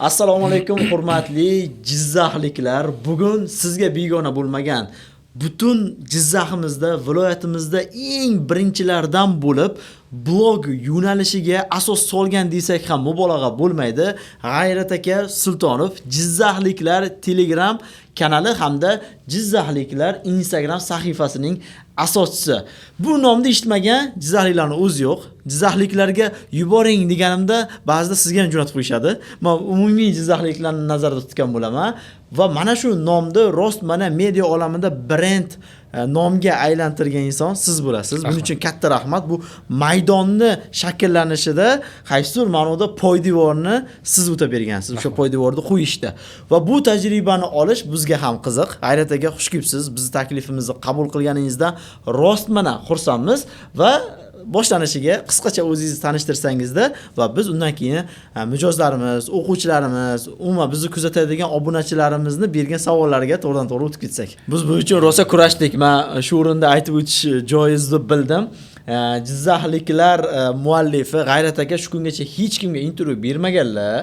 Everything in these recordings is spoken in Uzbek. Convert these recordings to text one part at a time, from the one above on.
Assalomu alaykum hurmatli Jizzaxliklar. Bugun sizga begona bo'lmagan butun Jizzaximizda, viloyatimizda eng birinchilardan bo'lib blog yo'nalishiga asos solgan desak ham mubolag'a bo'lmaydi. G'ayrat aka Sultonov Jizzaxliklar Telegram kanali hamda Jizzaxliklar Instagram sahifasining asoschisi. Bu nomni eshitmagan Jizzaxliklarning o'zi yo'q. Jizzaxliklarga yuboring deganimda ba'zida sizga ham jo'natib qo'yishadi. Men umumiy Jizzaxliklarni nazarda tutgan bo'laman va mana shu nomni rost mana media olamida brend nomga aylantirgan inson siz bo'lasiz. Buning uchun katta rahmat. Bu maydonni shakllanishida qaysidir ma'noda poydevorni siz o'tab bergansiz. O'sha poydevorni qo'yishda. Va bu tajribani olish bizga ham qiziq. G'ayrat aka xush kelibsiz. Bizning taklifimizni qabul qilganingizdan rost mana xursandmiz va boshlanishiga qisqacha o'zingizni tanishtirsangizda va biz undan keyin mijozlarimiz, o'quvchilarimiz, umuman bizni kuzatadigan obunachilarimizni bergan savollariga to'g'ridan-to'g'ri o'tib ketsak. Biz bu uchun rosa kurashdik. Men shu o'rinda aytib o'tish joiz deb bildim. Jizzaxliklar muallifi G'ayrat aka shu kungacha hech kimga intervyu bermaganlar.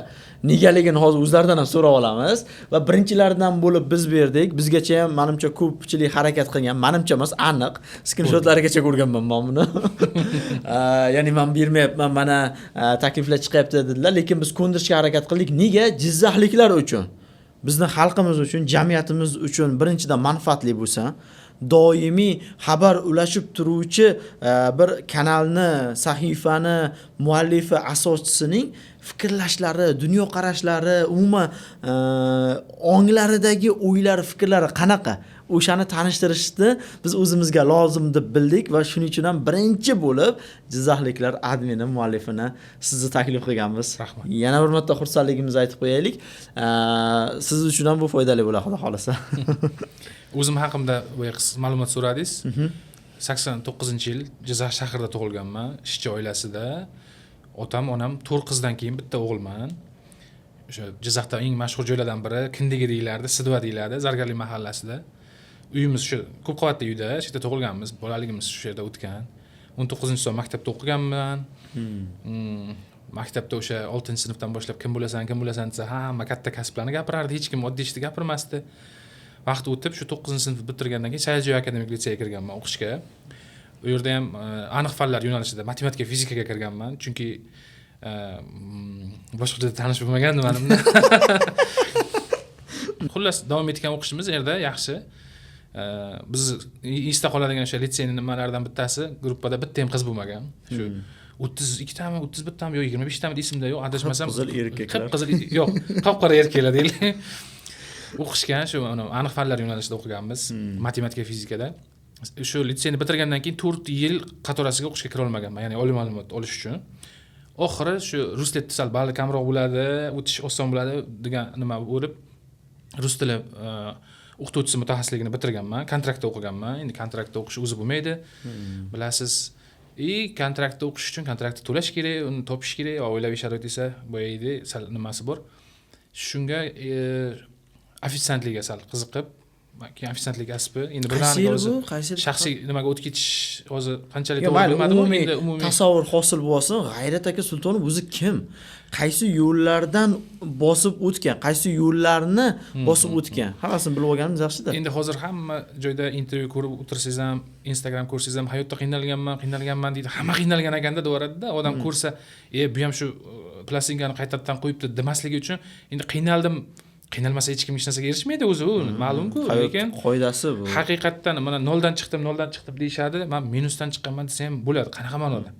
Negaligini hozir o'zlaridan ham so'rab olamiz va birinchilardan bo'lib biz berdik. Bizgacha ham menimcha ko'pchilik harakat qilgan, menimcha emas, aniq. Screenshotlargacha ko'rganman men buni. Ya'ni men bermayapman, mana takliflar chiqyapti dedilar, lekin biz ko'ndirishga harakat qildik. Nega? Jizzaxliklar uchun, bizning xalqimiz uchun, jamiyatimiz uchun birinchidan manfaatli bo'lsa, doimiy xabar ulashib turuvchi bir kanalni, sahifani muallifi, asoschisining fikrlashlari, dunyo qarashlari, umuman onglaridagi o'ylari, fikrlari qanaqa? O'shani tanishtirishni biz o'zimizga lozim deb bildik va shuning uchun ham birinchi bo'lib Jizzaxliklar admini, muallifini sizni taklif qilganmiz. Rahmat. Yana bir marta xursandligimizni aytib qo'yaylik. Siz uchun ham bu foydali bo'ladi, xudo xolasa. O'zim haqimda ma'lumot so'radingiz. 89-yil Jizzax shahrida tug'ilganman, ishchi oilasida. Otam, onam 4 qizdan keyin bitta o'g'ilman. O'sha Jizzaxda eng mashhur joylardan biri Kindigi deyiladi, Sidva deyiladi, Zargarlik mahallasida. Uyimiz shu ko'p qavatli uyda, shu yerda tug'ilganmiz, bolaligimiz shu yerda o'tgan. 19-son maktabda o'qiganman. Maktabda o'sha 6-sinfdan boshlab kim bo'lasan desa, hamma katta kasblarni gapirardi, hech kim oddiy ishni gapirmasdi. Vaqt o'tib shu 9-sinf bitirgandan keyin Sayiljoy akademik litseyga kirganman o'qishga. U yerda ham aniq fanlar yo'nalishida matematika, fizikaga kirganman, chunki boshqa tanish bo'lmagan nimaimda. Xullas davom etgan o'qishimiz yerda yaxshi. Biz esda qoladigan o'sha litseyning nimalaridan bittasi, gruppada bitta ham qiz bo'lmagan. Shu 32 tami, 31 tami yo'q, 25 tami esimda yo'q, adashmasam. Qizil erkaklar. Qizil yo'q, qop-qora erkaklar deylik. O'qishgan shu aniq fanlar yo'nalishida o'qiganmiz, matematika, fizikada. Shu litseyni bitirgandan keyin 4 yil qatorasiga o'qishga kira olmaganman, ya'ni oliy ma'lumot olish uchun. Oxiri shu rus tili sal balli kamroq bo'ladi, o'tish oson bo'ladi degan nima bo'lib, rus tili o'qituvchisi mutaxassisligini bitirganman, kontraktda o'qiganman. Endi kontraktda o'qish o'zi bo'lmaydi. Bilasiz, kontraktda o'qish uchun kontraktni to'lash kerak, uni topish kerak, oilaviy sharoit esa boyaydi, sal nimasi bor. Shunga ofitsiantlikka sal qiziqib, keyin ofitsiantlik kasbi, endi bilan o'zi shaxsiy nimaga o'tib ketish hozir qanchalik to'g'ri bilmadim, endi umumiy tasavvur hosil bo'lsin. G'ayrat aka Sultonov o'zi kim? Qaysi yo'llardan bosib o'tgan, qaysi yo'llarni bosib o'tgan? Hammasini bilib olganimiz yaxshi-da. Endi hozir hamma joyda intervyu ko'rib o'tirsangiz ham, Instagram ko'rsangiz ham hayotda qiynalganman deydi. Hamma qiynalgan ekanda deyaveradi-da. Odam ko'rsa, bu ham shu plastinkani qaytadan qo'yibdi demasligi uchun endi qiynalmasa hech kim hech narsaga erishmaydi o'zi, ma'lum-ku, lekin qoidasi bu. Haqiqatdan mana noldan chiqdim deyshadi. Men minusdan chiqqanman desa ham bo'ladi. Qanaqa ma'noda?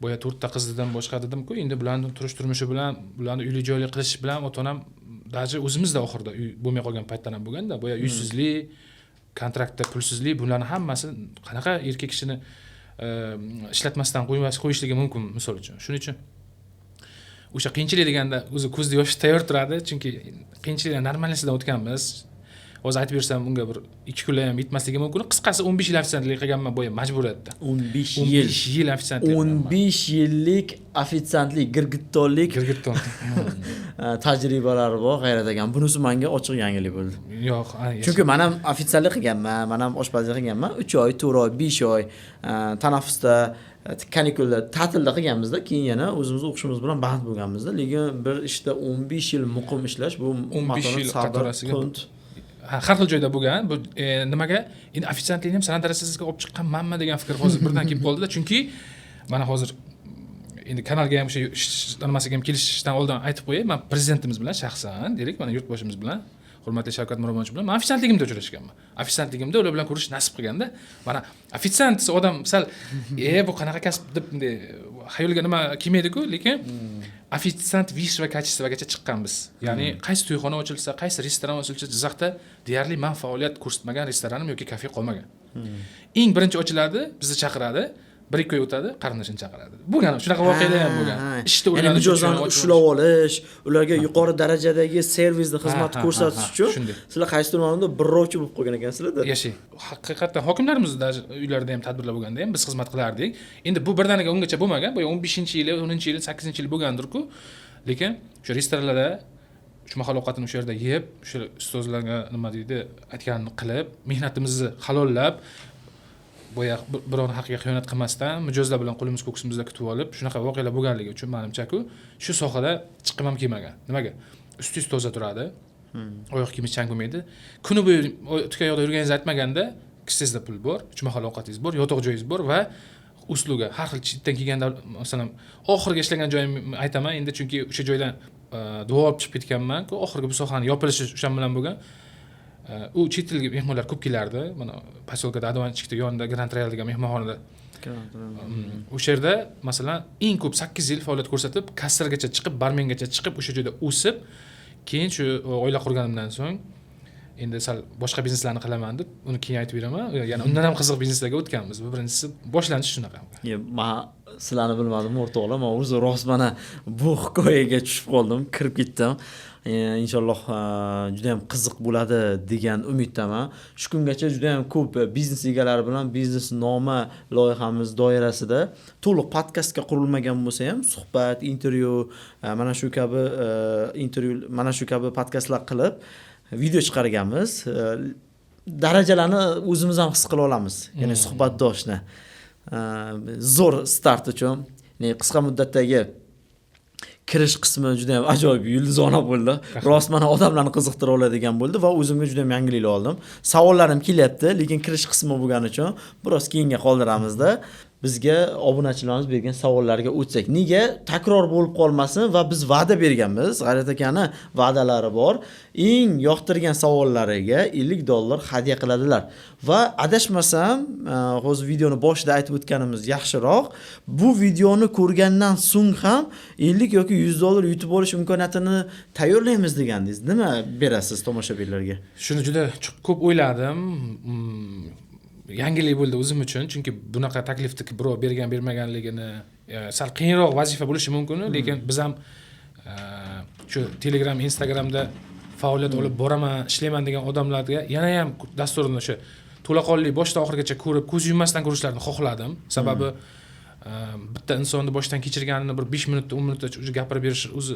Boya 4 ta qizdan boshqa dedim-ku, endi bularning turmushi bilan, bularni uyli joyli qilish bilan ota-onam daji o'zimizda oxirida uy bo'lmay qolgan paytdan ham bo'lganda, boya uysizlik, kontraktda pulsizlik, bularning hammasi qanaqa erkak kishini ishlatmasdan qo'yishligi mumkin, misol uchun. Shuning uchun o'sha qiyinchilik deganda o'zi ko'zda yosh tayyor turadi, chunki qiyinchiliklar normalisidan o'tganmiz. Hozir aytib bersam unga bir 2 kunlar ham yetmasligi mumkin. Qisqasi 15 yil ofitsiantlik qilganman bo'ya majburiyatda. 15 yil ofitsiantlik. 15 yillik ofitsiantlik, girgittonlik tajribalari bor G'ayrat aka. Bunisi menga ochiq yangilik bo'ldi. Yo'q, chunki men ham ofitsiantlik qilganman, men ham oshpazlik qilganman. 3 oy, 4 oy, 5 oy tanaffusda kanikulda ta'tilda qilganmizda, keyin yana o'zimiz o'qishimiz bilan band bo'lganmizda, lekin bir ishda 15 yil muqim ishlash bu 15 yil qatorasiga har xil joyda bo'lgan. Bu nimaga endi ofitsiantlikni ham san'at darajasiga olib chiqqanmanmi degan fikr hozir birdan kelib qoldi-da, chunki mana hozir endi kanalga ham o'sha nimasiga ham kelishishdan oldin aytib qo'yay, men prezidentimiz bilan shaxsan, deylik, mana yurtboshimiz bilan, hurmatli Shavkat Miromonovich bilan men ofitsiantligimda uchrashganman. Ofitsiantligimda ular bilan ko'rish nasib qilganda, mana ofitsiant odam sal bu qanaqa kasb deb bunday xayolga nima kelmaydi-ku, lekin ofitsiant vish va kachествоgacha chiqqanmiz. Ya'ni qaysi to'yxona ochilsa, qaysi restoran ochilsa, Jizzaxda deyarli men faoliyat ko'rsatmagan restoranim yoki kafe qolmagan. Eng birinchi ochiladi, bizni chaqiradi. 1-2 oy o'tadi, qarindoshini chaqiradi. Bo'lgan, shunaqa voqealar ham bo'lgan. Ishda o'ylanish, mijozlarni ushlab olish, ularga yuqori darajadagi servisni xizmat ko'rsatish uchun sizlar qaysi tomonda birrovchi bo'lib qolgan ekansizlar-da. Yashay. Haqiqatan hokimlarimizda uylarida ham tadbirlar bo'lganda ham biz xizmat qilardik. Endi bu birdaniga ungacha bo'lmagan, bu 15-yili, 10-yili, 8-yili bo'lgandir-ku. Lekin o'sha restoranlarda shu mahal ovqatini o'sha yerda yeb, o'sha ustozlarga nima deydi, aytganini qilib, mehnatimizni halollab, boya birovni haqqiga xiyonat qilmasdan mijozlar bilan qo'limiz ko'ksimizda kutib olib, shunaqa voqealar bo'lganligi uchun menimcha-ku, shu sohada chiqqim ham kelmagan. Nimaga? Ustingiz toza turadi. Oyoq kiyimiz chang bo'lmaydi. Kuni bo'yi o'tgan yoqda yurganingizni aytmaganda, kissangizda pul bor, 3 mahal ovqatingiz bor, yotoq joyingiz bor va usluga har xil chetdan kelganda, masalan, oxirgi ishlagan joyimni aytaman, endi chunki o'sha joydan duo olib chiqib ketganman-ku, oxirgi bu sohani yopilishi o'shan bilan bo'lgan. U chet ellik mehmonlar ko'p kelardi. Mana poselkada Adovanchikda yonida Grand Royal degan mehmonxonada. O'sha yerda masalan eng ko'p 8 yil faoliyat ko'rsatib, kassirgacha chiqib, barmengacha chiqib, o'sha joyda o'sib, keyin shu oila qurganimdan so'ng endi sal boshqa bizneslarni qilaman deb, uni keyin aytib beraman. Yana undan ham qiziq bizneslarga o'tganmiz. Bu birinchisi boshlanishi shunaqa. Men sizlarni bilmadim, o'rtoqlar, men o'zi rost mana bu hikoyaga tushib qoldim, kirib ketdim. Inshaalloh juda ham qiziq bo'ladi degan umiddaman. Shu kungacha juda ham ko'p biznes egalari bilan biznes nomi loyihamiz doirasida to'liq podkastga qurilmagan bo'lsa ham suhbat, intervyu, mana shu kabi podkastlar qilib video chiqarganmiz. Darajalarni o'zimiz ham his qila olamiz. Ya'ni suhbatdoshni. Zo'r start uchun, ya'ni qisqa muddatdagi kirish qismi juda ham ajoyib, yulduzona bo'ldi. Rost mana odamlarni qiziqtira oladigan bo'ldi va o'zimga juda ham yangilik oldim. Savollarim kelyapti, lekin kirish qismi bo'lgani uchun biroz keyinga qoldiramizda. Bizga obunachilarimiz bergan savollarga o'tsak. Nega takror bo'lib qolmasin va biz va'da berganmiz. G'ayrat akani va'dalari bor. Eng yoqtirgan savollariga $50 hadya qiladilar. Va adashmasam, hozir videoni boshida aytib o'tganimiz yaxshiroq. Bu videoni ko'rgandan so'ng ham 50 yoki $100 yutib olish imkoniyatini tayyorlaymiz degandingiz. Nima berasiz tomoshabinlarga? Shuni juda ko'p o'yladim. Yangilik bo'ldi o'zim uchun, chunki bunaqa taklifni birov bergan bermaganligini sal qiyinroq vazifa bo'lishi mumkin, lekin biz ham shu Telegram, Instagramda faoliyat olib boraman, ishlayman degan odamlarga yana ham dasturni o'sha to'laqonli boshdan oxirigacha ko'rib, ko'z yummasdan ko'rishlarini xohladim. Sababi bitta insonni boshdan kechirganini bir 5 minutda, 10 minutda gapirib berish o'zi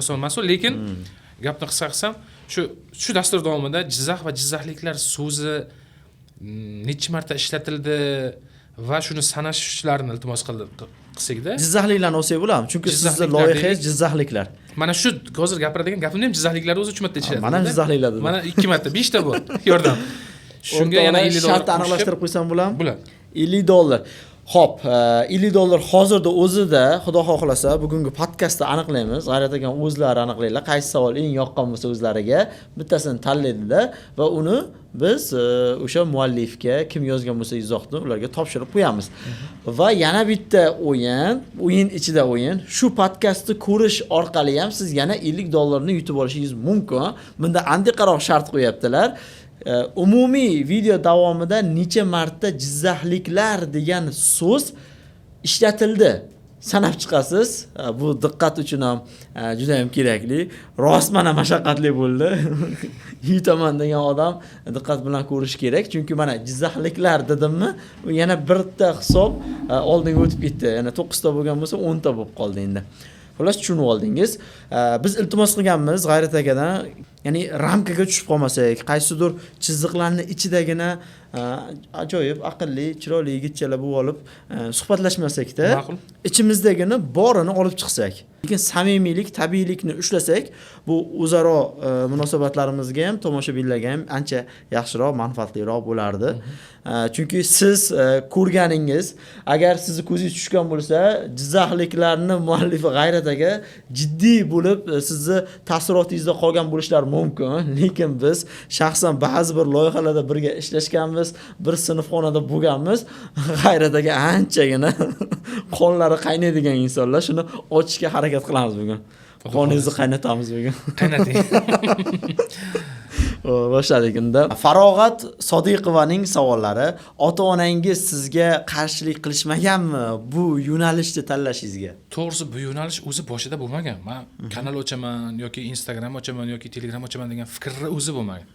oson emas, lekin gapni qisqa qilsam, shu dastur davomida Jizzax va jizzaxliklar so'zi necha marta ishlatildi va shuni sanashlarini iltimos qilsak-da. Jizzaxliklarni olsak bo'ladimi? Chunki sizning loyihangiz jizzaxliklar. Mana shu hozir gapiradigan gapimni ham jizzaxliklar o'zi 3 marta ishlatadi. Mana jizzaxliklar. Mana 2 marta, 5 ta bor. Yordam. Shunga yana $50 shart aniqlashtirib qo'ysam bo'ladimi? Bo'ladi. $50. Xo'p, $50 hozirda o'zida, Xudo xohlasa, bugungi podkastda aniqlaymiz. G'ayrat akan o'zlari aniqlaydilar. Qaysi savol eng yoqqan bo'lsa o'zlariga bittasini tanlaydilar va uni biz o'sha muallifga kim yozgan bo'lsa izohni ularga topshirib qo'yamiz. Va yana bitta o'yin ichida o'yin. Shu podkastni ko'rish orqali ham siz yana $50 ni yutib olishingiz mumkin. Bunda andiqaroq shart qo'yaptilar. Umumiy video davomida necha marta jizzaxliklar degan so'z ishlatildi sanab chiqasiz. Bu diqqat uchun ham juda ham kerakli. Rost mana mashaqqatli bo'ldi. Yutaman degan odam diqqat bilan ko'rish kerak, chunki mana jizzaxliklar dedimmi, yana bitta hisob oldinga o'tib ketdi. Yana 9 ta bo'lgan bo'lsa 10 ta bo'lib qoldi endi. Xullas tushunib oldingiz. Biz iltimos qilganmiz G'ayrat akadan ya'ni ramkaga tushib qolmasak, qaysidir chiziqlarni ichidagina ajoyib, aqlli, chiroyli yigitchalar bo'lib olib suhbatlashmasakda, Ma'qul. ichimizdagini borini olib chiqsak, lekin samimiylik, tabiiylikni ushlasak, bu o'zaro munosabatlarimizga ham, tomoshabinlarga ham ancha yaxshiroq, manfaatliroq bo'lardi. Chunki siz ko'rganingiz, agar sizni ko'zingiz tushgan bo'lsa, jizzaxliklarni muallifi G'ayrat aka jiddiy bo'lib sizni taassurotingizda qolgan bo'lishlari mumkin, lekin biz shaxsan ba'zi bir loyihalarda birga ishlashganmiz, bir sinfxonada bo'lganmiz. G'ayrat aka anchagina qonlari qaynaydigan insonlar, shuni ochishga harakat qilamiz bugun. Qoningizni qaynatamiz bugun. Qaynating. Boshladik unda. Farog'at Sodiqovaning savollari: ota-onangiz sizga qarshilik qilishmaganmi bu yo'nalishni tanlashingizga? To'g'risi bu yo'nalish o'zi boshida bo'lmagan. Men kanal ochaman yoki Instagram ochaman yoki Telegram ochaman degan fikrni o'zi bo'lmagan.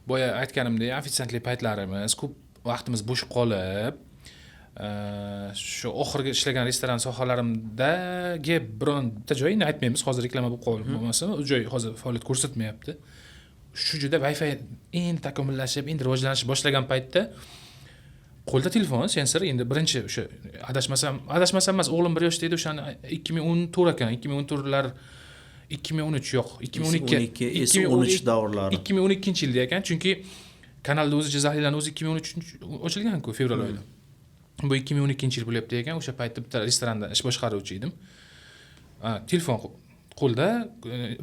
Boya aytganimdek, ofitsiantlik paytlarimiz ko'p vaqtimiz bo'sh qolib, shu oxirgi ishlagan restoran sohalarimdagi bironta joyini aytmaymiz, hozir reklama bo'lib qolmasin, u joy hozir faoliyat ko'rsatmayapti. Shu juda Wi-Fi endi takomillashib, endi rivojlanishni boshlagan paytda qo'lda telefon, sensor endi birinchi o'sha adashmasam emas, o'g'lim 1 yoshda edi, o'shani 2014 ekan, 2014lar 2013 yo'q, 2012 davrlari. 2012-yilda ekan, chunki kanalda o'zi Jizzaxliklarning o'zi 2013 ochilgan-ku, fevral oyida. Bu 2012-yil bo'lyapti ekan, o'sha paytda bitta restoranda ish boshqaruvchi edim. Telefon qo'lda,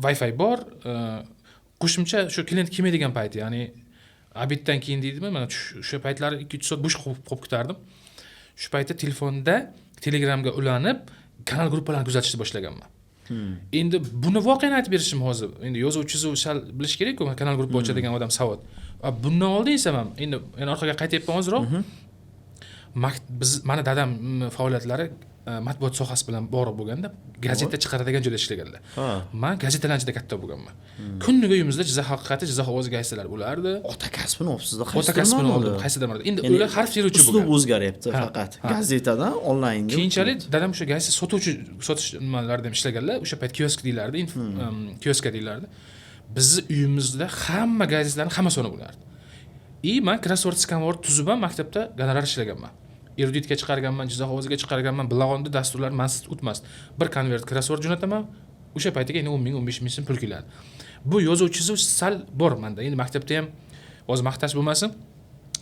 Wi-Fi bor, qo'shimcha shu klient kelmaydigan payti, ya'ni obeddan keyin deydimi, mana o'sha paytlari 2-3 soat bo'sh qolib ketardim. Shu paytda telefonda Telegramga ulanib, kanal gruppalarni kuzatishni boshlaganman. Endi buni voqeani aytib berishim hozir. Endi yozuv-chizuv sal bilish kerak-ku, kanal gruppa ochadigan odam savod. Bundan oldin esa men endi orqaga qaytyapman hozirroq. Biz mana dadam faoliyatlari matbuot sohasi bilan bog'liq bo'lganda gazeta chiqaradigan joyda ishlaganlar. Men gazetalar ichida katta bo'lganman. Kuniga uyimizda Jizzax haqiqati, Jizzax ovozi gazetalar bo'lardi. Ota kasbini olibsizda, ota kasbini oldim, qaysidir marta. Endi ular harf teruvchi bo'lgan. Uslub o'zgaryapti faqat. Gazetadan onlaynga. Keyinchalik dadam o'sha gazeta sotish nimalarida ishlaganlar, o'sha payt kiosk deylardi, kioska deylardi. Bizni uyimizda hamma gazetalarning hammasini bo'lardi. Men crossword skanvord tuzib ham maktabda gonorar ishlaganman. Eruditga chiqarganman, Jizzax ovoziga chiqarganman, bilag'onda dasturlar mansiz o'tmasdi. Bir konvert crossword jo'nataman, o'sha paytga endi 10 ming, 15 ming so'm pul keladi. Bu yozuv-chizuv sal bor menda. Endi maktabda ham hozir maqtash bo'lmasin,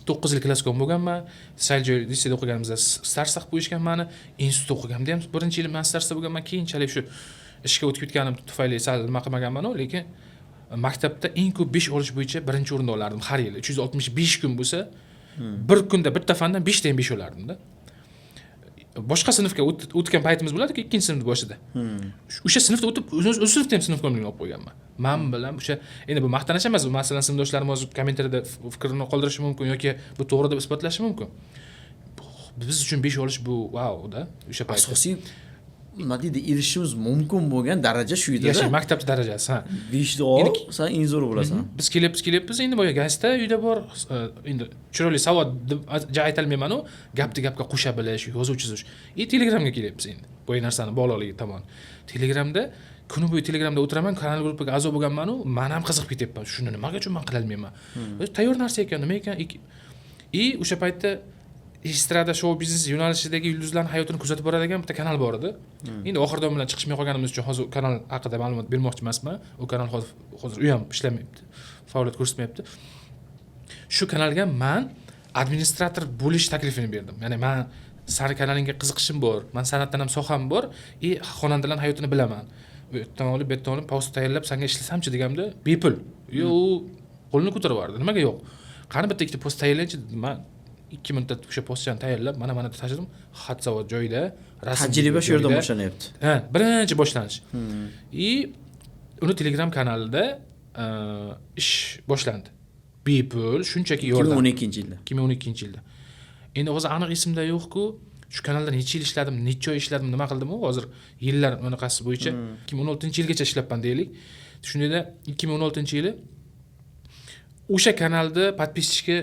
9 yil klassikon bo'lganman. Saljoy liseyda o'qiganimizda starsaq qo'yishgan meni. Institutda o'qiganimda ham 1-yil men starsda bo'lganman. Keyinchalik shu ishga o'tib ketganim tufayli sal nima qilmaganman-ku, lekin maktabda eng ko'p 5 olish bo'yicha birinchi o'rinda olardim har yili. 365 kun bo'lsa, bir kunda bitta fandan 5 ta ham 5 olardim-da. Boshqa sinfga o'tgan paytimiz bo'ladi-ku, 2-sinf boshida. O'sha sinfda o'tib, o'z sinfda ham sinf ko'mligini olib qo'yganman. Men bilan o'sha endi bu maqtanash emas, masalan, sinfdoshlarim hozir kommentariyada fikrini qoldirishi mumkin yoki bu to'g'ri deb isbotlashi mumkin. Biz uchun 5 olish bu wow-da, o'sha paytda. Asosiy nima deydi, erishishimiz mumkin bo'lgan daraja shu edi. Yashay maktab darajasi, ha. 5 ol, sen eng zo'ri bo'lasan. Biz kelyapmiz, endi boya gazeta uyda bor, endi chiroyli savod deb aytolmayman-ku, gapni gapga qo'sha bilish, yozuv-chizish. Telegramga kelyapmiz endi. Boya narsani bog'liqligi tomon. Telegramda kuni bo'yi Telegramda o'tiraman, kanal gruppaga a'zo bo'lganman-ku, men ham qiziqib ketyapman. Shuni nimaga uchun men qila olmayman? Tayyor narsa ekan, nima ekan? O'sha paytda estrada show biznes yo'nalishidagi yulduzlarning hayotini kuzatib boradigan bitta kanal bor edi. Endi oxirida bilan chiqishmay qolganimiz uchun hozir kanal haqida ma'lumot bermoqchi emasman. U kanal hozir u ham ishlamayapti, faoliyat ko'rsatmayapti. Shu kanalga men administrator bo'lish taklifini berdim. Ya'ni men sani kanalingga qiziqishim bor, men san'atdan ham soham bor, xonandalarning hayotini bilaman. Bu yerdan olib, bu yerdan olib post tayyorlab senga ishlasamchi deganimda, bepul. Qo'lini ko'tarib yubordi. Nimaga yo'q? Qani bitta ikkita post tayyorlaychi, men 2 muddat o'sha postchani tayyorlab, mana tashladim. Xat zavod joyida, rasm tajriba shu yerda boshlanyapti. Birinchi boshlanish. Uni Telegram kanalida ish boshlandi. Bepul, shunchaki yordam. 2012-yilda. 2012-yilda. Endi hozir aniq esimda yo'q-ku, shu kanalda necha yil ishladim, necha oy ishladim, nima qildim-ku, hozir yillar bunaqasi bo'yicha 2016-yilgacha ishlabman deylik. Shundayda 2016-yili o'sha kanalda podpischika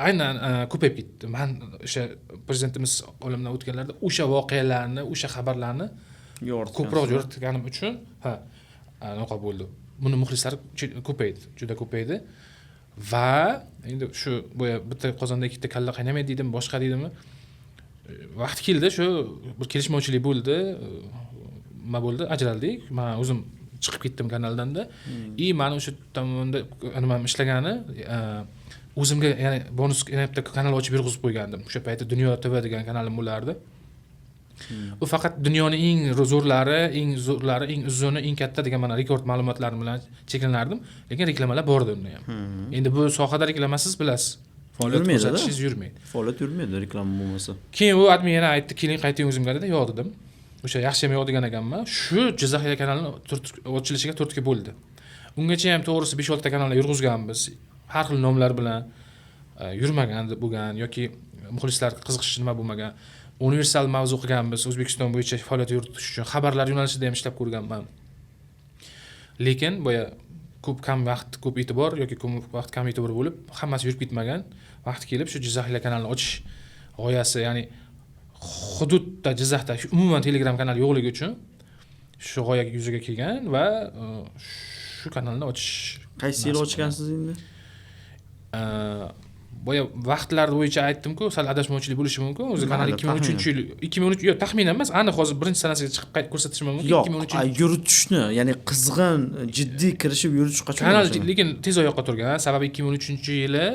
aynan ko'payib ketdi. Men o'sha prezidentimiz olamdan o'tganlarda o'sha voqealarni, o'sha xabarlarni ko'proq yoritganim uchun, anaqa bo'ldi. Buni muxlislari ko'paydi, juda ko'paydi. Va endi shu bo'ya bitta qozonda ikkita kalla qaynamaydi deydimi, boshqa deydimi? Vaqt keldi, shu bir kelishmovchilik bo'ldi. Nima bo'ldi? Ajraldik. Men o'zim chiqib ketdim kanaldan-da. Meni o'sha tomonda nima ishlagani o'zimga ya'ni bonus yana bitta kanal ochib yurg'izib qo'ygandim. O'sha paytda Dunyo TV degan kanalim bo'lardi. U faqat dunyoning eng zo'rlari, eng uzuni, eng katta degan mana rekord ma'lumotlarim bilan cheklanardim, lekin reklamalar bor edi unda ham. Endi bu sohada reklamasiz bilasiz. Faoliyat ko'rsatishingiz yurmaydi. Faoliyat yurmaydi reklama bo'lmasa. Keyin u admin yana aytdi, "Keling qayting o'zimga" dedi, yo'q dedim. O'sha yaxshi ham yo'q degan ekanman. Shu Jizzax kanalini ochilishiga turtki bo'ldi. Ungacha ham to'g'risi 5-6 ta kanallar yurg'izganmiz. Har xil nomlar bilan yurmagan bo'lgan yoki muxlislar qiziqishi nima bo'lmagan. Universal mavzu qilganmiz. O'zbekiston bo'yicha faoliyat yuritish uchun xabarlar yo'nalishida ham ishlab ko'rganman. Lekin boya kam vaqt, ko'p e'tibor yoki ko'p vaqt kam e'tibor bo'lib, hammasi yurib ketmagan. Vaqt kelib shu Jizzax kanalini ochish g'oyasi, ya'ni hududda Jizzaxda umuman Telegram kanali yo'qligi uchun shu g'oyaga yuzaga kelgan va shu kanalni ochish. Qaysi yil ochgansiz endi? Boya vaqtlar bo'yicha aytdim-ku, sal adashmovchilik bo'lishi mumkin. O'zi kanal 2013-yil, 2013 yo'q, taxminan emas, aniq hozir birinchi sanasiga chiqib ko'rsatishim mumkin. 2013 yuritishni, ya'ni qizg'in, jiddiy kirishib yuritish qachon? Kanal lekin tez oyoqqa turgan. Sababi 2013-yili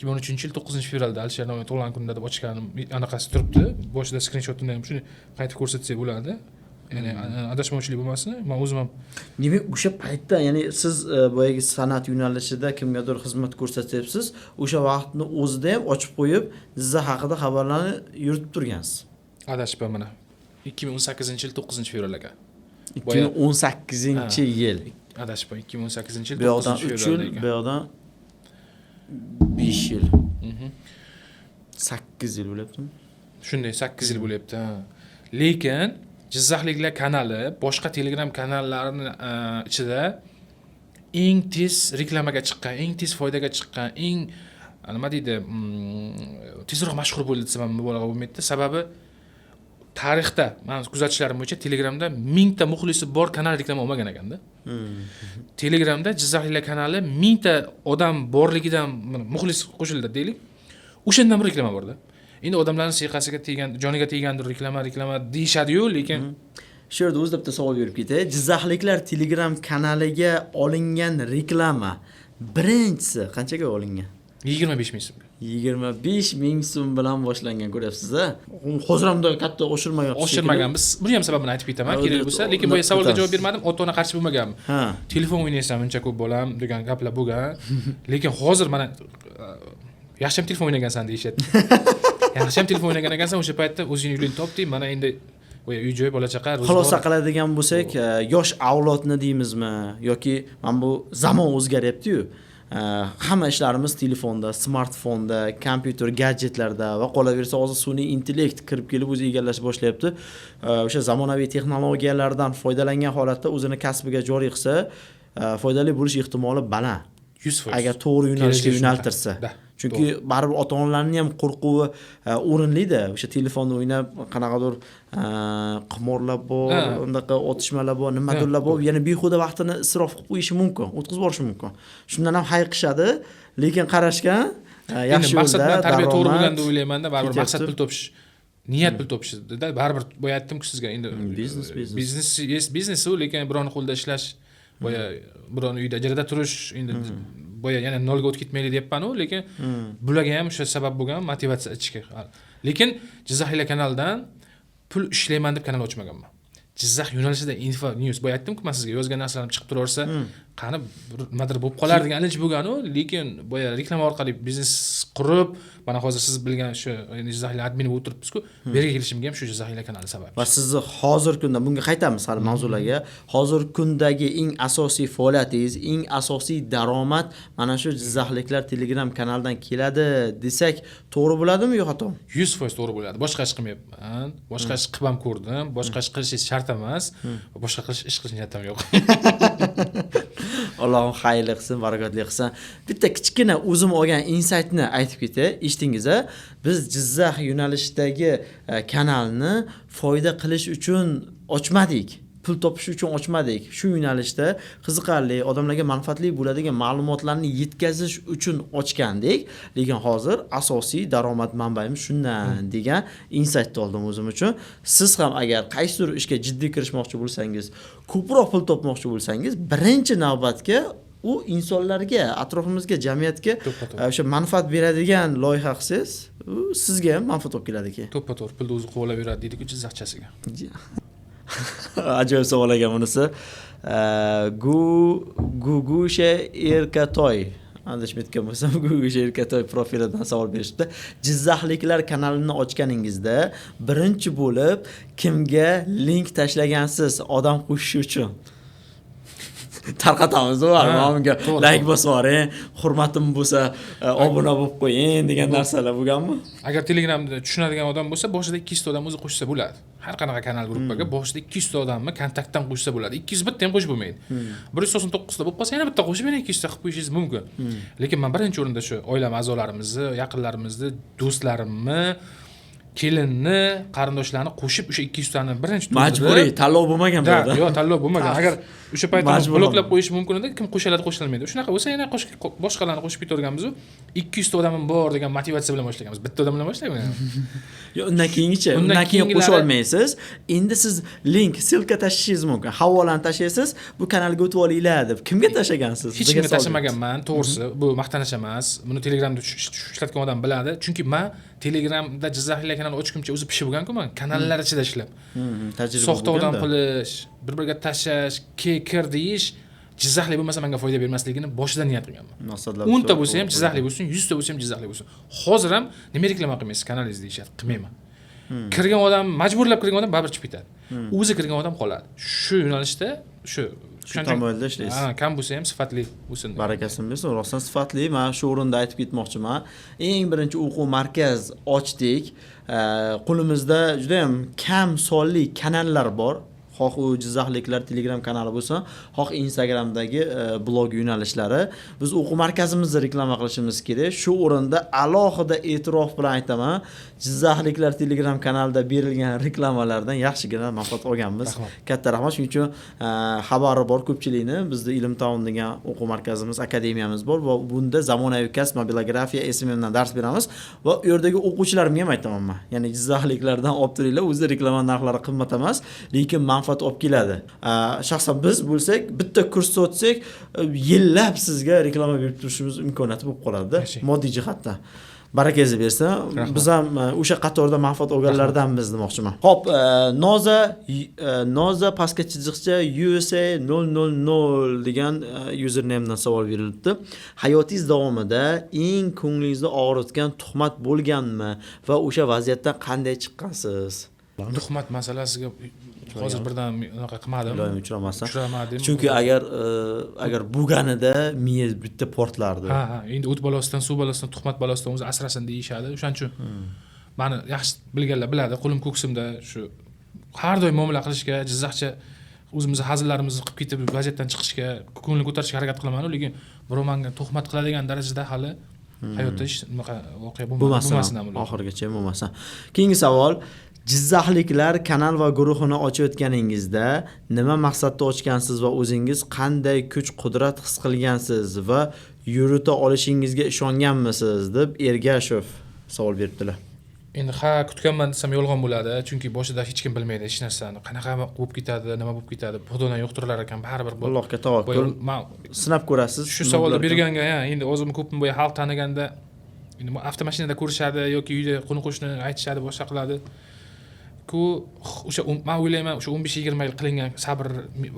2013-yil 9-fevralda Alisher Navoiy tug'ilgan kunida deb ochganim anaqasi turibdi. Boshida skrinshotini ham shuni qaytib ko'rsatsak bo'ladi. Ya'ni adashmovchilik bo'lmasin. Men o'zim ham demak o'sha paytda, ya'ni siz boyagi san'at yo'nalishida kimgadir xizmat ko'rsatyapsiz, o'sha vaqtni o'zida ham ochib qo'yib, Jizzax haqida xabarlarni yuritib turgansiz. Adashibman mana. 2018-yil 9-fevral aka. 2018-yil. Adashibman, 2018-yil 9-fevral. Bu yoqdan 3 yil, bu yoqdan 5 yil. 8 yil bo'lyaptimi? Shunday 8 yil bo'lyapti. Lekin Jizzaxliklar kanali boshqa Telegram kanallarining ichida eng tez reklamaga chiqqan, eng tez foydaga chiqqan, eng nima deydi, tezroq mashhur bo'ldi desam mubolag'a bo'lmaydi. Sababi tarixda, men kuzatishlarim bo'yicha Telegramda 1000 ta muxlisi bor kanal reklama olmagan ekanda. Telegramda Jizzaxliklar kanali 1000 ta odam borligidan muxlis qo'shildi deylik. O'shandan bir reklama borda. Endi odamlarning siyqasiga tegan, joniga tegandir reklama deyishadi-yu, lekin shu yerda o'zida bitta savol berib ketay. Jizzaxliklar Telegram kanaliga olingan reklama birinchisi qanchaga olingan? 25 ming so'm. 25 ming so'm bilan boshlangan, ko'ryapsiz-a? Hozir ham katta oshirmaganmiz. Buni ham sababini aytib ketaman, kerak bo'lsa, lekin bu savolga javob bermadim, ota-ona qarshi bo'lmaganman. Telefon o'ynaysan, uncha ko'p bolam degan gaplar bo'lgan. Lekin hozir mana yaxshi ham telefon o'ynagansan deyishadi. Yaxshi ham telefon o'ynagan ekansan, o'sha paytda o'zing yo'lingni topding, mana endi uy-joy, bola-chaqa, xulosa qiladigan bo'lsak, yosh avlodni deymizmi yoki mana bu zamon o'zgaryapti-yu. Hamma ishlarimiz telefonda, smartfonda, kompyuter, gadjetlarda va qolaversa hozir sun'iy intellekt kirib kelib o'zi egallash boshlayapti. O'sha zamonaviy texnologiyalardan foydalangan holatda o'zini kasbiga joriy qilsa, foydali bo'lish ehtimoli baland. 100%. Agar to'g'ri yo'nalishga yo'naltirsa. Chunki baribir ota-onalarning ham qo'rquvi o'rinli-da. O'sha telefonda o'ynab qanaqadir qimorlab bor, undaqa otishmalar bor, nimadirlar bor, yana behuda vaqtini isrof qilib qo'yishi mumkin, o'tkazib yuborishi mumkin. Shundan ham hayiqishadi, lekin qarashgan yaxshi yo'lda maqsad bilan tarbiya to'g'ri bo'lganda o'ylayman-da, baribir maqsad pul topish, niyat pul topishda, baribir boya aytdim-ku sizga, endi biznes u, lekin birovning qo'lida ishlash, boya birovning uyida ijarada turish, endi boya yana nolga o'tib ketmaylik deyapman-ku, lekin bularga ham o'sha sabab bo'lgan motivatsiya ichki. Lekin Jizzaxliklar kanalidan pul ishlayman deb kanal ochmaganman. Jizzax yo'nalishida info news boya aytdim-ku, men sizga yozgan narsalarim chiqib turaversa, qani nimadir bo'lib qolar degan ilinj bo'lgan-ku, lekin boya reklama orqali biznes qurib, mana hozir siz bilgan shu Jizzaxliklar admini bo'lib turibsiz-ku, bu yerga kelishimga ham shu Jizzaxliklar kanali sabab. Va sizni hozirgi kunda bunga qaytamiz hali mavzularga. Hozirgi kundagi eng asosiy faoliyatingiz, eng asosiy daromad mana shu Jizzaxliklar Telegram kanalidan keladi desak, to'g'ri bo'ladimi yo xato? 100% to'g'ri bo'ladi. Boshqa ish qilmayapman. Boshqa ish qilib ham ko'rdim. Boshqa ish qilish shart emas. Boshqa ish qilish niyatim yo'q. Allohim xayrli qilsin, barakatli qilsin. Bitta kichkina o'zim olgan insightni aytib ketay. Eshitdingiz-a? Biz Jizzax yo'nalishidagi kanalni foyda qilish uchun ochmadik. pul topish uchun ochmadik. Shu yo'nalishda qiziqarli, odamlarga manfaatli bo'ladigan ma'lumotlarni yetkazish uchun ochgandik. Lekin hozir asosiy daromad manbayimiz shundan degan insight oldim o'zim uchun. Siz ham agar qaysidir ishga jiddiy kirishmoqchi bo'lsangiz, ko'proq pul topmoqchi bo'lsangiz, birinchi navbatga u insonlarga, atrofimizga, jamiyatga o'sha manfaat beradigan loyiha qilsangiz, u sizga ham manfaat olib keladi-ki. To'ppa-to'g'ri pulni o'zi qo'g'lab beradi deydi-ku Jizzaxchasiga. Ajoyib savol ekan bunisi. Gugusha Erkatoy adashmayotgan bo'lsam, Gugusha Erkatoy profilidan savol berishdi. Jizzaxliklar kanalini ochganingizda birinchi bo'lib kimga link tashlagansiz odam qo'shish uchun? Tarqatamiz menga like bosib yuboring, hurmatim bo'lsa obuna bo'lib qo'ying degan narsalar bo'lganmi? Agar Telegramda tushunadigan odam bo'lsa, boshida 200 ta odam o'zi qo'shsa bo'ladi. Har qanaqa kanal gruppaga boshida 200 ta odamni kontaktdan qo'shsa bo'ladi. 200 bitta ham qo'shib bo'lmaydi. 199 ta bo'lib qolsa yana bitta qo'shib yana 200 ta qilib qo'yishingiz mumkin. Lekin men birinchi o'rinda shu oilamiz a'zolarimizni, yaqinlarimizni, do'stlarimni, kelinni, qarindoshlarni qo'shib o'sha 200 tani birinchi turda majburiy tanlov bo'lmagan bularda. Yo'q, tanlov bo'lmagan. Agar o'sha paytda bloklab qo'yish mumkin edi, kim qo'shiladi, qo'shilmaydi. Shunaqa bo'lsa yana boshqalarni qo'shib ketaverganmiz-ku. 200 ta odamim bor degan motivatsiya bilan boshlaganmiz. Bitta odam bilan boshlayman. Yo'q, undan keyingicha, undan keyin qo'sha olmaysiz. Endi siz link, silka tashishingiz mumkin. Havolani tashlaysiz, bu kanalga o'tib olinglar deb. Kimga tashlagansiz? Hech kimga tashlamaganman, to'g'risi. Bu maqtanish emas. Buni Telegramda ishlatgan odam biladi. Chunki men Telegramda Jizzaxliklar kanali ochguncha o'zi pishib bo'lgan-ku men kanallar ichida ishlab. Soxta odam qilish, bir-biriga tashlash, kir deyish, Jizzaxlik bo'lmasa menga foyda bermasligini boshidan niyat qilganman. 10 ta bo'lsa ham Jizzaxlik bo'lsin, 100 ta bo'lsa ham Jizzaxlik bo'lsin. Hozir ham nima reklama qilmaysiz, kanalingiz deyishadi, qilmayman. Kirgan odam, majburlab kirgan odam baribir chiqib ketadi. O'zi kirgan odam qoladi. Shu yo'nalishda shu tamoyilda ishlaysiz. Kam bo'lsa ham sifatli bo'lsin. Barakasini bersin, rostdan sifatli. Men shu o'rinda aytib ketmoqchiman. Eng birinchi o'quv markaz ochdik. Qo'limizda juda ham kam sonli kanallar bor. Xoh u Jizzaxliklar Telegram kanali bo'lsin, xoh Instagramdagi blog yo'nalishlari. Biz o'quv markazimizni reklama qilishimiz kerak. Shu o'rinda alohida e'tirof bilan aytaman, Jizzaxliklar Telegram kanalida berilgan reklamalardan yaxshigina manfaat olganmiz. Katta rahmat. Shuning uchun xabari bor ko'pchilikni. Bizda Ilm Town degan o'quv markazimiz, akademiyamiz bor va bunda zamonaviy kasb, mobilografiya, SMM dan dars beramiz va u yerdagi o'quvchilarimga ham aytaman men. Ya'ni Jizzaxliklardan olib turinglar, o'zi reklama narxlari qimmat emas, lekin manfaat olib keladi. Shaxsan biz bo'lsak, bitta kursda o'tsak, yillab sizga reklama berib turishimiz imkoniyati bo'lib qoladi, moddiy jihatdan. Barakangizni bersin. Biz ham o'sha qatorda manfaat olganlardanmiz demoqchiman. Xo'p, Noza pastga chiziqcha USA 000 degan usernamedan savol berilibdi. Hayotingiz davomida eng ko'nglingizni og'ritgan tuhmat bo'lganmi va o'sha vaziyatdan qanday chiqqansiz? Tuhmat masalasiga hozir birdan unaqa qilmadim. Iloyim uchramasin. Uchramadim. Chunki agar bo'lganida miya bitta portlardi. Ha, endi o't balosidan, suv balosidan, tuhmat balosidan o'zi asrasin deyishadi. O'shaning uchun meni yaxshi bilganlar biladi, qo'lim ko'ksimda shu har doim muomala qilishga, Jizzaxcha o'zimizni hazillarimizni qilib ketib vaziyatdan chiqishga, ko'ngilni ko'tarishga harakat qilaman, lekin birov menga tuhmat qiladigan darajada hali hayotda hech unaqa voqea bo'lmasin. Oxirigacha bo'lmasin. Keyingi savol: Jizzaxliklar kanal va guruhini ochayotganingizda nima maqsadda ochgansiz va o'zingiz qanday kuch-qudrat his qilgansiz va yurita olishingizga ishonganmisiz deb Ergashev savol beribdilar. Endi kutganman desam yolg'on bo'ladi, chunki boshida hech kim bilmaydi hech narsani. Qanaqa bo'lib ketadi, nima bo'lib ketadi, xudodan yo'qtirlar ekan, baribir Allohga tavakkul. Sinab ko'rasiz. Shu savolni berganga, endi o'zim ko'pim bo'yi xalq taniganda, endi avtomashinada ko'rishadi yoki uyda qo'ni-qo'shni aytishadi, boshqa qiladi. O'sha men o'ylayman, o'sha 15-20 yil qilingan sabr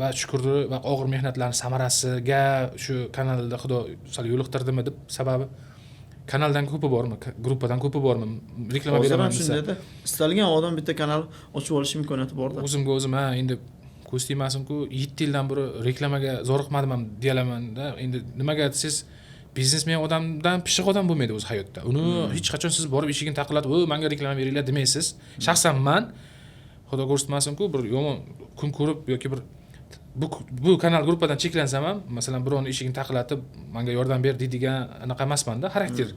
va shukrni va og'ir mehnatlarning samarasiga shu kanalda Xudo sal yo'liqtirdimi deb sababi kanaldan ko'pi bormi, gruppadan ko'pi bormi, reklama beraman desa. Istalgan odam bitta kanal ochib olish imkoniyati borda. O'zimga o'zim endi ko'z tegmasin-ku, 7 yildan beri reklamaga zo'riqmadim ham deyalamanda. Endi nimaga desangiz, biznesmen odamdan pishiq odam bo'lmaydi o'z hayotda. Uni hech qachon siz borib eshigini taqillatib, "Voy, menga reklama beringlar" demaysiz. Shaxsan men Xudo ko'rsatmasin-ku, bir yomon kun ko'rib yoki bir bu kanal gruppadan cheklansam ham, masalan, birovning eshigini taqillatib, menga yordam ber deydigan anaqa emasman-da, xarakter.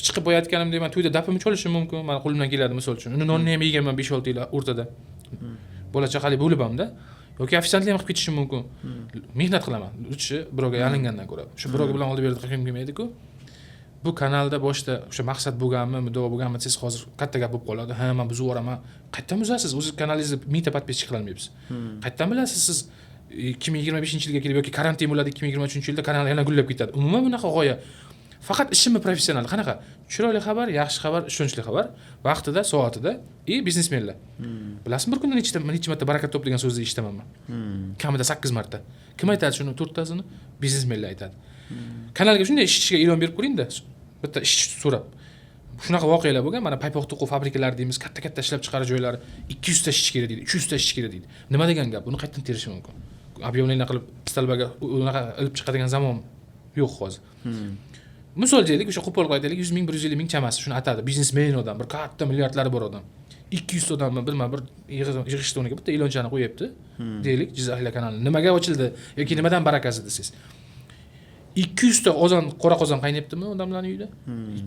Chiqib bo'yatganimda men to'yda dapim cholishim mumkin, men qo'limdan keladi misol uchun. Uni nonni ham yeganman 5-6 yil o'rtada. Bola chaqali bo'lib hamda. yoki ofitsiantlik ham qilib ketishim mumkin. Mehnat qilaman. Uchi birovga yalingandan ko'ra. Shu birovga bilan olib berib qilgim kelmaydi-ku. Bu kanalda boshida o'sha maqsad bo'lganmi, muddao bo'lganmi, siz hozir katta gap bo'lib qoladi. Ha, men buzib yuboraman. Qayerdan buzasiz? O'zi kanalingizni 1000 ta podpischik qila olmaysiz. Qayerdan bilasiz siz 2025-yilga kelib yoki karantin bo'ladi 2023-yilda kanal yana gullab ketadi. Umuman bunaqa g'oya. Faqat ishimni professional. Qanaqa? Chiroyli xabar, yaxshi xabar, ishonchli xabar, vaqtida, soatida biznesmenlar. Bilasizmi, bir kunda necha marta barakat top degan so'zni eshitaman men. Kamida 8 marta. Kim aytadi shuni? 4 tasini biznesmenlar aytadi. Kanalga shunday ishchiga e'lon berib ko'ring-da. Bitta ishchi so'rab. Shunaqa voqealar bo'lgan. Mana paypoq to'quv fabrikalari deymiz, katta-katta ishlab chiqarish joylari 200 ta ishchi kerak deydi, 300 ta ishchi kerak deydi. Nima degan gap? Buni qayerdan terish mumkin? Объявление qilib istalbaga unaqa ilib chiqadigan zamon yo'q hozir. Misol deylik, o'sha qo'pol qo'yaylik 100 ming, 150 ming chamasi shuni atadi. Biznesmen odam, bir katta milliardlari bor odam. 200 odammi, bilmadim, bir yig'ishda unaga bitta e'lonchani qo'yibdi. Deylik, Jizzaxlar kanali. Nimaga ochildi yoki nimadan barakasi desiz. 200 ta qora qozon qaynayaptimi odamlarning uyida?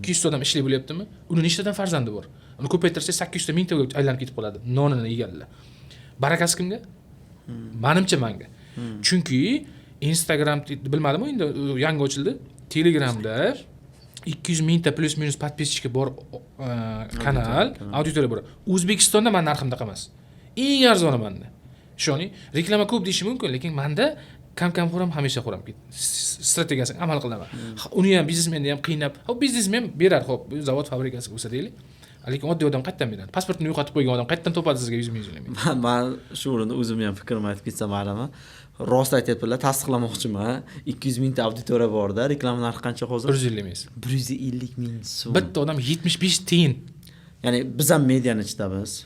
200 ta odam ishli bo'lyaptimi? Uni nechtadan farzandi bor? Uni ko'paytirsak 800 ta, 1000 taga aylanib ketib qoladi. Nonini yeganlar. Barakasi kimga? Menimcha menga. Chunki Instagram bilmadim, endi yangi ochildi. Telegramda 200 ming ta plus minus podpischiki bor kanal, auditoriya bor. O'zbekistonda men narximda emas. Eng arzoni menda. Ishoning, reklama ko'p deyish mumkin, lekin menda kam qo'ram, hamisha qo'ram ket. Strategiyasiga amal qilaman. Uni ham biznesmenni ham qiynab, biznesmen berar, xo'p, zavod fabrikasi bo'lsa deylik. Lekin oddiy odam qayerdan beradi? Pasportini yo'qotib qo'ygan odam qayerdan topadi sizga 100 ming so'm? Men shu o'rinda o'zimni ham fikrimni aytib ketsam mayli. Rost aytyaptilar, tasdiqlamoqchiman. 200 ming ta auditoriya borda, reklama narxi qancha hozir? 150 ming. 150 ming so'm. Bitta odam 75 tiyin. Ya'ni biz ham mediani ichidamiz.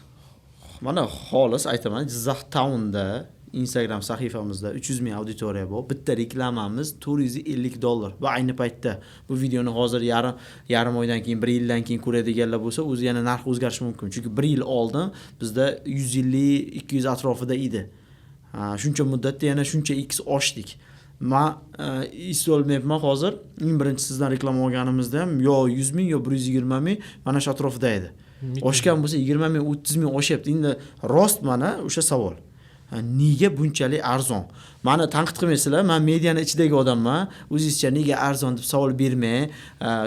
Mana xolis aytaman, Jizzax Townda Instagram sahifamizda 300 ming auditoriya bor. Bitta reklamamiz $450. Va ayni paytda bu videoni hozir yarim oydan keyin, 1 yildan keyin ko'radiganlar bo'lsa, o'zi yana narx o'zgarishi mumkin. Chunki 1 yil oldin bizda 150-200 atrofida edi. Shuncha muddatda yana shuncha x oshdik. Men istolmayapman hozir. Eng birinchi sizdan reklama olganimizda ham yo 100 ming yo 120 ming mana shu atrofida edi. Oshgan bo'lsa 20 ming, 30 ming oshyapti. Endi rost mana o'sha savol. Nega bunchalik arzon? Meni tanqid qilmaysizlar, men mediani ichidagi odamman. O'zingizcha nega arzon deb savol bermay,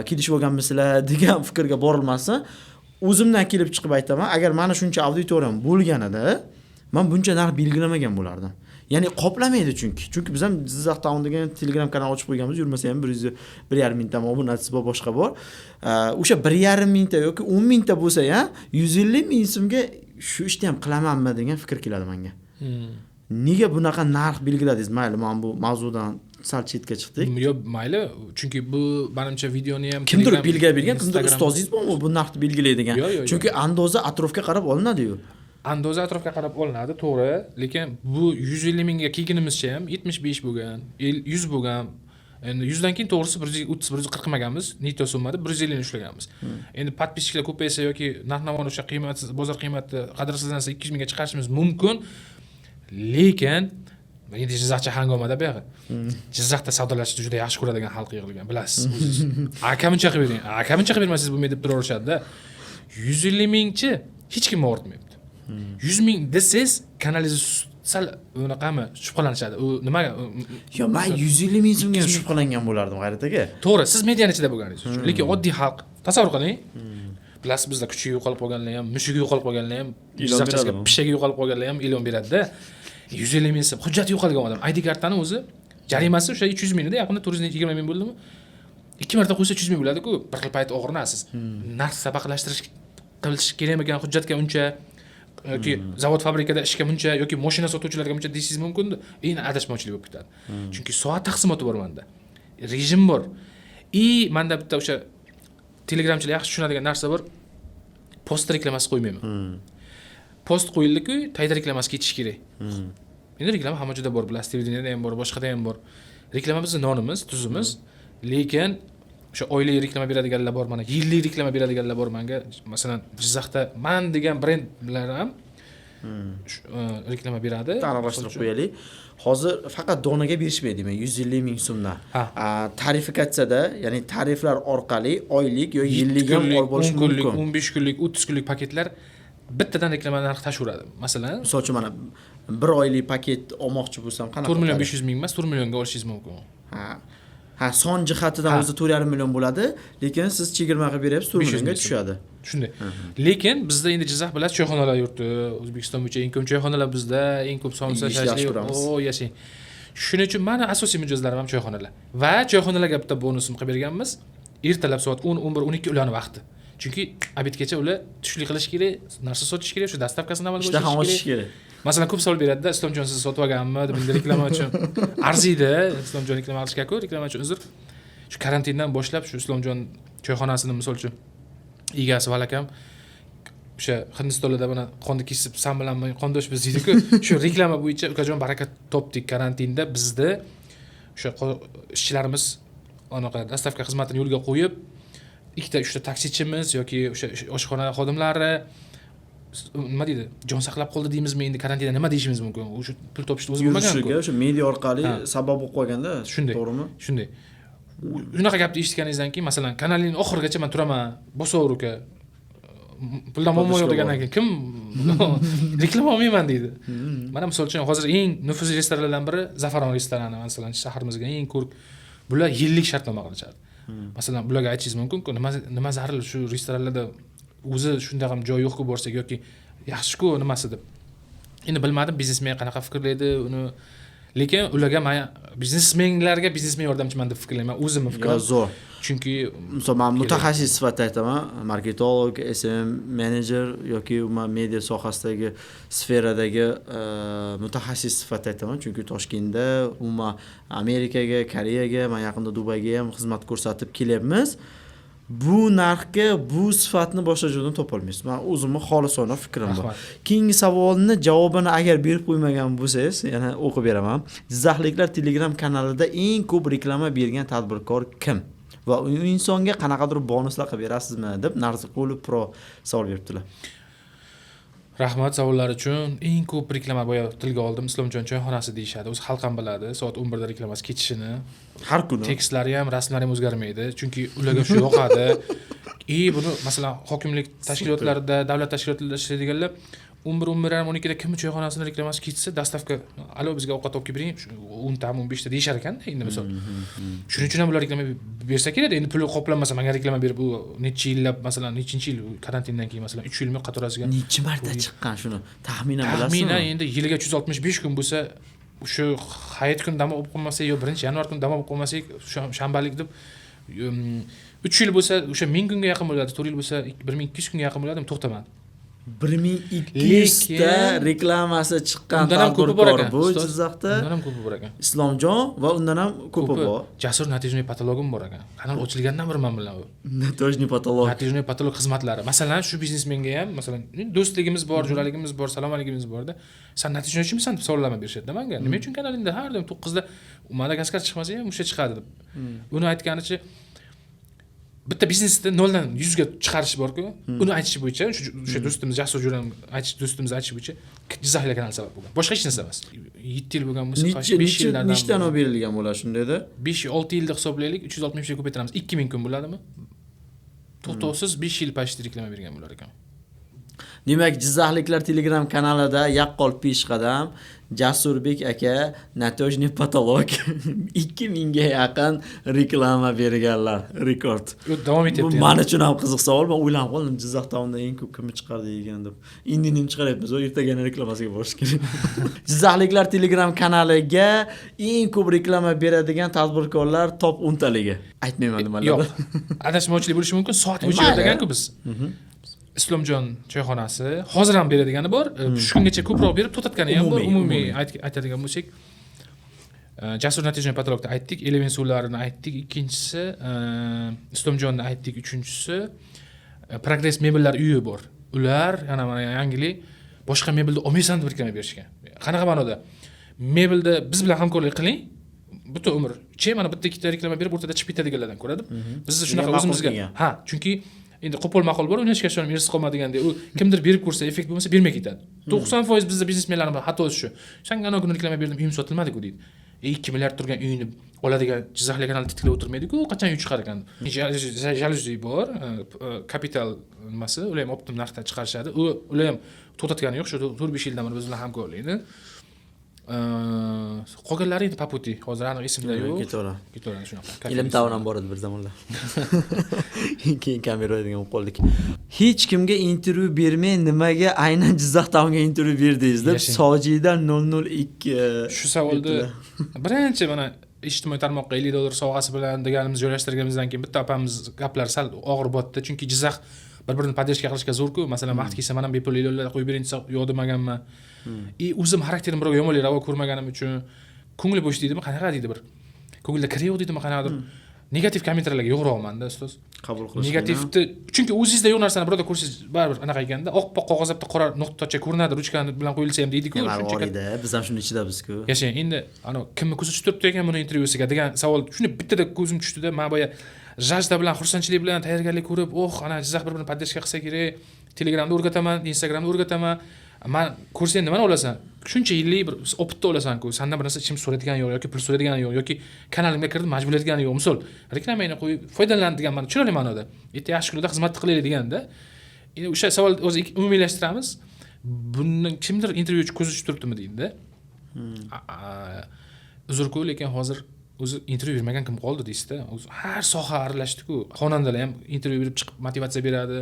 kelishib olganmisizlar degan fikrga borilmasin. O'zimdan kelib chiqib aytaman, agar meni shuncha auditoriyam bo'lganida, men buncha narx belgilamagan bo'lardim. Ya'ni qoplamaydi chunki. Chunki biz ham Jizzax Town degan Telegram kanal ochib qo'yganmiz, yurmasa ham 1.5 ming ta obunachisi bor, boshqa bor. O'sha 1.5 ming ta yoki 10 ming ta bo'lsa ham 150 ming so'mga shu ishni ham qilamanmi degan fikr keladi menga. Nega bunaqa narx belgiladingiz? Mayli, men bu mavzudan sal chetga chiqdik. Yo'q, mayli, chunki bu menimcha videoni ham kimdir belgilab bergan, kimdir ustozingiz bormi bu narxni belgilaydigan? Chunki andoza atrofga qarab olinadi-yu. Andoza atrofga qarab olinadi, to'g'ri, lekin bu 150 mingga kelganimizcha ham 75 bo'lgan, 100 bo'lgan. Endi 100 dan keyin to'g'risi 130-140 qilmaganmiz, netto summada 150 ni ushlaganmiz. Endi podpischiklar ko'paysa yoki narx-navoni o'sha qiymatsiz, bozor qiymati qadrsizlansa 200 mingga chiqarishimiz mumkin. Lekin endi Jizzaxcha hangomada bu yo'q. Jizzaxda savdolashishni juda yaxshi ko'radigan xalq yig'ilgan, bilasiz. Akamuncha qilib bering. Akamuncha qilib bermasiz bo'lmaydi deb turaverishadi-da. 150 mingchi hech kim o'rtmayapti. 100 ming desiz, kanalingiz sal unaqami shubhalanishadi. U nimaga? Yo, men 150 ming so'mga shubhalangan bo'lardim, G'ayrat aka. To'g'ri, siz mediani ichida bo'lganingiz uchun. Lekin oddiy xalq, tasavvur qiling. Bilasiz, bizda kuchi yo'qolib qolganlar ham, mushugi yo'qolib qolganlar ham, Jizzaxchasiga pishagi yo'qolib qolganlar ham e'lon beradi-da. 150 ming so'm hujjati yo'qolgan odam, ID kartani o'zi jarimasi o'sha 300 mingda, yaqinda 420 ming bo'ldimi? 2 marta qo'ysa 300 ming bo'ladi-ku. Bir xil payt og'rinasiz. Narx sabaqlashtirish qilish kerakmagan hujjatga uncha yoki zavod fabrikada ishga buncha yoki mashina sotuvchilarga buncha deysiz mumkin, endi adashmovchilik bo'lib ketadi. Chunki soat taqsimoti bor menda. Rejim bor. Menda bitta o'sha telegramchilar yaxshi tushunadigan narsa bor. Post reklamasi qo'ymayman. Post qo'yildi-ku, tayda reklamasi ketish kerak. Endi reklama hamma joyda bor, bilasiz, televideniyada ham bor, boshqada ham bor. Reklama bizning nonimiz, tuzimiz. Lekin o'sha oylik reklama beradiganlar bor, mana yillik reklama beradiganlar bor menga. Masalan, Jizzaxda man degan brendlar ham reklama beradi. Aniqlashtirib qo'yaylik. Hozir faqat donaga berishmaydi, men 150 ming so'mdan. Tarifikatsiyada, ya'ni tariflar orqali oylik yoki yillik ham olib bo'lish mumkin. 10 kunlik, 15 kunlik, 30 kunlik paketlar bittadan reklama narxi tashaveradi. Masalan, Misol uchun mana 1 oylik paket olmoqchi bo'lsam qanaqa? 4 million 500 ming emas, 4 millionga olishingiz mumkin. Ha, son jihatidan o'zi 4,5 million bo'ladi, lekin siz chegirma qilib beryapsiz, 4 millionga tushadi. Shunday. Lekin bizda endi Jizzax bilasiz, choyxonalar yurti, O'zbekiston bo'yicha eng ko'p choyxonalar bizda, eng ko'p soni sachli. Yashang. Shuning uchun mana asosiy mijozlarim ham choyxonalar. Va choyxonalarga bitta bonusim qilib berganmiz. Ertalab soat 10, 11, 12 ularning vaqti. Chunki obedgacha ular tushlik qilish kerak, narsa sotish kerak, shu dastavkasini amalga oshirish kerak. Masalan, ko'p savol beradi-da, Islomjon siz sotib olganmi deb reklama uchun. Arziydi, Islomjon reklama qilishga-ku, reklama uchun uzr. Shu karantindan boshlab shu Islomjon choyxonasini misol uchun egasi Valakam o'sha Hindistonda mana qonni kesib, san bilan qondosh biz deydi-ku, shu reklama bo'yicha ukajon baraka topdik karantinda bizda o'sha ishchilarimiz anaqa dastavka xizmatini yo'lga qo'yib, ikkita uchta taksichimiz yoki o'sha oshxona xodimlari nima deydi, jon saqlab qoldi deymizmi, endi karantinda nima deyishimiz mumkin? O'sha pul topishni o'zi bo'lmagan-ku. O'sha media orqali sabab bo'lib qolganda, to'g'rimi? Shunday. Unaqa gapni eshitganingizdan keyin, masalan, kanalning oxirigacha men turaman, bosaver uka. Puldan muammo yo'q degandan keyin kim reklama olmayman deydi. Mana misol uchun hozir eng nufuzli restoranlardan biri Zafaron restorani, masalan, shahrimizga eng ko'p bular yillik shartnoma qilishadi. Masalan, bularga aytishingiz mumkin-ku, nima zarur shu restoranlarda o'zi shunday ham joy yo'q-ku borsak yoki yaxshi-ku nimasi deb. Endi bilmadim biznesmen qanaqa fikrlaydi uni. Lekin ularga men biznesmenlarga biznesmen yordamchiman deb fikrlayman, o'zimning fikrim. Zo'r. Chunki misol men mutaxassis sifatida aytaman, marketolog, SM manager yoki media sohasidagi sferadagi mutaxassis sifatida aytaman, chunki Toshkentda, umuman Amerikaga, Koreyaga, men yaqinda Dubayga ham xizmat ko'rsatib kelyapmiz. Bu narxga bu sifatni boshqa joydan topa olmaysiz. Men o'zimning xolisona fikrim bor. Keyingi savolni javobini agar berib qo'ymagan bo'lsangiz, yana o'qib beraman. Jizzaxliklar Telegram kanalida eng ko'p reklama bergan tadbirkor kim? Va u insonga qanaqadir bonuslar qilib berasizmi deb Narziqulov Pro savol beribdilar. Rahmat savollar uchun. Eng ko'p reklama boya tilga oldim, Islomjon choyxonasi deyshadi. O'zi xalq ham biladi, soat 11 da reklamasi ketishini. Har kuni. Tekstlari ham, rasmlari ham o'zgarmaydi, chunki ularga shu yoqadi. Buni masalan hokimlik tashkilotlarida, davlat tashkilotlarida ishlaydiganlar 11:12 da kim choyxonasini reklamasi ketsa, dastavka, "Alo, bizga ovqat olib bering, 10 ta, 15 ta" deyshar ekan-da endi misol. Shuning uchun ham ular reklama bersa kerak, endi puli qoplanmasa, menga reklama berib, u necha yillab, masalan, nechinchi yil karantindan keyin masalan 3 yilmi qatorasiga necha marta chiqqan shuni taxminan bilasizmi? Taxminan endi yiliga 365 kun bo'lsa, o'sha hayit kun dam olib qolmasak, yo 1-yanvar kuni dam olib qolmasak, shanbalik deb 3 yil bo'lsa, o'sha 1000 kunga yaqin bo'ladi, 4 yil bo'lsa 1200 kunga yaqin bo'ladi, to'xtamadi. 1200 ta reklamasi chiqqan tadbirkor bu Jizzaxda. Undan ham ko'pi bor ekan. Islomjon va undan ham ko'pi bor. Jasur natijniy patologim bor ekan. Kanal ochilgandan beri men bilan u. Natijniy patolog. Natijniy patolog xizmatlari. Masalan, shu biznesmenga ham, masalan, do'stligimiz bor, jo'raligimiz bor, salomatligimiz borda. Sen natijniychimisan deb savollarni berishadi menga. Nima uchun kanalingda har doim 9 da Madagaskar chiqmasa ham o'sha chiqadi deb. Uni aytganicha bitta biznesda 0 dan 100 ga chiqarish bor-ku, uni aytish bo'yicha, o'sha do'stimiz Jasur Jo'ram do'stimiz aytish bo'yicha Jizzaxlik kanal sabab bo'lgan. Boshqa hech narsa emas. 7 yil bo'lgan bo'lsa, 5 yildan nechdan olib berilgan bo'ladi shundayda? 5-6 yilda hisoblaylik, 360 ga ko'paytiramiz. 2000 kun bo'ladimi? To'xtovsiz 5 yil pashti reklama bergan bo'lar ekan. Demak, Jizzaxliklar Telegram kanalida yaqqol peshqadam Jasurbek aka natijniy patolog 2000 ga yaqin reklama berganlar, rekord. Davom etyapti. Bu men uchun ham qiziq savol. Men o'ylanib qoldim, Jizzaxda undan eng ko'p kim chiqardi degan deb. Indin chiqaryapmiz, ertaga reklamasiga borish kerak. Jizzaxliklar Telegram kanaliga eng ko'p reklama beradigan tadbirkorlar top 10 taligi. Aytmayman nimalar. Yo'q. Adashmovchilik bo'lishi mumkin, soat bo'yicha beradigan-ku biz. Islomjon choyxonasi hozir ham beradigani bor. Shu kungacha ko'proq berib to'xtatgani ham bor. Umumiy aytadigan bo'lsak, Jasur natijniy patologni aytdik, element suvlarini aytdik, ikkinchisi Islomjonni aytdik, uchinchisi Progress mebellar uyi bor. Ular yana mana yangilik boshqa mebelda olmaysan deb reklama berishgan. Qanaqa ma'noda? Mebelda biz bilan hamkorlik qiling. Butun umr. Mana bitta ikkita reklama berib o'rtada chiqib ketadiganlardan ko'radi. Bizda shunaqa o'zimizga. Chunki endi qo'pol maqol bor, o'ynashga ishonib ersiz qolmadiganda, u kimdir berib ko'rsa, effekt bo'lmasa bermay ketadi. 90% bizda biznesmenlarimiz xatosi shu. Sanga ana kuni reklama berdim, uyim sotilmadi-ku deydi. 2 milliard turgan uyni oladigan Jizzaxlik kanal tiklab o'tirmaydi-ku, qachon uy chiqar ekan. Jaluzi bor, kapital nimasi, ular ham optim narxda chiqarishadi. Ular ham to'xtatgani yo'q, shu 4-5 yildan beri biz bilan hamkorlikni. Qolganlari endi paputi, hozir aniq esimda yo'q. Ketaveradi shunaqa. Ilm tavon ham bor edi bir zamonlar. Keyin kamera degan bo'lib qoldik. Hech kimga intervyu bermay nimaga aynan Jizzax Townga intervyu berdingiz deb Sojida 002 shu savolni birinchi mana ijtimoiy tarmoqqa $50 sovg'asi bilan deganimiz joylashtirganimizdan keyin bitta opamiz gaplar sal og'ir botdi, chunki Jizzax bir-birini podдержка qilishga zo'r-ku. Masalan, vaqt kelsa men ham bepul $50 qo'yib bering desa yo'q demaganman. O'zim xarakterim birovga yomonlik ravo ko'rmaganim uchun ko'ngli bo'sh deydimi, qanaqa deydi bir. Ko'ngilda kir yo'q deydimi, qanaqadir. Negativ kommentarlarga yo'qroqman-da, ustoz. Qabul qilish. Negativni, chunki o'zingizda yo'q narsani birovda ko'rsangiz baribir anaqa ekanda, oq qog'ozda qora nuqtacha ko'rinadi, ruchkani bilan qo'yilsa ham deydi-ku. Shunchaki biz ham shuni ichidamiz-ku. Yashang, endi kimni ko'zi tushib turibdi ekan buni intervyusiga degan savol shuni bittada ko'zim tushdi-da, men boya Jajda bilan xursandchilik bilan tayyorgarlik ko'rib, ana Jizzax bir-birini podдержка qilsa kerak, Telegramda o'rgataman, Instagramda o'rgataman. Men ko'rsang nimani olasan? Shuncha yillik bir opitda olasan-ku, sendan bir narsa ichim so'raydigan yo'q yoki pul so'raydigan yo'q yoki kanalimga kirib majburlaydigan yo'q. Misol, reklamani qo'yib foydalan degan ma'no, chiroyli ma'noda. Erta yaxshi kunlarda xizmat qilaylik deganda. Endi o'sha savol o'zi umumiylashtiramiz. Bundan kimdir intervyuchi ko'zi tushib turibdimi deydi-da. Uzr-ku, lekin hozir o'zi intervyu bermagan kim qoldi deysiz-da. O'zi har soha aralashdi-ku. Xonandalar ham intervyu berib chiqib motivatsiya beradi.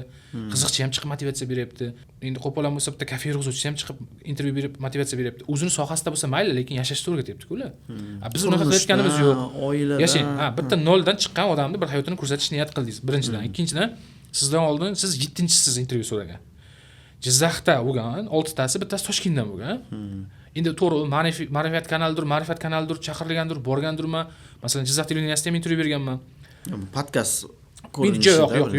Qiziqchi ham chiqib motivatsiya beryapti. Endi qo'polon bo'lsa bitta kafe yurg'izuvchi ham chiqib intervyu berib motivatsiya beryapti. O'zini sohasida bo'lsa mayli, lekin yashashni o'rgatyapti-ku ular. Biz unaqa qilayotganimiz yo'q. Oilada. Yashang, bitta noldan chiqqan odamni bir hayotini ko'rsatish niyat qildingiz. Birinchidan, ikkinchidan, sizdan oldin siz 7-siz intervyu so'ragan. Jizzaxda bo'lgan 6 tasi, bittasi Toshkentdan bo'lgan. Endi to'g'ri, ma'rifat kanalidir, chaqirilgandir, borgandirman. Masalan, Jizzax televideniyasida ham intervyu berganman. Podkast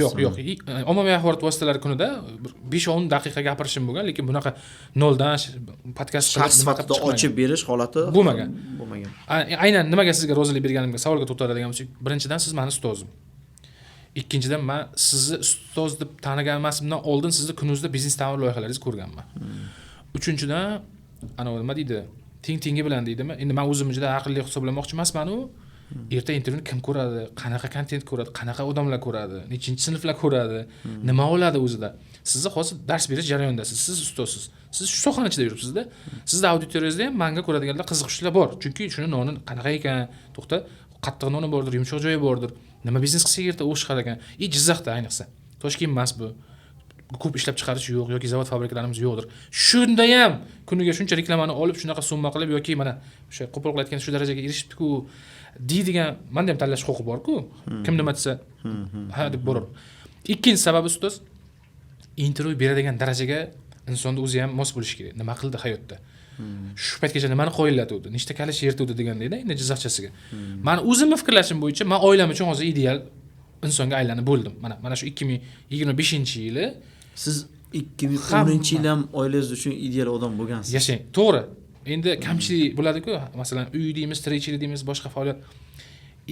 yo'q. Ommaviy axborot vositalari kunida 5-10 daqiqa gapirishim bo'lgan, lekin bunaqa noldan podkast shaxs sifatida ochib berish holati bo'lmagan. Aynan nimaga sizga rozilik berganimga savolga to'xtaladigan bo'lsak, birinchidan siz meni ustozim. Ikkinchidan men sizni ustoz deb tanigan emasman, oldin sizni kuningizda biznes ta'mir loyihalaringizni ko'rganman. Uchinchidan nima deydi? Tengi bilan deydimi? Endi men o'zimni juda aqlli hisoblamoqchi emasman-u. Erta intervyuni kim ko'radi, qanaqa kontent ko'radi, qanaqa odamlar ko'radi, nechinchi sinflar ko'radi, nima oladi o'zida. Sizni hozir dars berish jarayonidasiz, siz ustozsiz. Siz shu sohani ichida yuribsiz-da. Sizning auditoriyangizda ham menga ko'radiganlar qiziqishlar bor. Chunki shuni noni qanaqa ekan, to'xta, qattiq noni bordir, yumshoq joyi bordir. Nima biznes qilsa erta o'sh chiqar ekan. Jizzaxda ayniqsa. Toshkent emas bu. Ko'p ishlab chiqarish yo'q yoki zavod fabrikalarimiz yo'qdir. Shunda ham kuniga shuncha reklamani olib, shunaqa summa qilib yoki mana o'sha qo'pol qilayotgan shu darajaga erishibdi-ku deydigan menda ham tanlash huquqi bor-ku. Kim nima desa, ha deb borar. Ikkinchi sababi ustoz, intervyu beradigan darajaga insonning o'zi ham mos bo'lishi kerak. Nima qildi hayotda? Shu paytgacha nimani qo'yillatdi, nechta kalish yertdi deganda endi Jizzaxchasiga. Meni o'zimning fikrlashim bo'yicha men oilam uchun hozir ideal insonga aylanib bo'ldim. Mana shu 2025-yili siz 2010-yil ham oilangiz uchun ideal odam bo'lgansiz. Yashang, to'g'ri. Endi kamchilik bo'ladi-ku, masalan, uy deymiz, tirikchilik deymiz, boshqa faoliyat.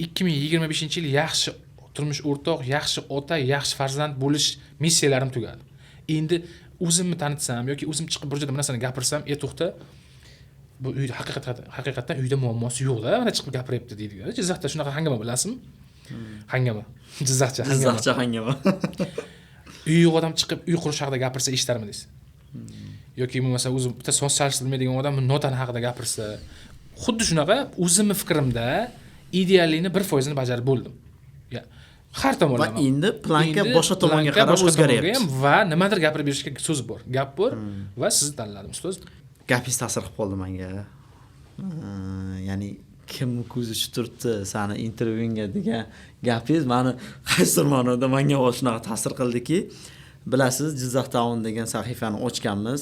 2025-yil yaxshi turmush o'rtoq, yaxshi ota, yaxshi farzand bo'lish missiyalarim tugadi. Endi o'zimni tanitsam yoki o'zim chiqib bir joyda bir narsani gapirsam, to'xta, bu uyda haqiqatan uyda muammosi yo'q-da, mana chiqib gapiryapti deydi. Jizzaxda shunaqa hangama bilasizmi? Hangama. Jizzaxcha hangama. Uy odam chiqib uy qurish haqida gapirsa eshitarmi deysiz? Yoki masalan o'zi bitta so'zlashni bilmaydigan odam notani haqida gapirsa, xuddi shunaqa o'zimning fikrimda ideallikni 1% ni bajarib bo'ldim. Har tomonlama. Va endi planka boshqa tomonga qarab o'zgaryapti. Va nimadir gapirib berishga so'z bor, gap bor va sizni tanladim ustoz. Gapingiz ta'sir qilib qoldi menga. Ya'ni kim ko'zi tushib turibdi seni intervyuingga degan gapingiz meni qaysidir ma'noda menga shunaqa ta'sir qildiki, bilasiz, Jizzax Town degan sahifani ochganmiz.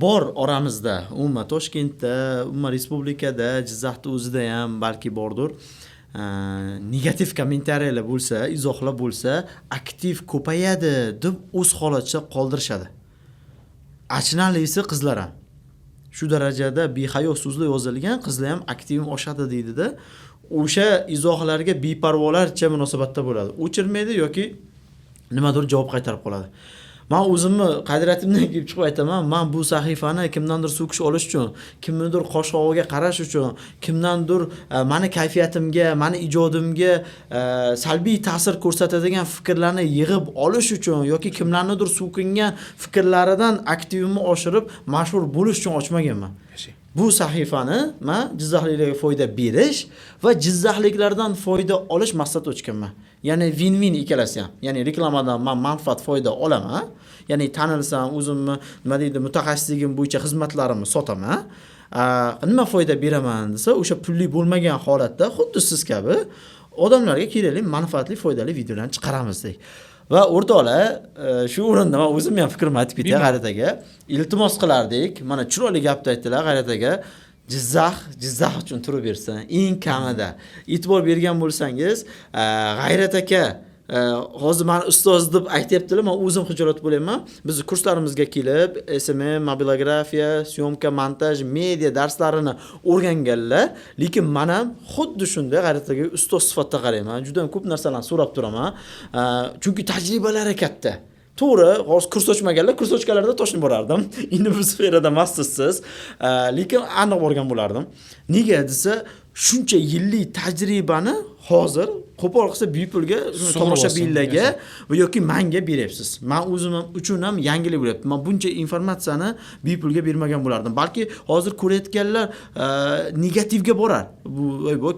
Bor oramizda, umuman Toshkentda, umuman respublikada, Jizzaxda o'zida ham balki bordir. Negativ kommentariyalar bo'lsa, izohlar bo'lsa, aktiv ko'payadi deb o'z holaticha qoldirishadi. Achinarlisi qizlar ham shu darajada behayo so'zlar yozilgan, qizlar ham aktivim oshadi deydi-da. O'sha izohlarga beparvolarcha munosabatda bo'ladi. O'chirmaydi yoki nimadir javob qaytarib qoladi. Men o'zimni qadriyatimdan kelib chiqib aytaman, men bu sahifani kimdandir so'kish olish uchun, kimnidir qo'shog'iga qarash uchun, kimdandir meni kayfiyatimga, meni ijodimga salbiy ta'sir ko'rsatadigan fikrlarni yig'ib olish uchun yoki kimlarnidir so'kingan fikrlaridan aktivimni oshirib mashhur bo'lish uchun ochmaganman. Bu sahifani men jizzaxliklarga foyda berish va jizzaxliklardan foyda olish maqsadida ochganman. Ya'ni win-win ikkalasi ham. Ya'ni reklamadan men manfaat foyda olaman. Ya'ni tanilsam, o'zimni nima deydi, mutaxassisligim bo'yicha xizmatlarimni sotaman. Nima foyda beraman desa, o'sha pulli bo'lmagan holatda xuddi siz kabi odamlarga kerakli, manfaatli, foydali videolarni chiqaramiz deylik. Va o'rtoqlar, shu o'rinda men o'zim ham fikrimni aytib ketay G'ayrat aka. Iltimos qilardik. Mana chiroyli gapni aytdilar G'ayrat aka. Jizzax uchun turib bersin. Eng kamida e'tibor bergan bo'lsangiz, G'ayrat aka hozir meni ustoz deb aytayaptilar, men o'zim xijolat bo'layman. Biz kurslarimizga kelib, SMM, mobilografiya, syomka, montaj, media darslarini o'rganganlar, lekin men ham xuddi shunday G'ayratga ustoz sifatida qarayman. Juda ham ko'p narsalarni so'rab turaman. Chunki tajribalari katta. To'g'ri, hozir kurs ochmaganlar, kurs ochganlarda toshni borardim. Endi bu sferada mastersiz, lekin aniq borgan bo'lardim. Nega desa, shuncha yillik tajribani hozir qo'pol qilsa bepulga tomoshabinlarga yoki menga beryapsiz. Men o'zim uchun ham yangilik bo'lyapti. Men buncha informatsiyani bepulga bermagan bo'lardim. Balki hozir ko'rayotganlar negativga borar. Bu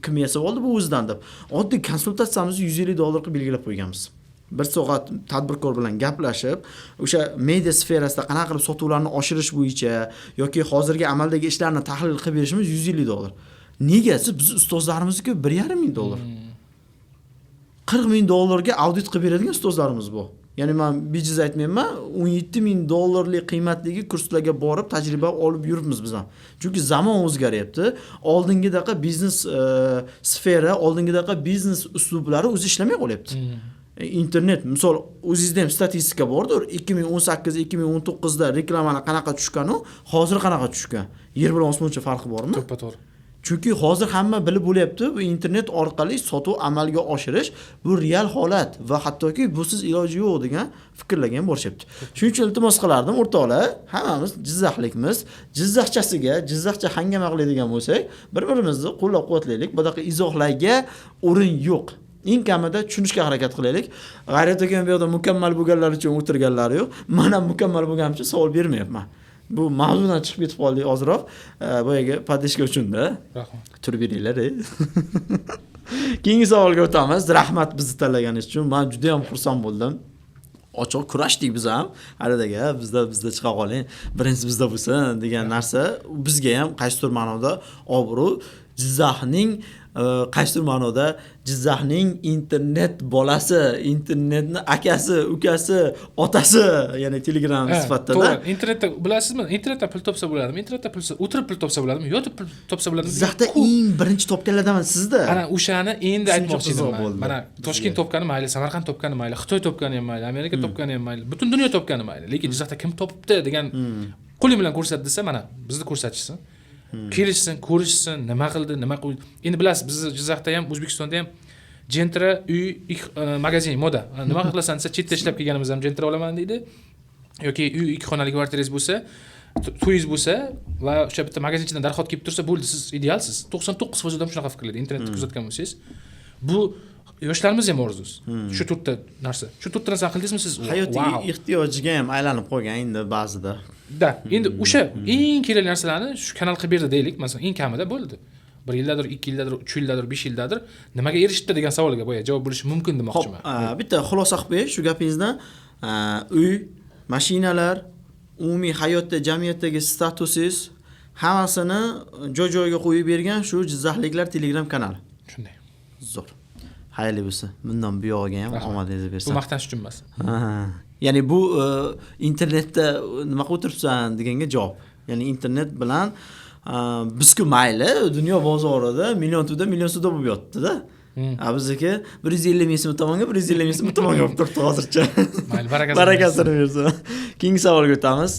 kim yasab oldi bu o'zidan deb. Oddiy konsultatsiyamizni $150 qilib belgilab qo'yganmiz. 1 soat tadbirkor bilan gaplashib, o'sha media sferasida qanaqa qilib sotuvlarni oshirish bo'yicha yoki hozirgi amaldagi ishlarni tahlil qilib berishimiz $150. Nega? Biz ustozlarimiz-ku $1.5 ming. $40.000 ga audit qilib beradigan ustozlarimiz bu. Ya'ni men bejiz aytmayman, $17.000 qiymatdagi kurslarga borib tajriba olib yuribmiz biz ham. Chunki zamon o'zgaryapti. Oldingidaqa biznes sfera, oldingidaqa biznes uslublari o'zi ishlamay qolyapti. Internet, misol o'zingizda ham statistika bordir. 2018-2019 da reklamani qanaqa tushganu, hozir qanaqa tushgan? Yer bilan osmoncha farqi bormi? To'ppa-to'g'ri. Chunki hozir hamma bilib bo'lyapti, bu internet orqali sotuv amalga oshirish bu real holat va hattoki busiz iloji yo'q degan fikrlarga ham borishyapti. Shuning uchun iltimos qilardim o'rtoqlar, hammamiz jizzaxlikmiz, jizzaxchasiga, jizzaxcha hangama qiladigan bo'lsak, bir-birimizni qo'llab-quvvatlaylik. Bunaqa izohlarga o'rin yo'q. Eng kamida tushunishga harakat qilaylik. G'ayrat aka ham bu yerda mukammal bo'lganlar uchun o'tirganlari yo'q. Men ham mukammal bo'lganim uchun savol bermayapman. Bu mavzudan chiqib ketib qoldik ozroq. Boyaga podishka uchun-da. Rahmat. Turib beringlar. Keyingi savolga o'tamiz. Rahmat bizni tanlaganingiz uchun. Men juda ham xursand bo'ldim. Ochiq kurashdik biz ham. Aradaga bizda chiqa qoling. Birinchi bizda bo'lsin degan narsa bizga ham qaysidir ma'noda obro', Jizzaxning qaysidir ma'noda Jizzaxning internet bolasi, internetni akasi, ukasi, otasi, ya'ni Telegram sifatida. To'g'ri. Internetda bilasizmi? Internetdan pul topsa bo'ladimi? Internetda pul o'tirib pul topsa bo'ladimi? Yotib pul topsa bo'ladimi? Jizzaxda eng birinchi topganlardaman sizda. Ana o'shani endi aytmoqchi edim. Mana Toshkent topgani mayli, Samarqand topgani mayli, Xitoy topgani ham mayli, Amerika topgani ham mayli, butun dunyo topgani mayli. Lekin Jizzaxda kim topibdi degan qo'li bilan ko'rsat desa, mana bizni ko'rsatishsin. Kelishsin, ko'rishsin, nima qildi, nima qo'ydi. Endi bilasiz, biz Jizzaxda ham, O'zbekistonda ham Gentra uy magazin moda. Nima qilasan desa, chetda ishlab kelganimiz ham Gentra olaman deydi. Yoki uy 2 xonali kvartirangiz bo'lsa, to'yingiz bo'lsa va o'sha bitta magazinchidan darhol kelib tursa, bo'ldi, siz idealsiz. 99% odam shunaqa fikrlaydi. Internetda kuzatgan bo'lsangiz. Bu yoshlarimiz ham orzusi. Shu to'rtta narsa. Shu to'rtta narsani qildingizmi siz? Hayotiy ehtiyojiga ham aylanib qolgan endi ba'zida. Da, endi o'sha eng kerakli narsalarni shu kanal qilib berdi deylik, masalan, eng kamida bo'ldi. 1 yildadir, 2 yildadir, 3 yildadir, 5 yildadir nimaga erishdi degan savolga boya javob bo'lishi mumkin demoqchiman. Bitta xulosa qilib qo'yay shu gapingizdan. Uy, mashinalar, umumiy hayotda, jamiyatdagi statusingiz hammasini joy-joyiga qo'yib bergan shu Jizzaxliklar Telegram kanali. Shunday. Zo'r. Xayrli bo'lsin. Bundan buyog'iga ham omadingizni bersin. Bu maqtanish uchun emas. Ya'ni bu internetda nima qilib o'tiribsan deganga javob. Ya'ni internet bilan biz-ku mayli dunyo bozorida million suvda bo'lib yotdi-da. Bizniki 150 ming so'm tomonga, 150 ming so'm tomonga bo'lib turibdi hozircha. Mayli, barakasini bersin. Keyingi savolga o'tamiz.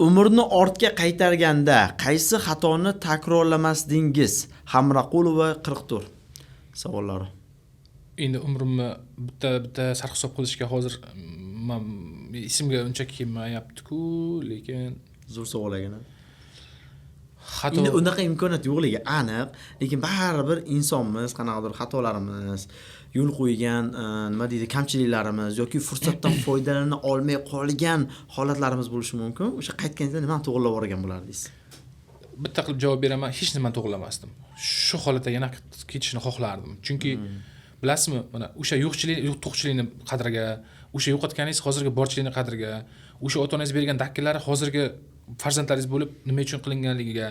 Umrni ortga qaytarganda qaysi xatoni takrorlamasdingiz? Hamraqulova 44 savollari. Endi umrimni bitta sarhisob qilishga hozir Ismga unchaki kelmayapti-ku, lekin Zo'r savol ekan. xato Endi unaqa imkoniyat yo'qligi aniq, lekin baribir insonmiz, qanaqadir xatolarimiz, yo'l qo'ygan, nima deydi, kamchiliklarimiz yoki fursatdan foydalana olmay qolgan holatlarimiz bo'lishi mumkin. O'sha qaytganingizda nimani to'g'rilab yuborgan bo'lardingiz? bitta qilib javob beraman, hech nimani to'g'rilamasdim. Shu holatda yana ketishni xohlardim. Chunki bilasizmi, mana o'sha yo'qchilikni qadriga, o'sha yo'qotganingiz hozirgi borchilikni qadriga, o'sha ota-onangiz bergan dakkalari hozirgi farzandlaringiz bo'lib nima uchun qilinganligiga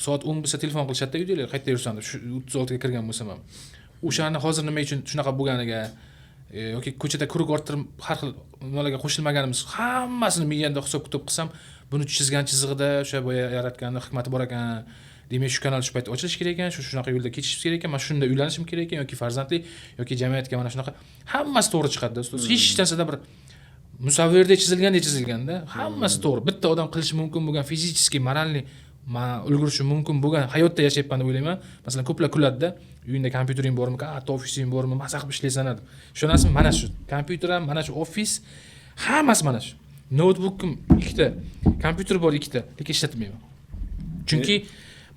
soat 10 bo'lsa telefon qilishadi-da, uydagilar qayerda yursan deb, 36 ga kirgan bo'lsam ham. O'shani hozir nima uchun shunaqa bo'lganiga yoki ko'chada kuruk orttirib har xil nimalarga qo'shilmaganimiz hammasini miyamda hisob kitob qilsam, buni chizgan chizig'ida o'sha boya yaratganning hikmati bor ekan. Demak, shu kanal shu payt ochilishi kerak ekan, shunaqa yo'lda ketishimiz kerak ekan, mana shunda uylanishim kerak ekan yoki farzandli yoki jamiyatga mana shunaqa hammasi to'g'ri chiqadi do'stlar. Hech narsada bir musavvirda chizilganda hammasi to'g'ri. Bitta odam qilishi mumkin bo'lgan fizический, moralniy ulgurishi mumkin bo'lgan hayotda yashayapman deb o'ylayman. Masalan, ko'plar kuladi-da, uyingda kompyutering bormi, katta ofising bormi, maza qilib ishlaysan deb. Shu narsa mana shu. Kompyuter ham, mana shu ofis, hammasi mana shu. Notebookim ikkita, kompyuter bor ikkita, lekin ishlatmayman. Chunki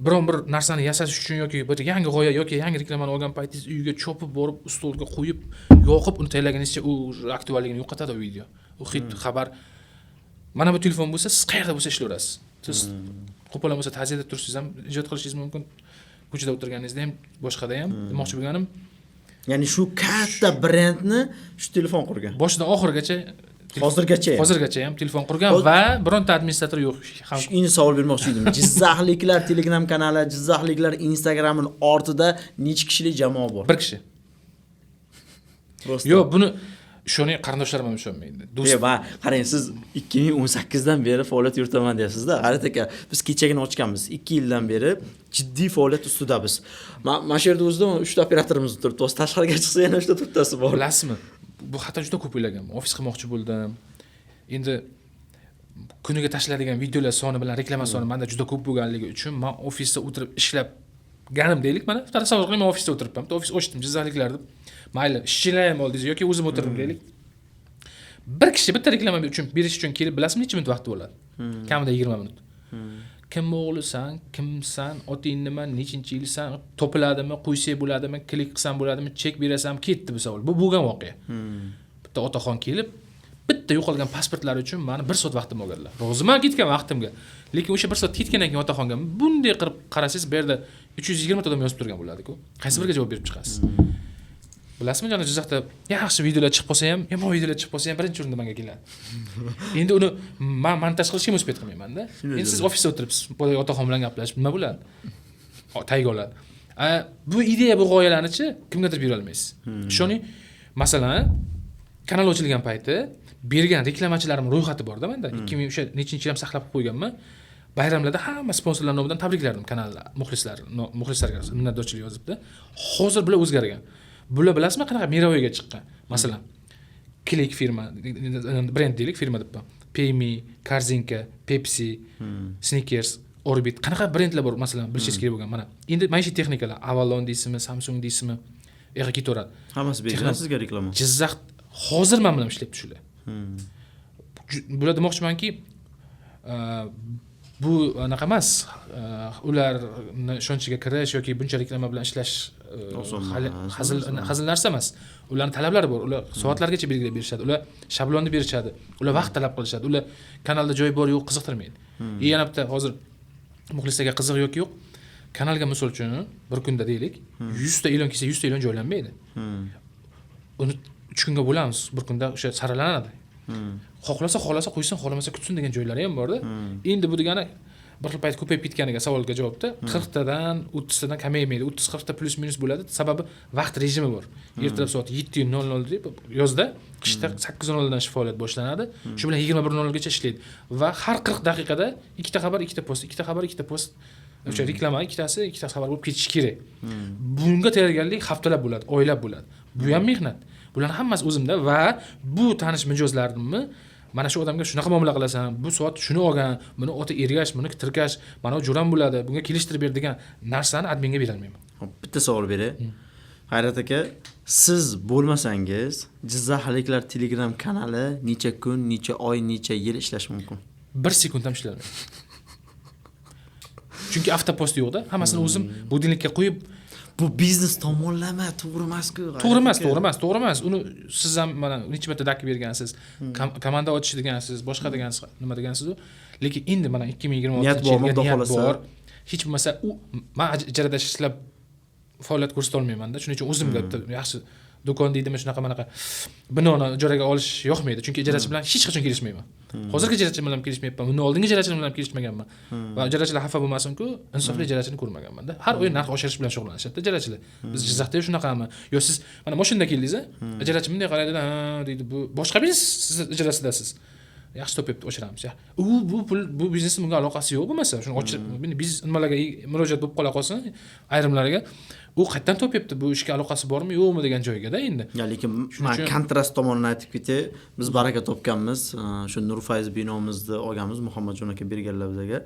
biron bir narsani yasash uchun yoki bir yangi g'oya yoki yangi reklamani olgan paytingiz uyga chopib borib, stolga qo'yib, yoqib uni tayyorlaganingizcha u aktualligini yo'qotadi u video. U hit xabar. Mana bu telefon bo'lsa, siz qayerda bo'lsa ishlayverasiz. Siz qo'polon bo'lsa ta'ziyada tursangiz ham ijod qilishingiz mumkin. Ko'chada o'tirganingizda ham, boshqada ham demoqchi bo'lganim. Ya'ni shu katta brendni shu telefon qurgan. Boshidan oxirigacha hozirgacha ham telefon qurgan va bironta administrator yo'q. Shuni savol bermoqchi edim. Jizzaxliklar Telegram kanali, Jizzaxliklar Instagramning ortida necha kishilik jamoa bor? 1 kishi. Yo'q, buni shuni qarindoshlarim ham ishonmaydi. Va qarang, siz 2018 dan beri faoliyat yuritaman deyapsiz-da. G'arat aka, biz kechagina ochganmiz. 2 yildan beri jiddiy faoliyat ustidamiz. Mana shu yerda o'zida 3 ta operatorimiz turibdi. O'z tashqariga chiqsa yana 3 ta turtasi bor. Bilasizmi? Bu hatto juda ko'p o'ylaganman. Ofis qilmoqchi bo'ldim. Endi kuniga tashlanadigan videolar soni bilan reklama soni menda juda ko'p bo'lganligi uchun men ofisda o'tirib ishlab ganim deylik, mana tasavvur qiling, men ofisda o'tiribman. Ofis ochdim, Jizzaxliklar deb. Mayli, ishchilar ham oldingiz yoki o'zim o'tirdim deylik. Bir kishi bitta reklama uchun berish uchun kelib, bilasizmi, necha minut vaqt bo'ladi? Kamida 20 minut. Kim o'g'lisan, kimsan, oting nima, nechinchi yilsan, topiladimi, qo'ysak bo'ladimi, klik qilsam bo'ladimi, chek berasan, ketdi bu savol. Bu bo'lgan voqea. Bitta otaxon kelib, bitta yo'qolgan pasportlari uchun meni 1 soat vaqtim olganlar. Roziman ketgan vaqtimga. Lekin o'sha 1 soat ketgandan keyin otaxonga bunday qilib qarasangiz, bu yerda 320 ta odam yozib turgan bo'ladi-ku. Qaysi biriga javob berib chiqasiz? Bilasizmi, jana Jizzaxda yaxshi videolar chiqib qolsa ham, yomon videolar chiqib qolsa ham birinchi o'rinda menga keladi. Endi uni men montaj qilishga muspet qilmayman-da. Endi siz ofisda o'tiribsiz, boya otaxon bilan gaplashib, nima bo'ladi? Tayga oladi. Bu ideya, bu g'oyalarni-chi kimgadir bera olmaysiz. Shuni masalan, kanal ochilgan payti bergan reklamachilarim ro'yxati bor-da menda. 2000 o'sha nechinchi yil ham saqlab qo'yganman. Bayramlarda hamma sponsorlar nomidan tabriklardim kanallar, muxlislarga minnatdorchilik yozibdi. Hozir bular o'zgargan. Bular bilasizmi qanaqa merovoyga chiqqan? Masalan, Click firma, brend deylik, firma deb. Payme, Korzinka, Pepsi, Snickers, Orbit, qanaqa brendlar bor, masalan, bilishingiz kerak bo'lgan. Mana endi maishiy texnikalar, Avalon deysizmi, Samsung deysizmi, eqa ketaveradi. Hammasi bergan sizga reklama. Jizzax hozir men bilan ishlayapti shular. Bular demoqchimanki, bu anaqa emas, ularni ishonchiga kirish yoki buncha reklama bilan ishlash hazil narsa emas. Ularning talablari bor. Ular soatlargacha belgilab berishadi. Ular shablonni berishadi. Ular vaqt talab qilishadi. Ular kanalda joy bor yo'q qiziqtirmaydi. Yana bitta hozir muxlislarga qiziq yoki yo'q. Kanalga misol uchun bir kunda deylik, 100 ta e'lon kelsa 100 ta e'lon joylanmaydi. Uni 3 kunga bo'lamiz. Bir kunda o'sha saralanadi. Xohlasa qo'ysin, xohlamasa kutsin degan joylari ham bor-da. Endi bu degani bir xil payt ko'payib ketganiga savolga javobda 40 tadan 30 tadan kamaymaydi. 30-40 ta plus minus bo'ladi. Sababi vaqt rejimi bor. Ertalab soat 7:00 deb yozda, qishda 8:00 dan faoliyat boshlanadi. Shu bilan 21:00 gacha ishlaydi va har 40 daqiqada ikkita xabar, ikkita post, ikkita xabar, ikkita post. O'sha reklama ikkita xabar bo'lib ketishi kerak. Bunga tayyorgarlik haftalab bo'ladi, oylab bo'ladi. Bu ham mehnat. Bularning hammasi o'zimda va bu tanish mijozlarimni mana shu odamga shunaqa muomala qilasan, bu soat shuni olgan, buni oti ergash, buni tirkash, mana jo'ram bo'ladi, bunga kelishtirib ber degan narsani adminga bera olmayman. Bitta savol beray. G'ayrat aka, siz bo'lmasangiz, Jizzaxliklar Telegram kanali necha kun, necha oy, necha yil ishlashi mumkin? 1 sekund ham ishlayolmaydi. Chunki avtopost yo'qda, hammasini o'zim budilnikka qo'yib, Bu biznes tomonlama, to'g'ri emas-ku. to'g'ri emas. Uni siz ham mana necha marta dakib bergansiz, komanda ochish degansiz, boshqa degansiz, nima degansiz-ku. Lekin endi mana 2026 niyat bor. Hech bo'lmasa men ijarada ishlab faoliyat ko'rsata olmayman-da. Shuning uchun o'zimga yaxshi do'kon deydimi, shunaqa binoni ijaraga olish yoqmaydi. Chunki ijarachi bilan hech qachon kelishmayman. Hozirgi ijarachi bilan kelishmayapman. Bundan oldingi ijarachi bilan kelishmaganman. Va ijarachilar xafa bo'lmasin-ku, insofli ijarachini ko'rmaganman-da. Har oy narx oshirish bilan shug'ullanishadi ijarachilar. Biz Jizzaxda shunaqami? Yo siz mana mashinada keldingiz-a? Ijarachi bunday qaraydi, ha deydi, bu boshqa biznes, siz ijarasidasiz. Yaxshi topib oshiramiz. Bu biznesning bunga aloqasi yo'q bo'lmasa, shuni ochib, biz nimalarga murojaat bo'lib qola qolsin, ayrimlariga u qayerdan topyapti, bu ishga aloqasi bormi, yo'qmi degan joyga-da endi. Lekin men kontrast tomonini aytib ketay. Biz baraka topganmiz, shu Nurfayz binomizni olganmiz, Muhammadjon aka berganlar bizga.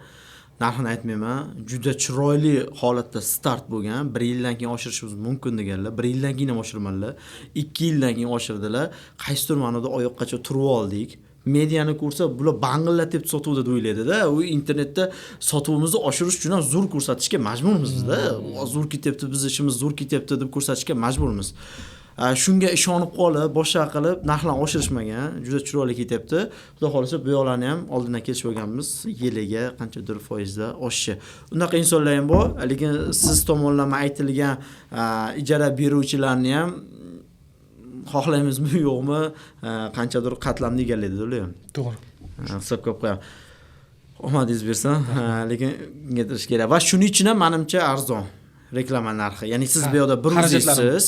Narxini aytmayman, juda chiroyli holatda start bo'lgan. 1 yildan keyin oshirishimiz mumkin deganlar. 1 yildan keyin ham oshirmadilar. 2 yildan keyin oshirdilar. Qaysidir ma'noda oyoqqacha turib oldik. Mediani ko'rsa, bular bangillatib sotuvda o'ylaydi-da. U internetda sotuvimizni oshirish uchun ham zo'r ko'rsatishga majburmiz biz-da. Zo'r ketyapti, biz ishimiz zo'r ketyapti deb ko'rsatishga majburmiz. Shunga ishonib qolib, boshqa qilib narxlarni oshirishmagan, juda chiroyli ketyapti. Xudo xolasa bu yoqlarni ham oldindan kelishib olganmiz, yiliga qanchadir foizda oshishi. Unaqa insonlar ham bor, lekin siz tomonlama aytilgan ijara beruvchilarni ham xohlaymizmi yo'qmi, qanchadir qatlamni egallaydi ular ham. To'g'ri. Hisobga qo'yam. Omadingiz bersin, lekin yetirish kerak. Va shuning uchun ham menimcha arzon reklama narxi. Ya'ni siz bu yerda bir o'zingiz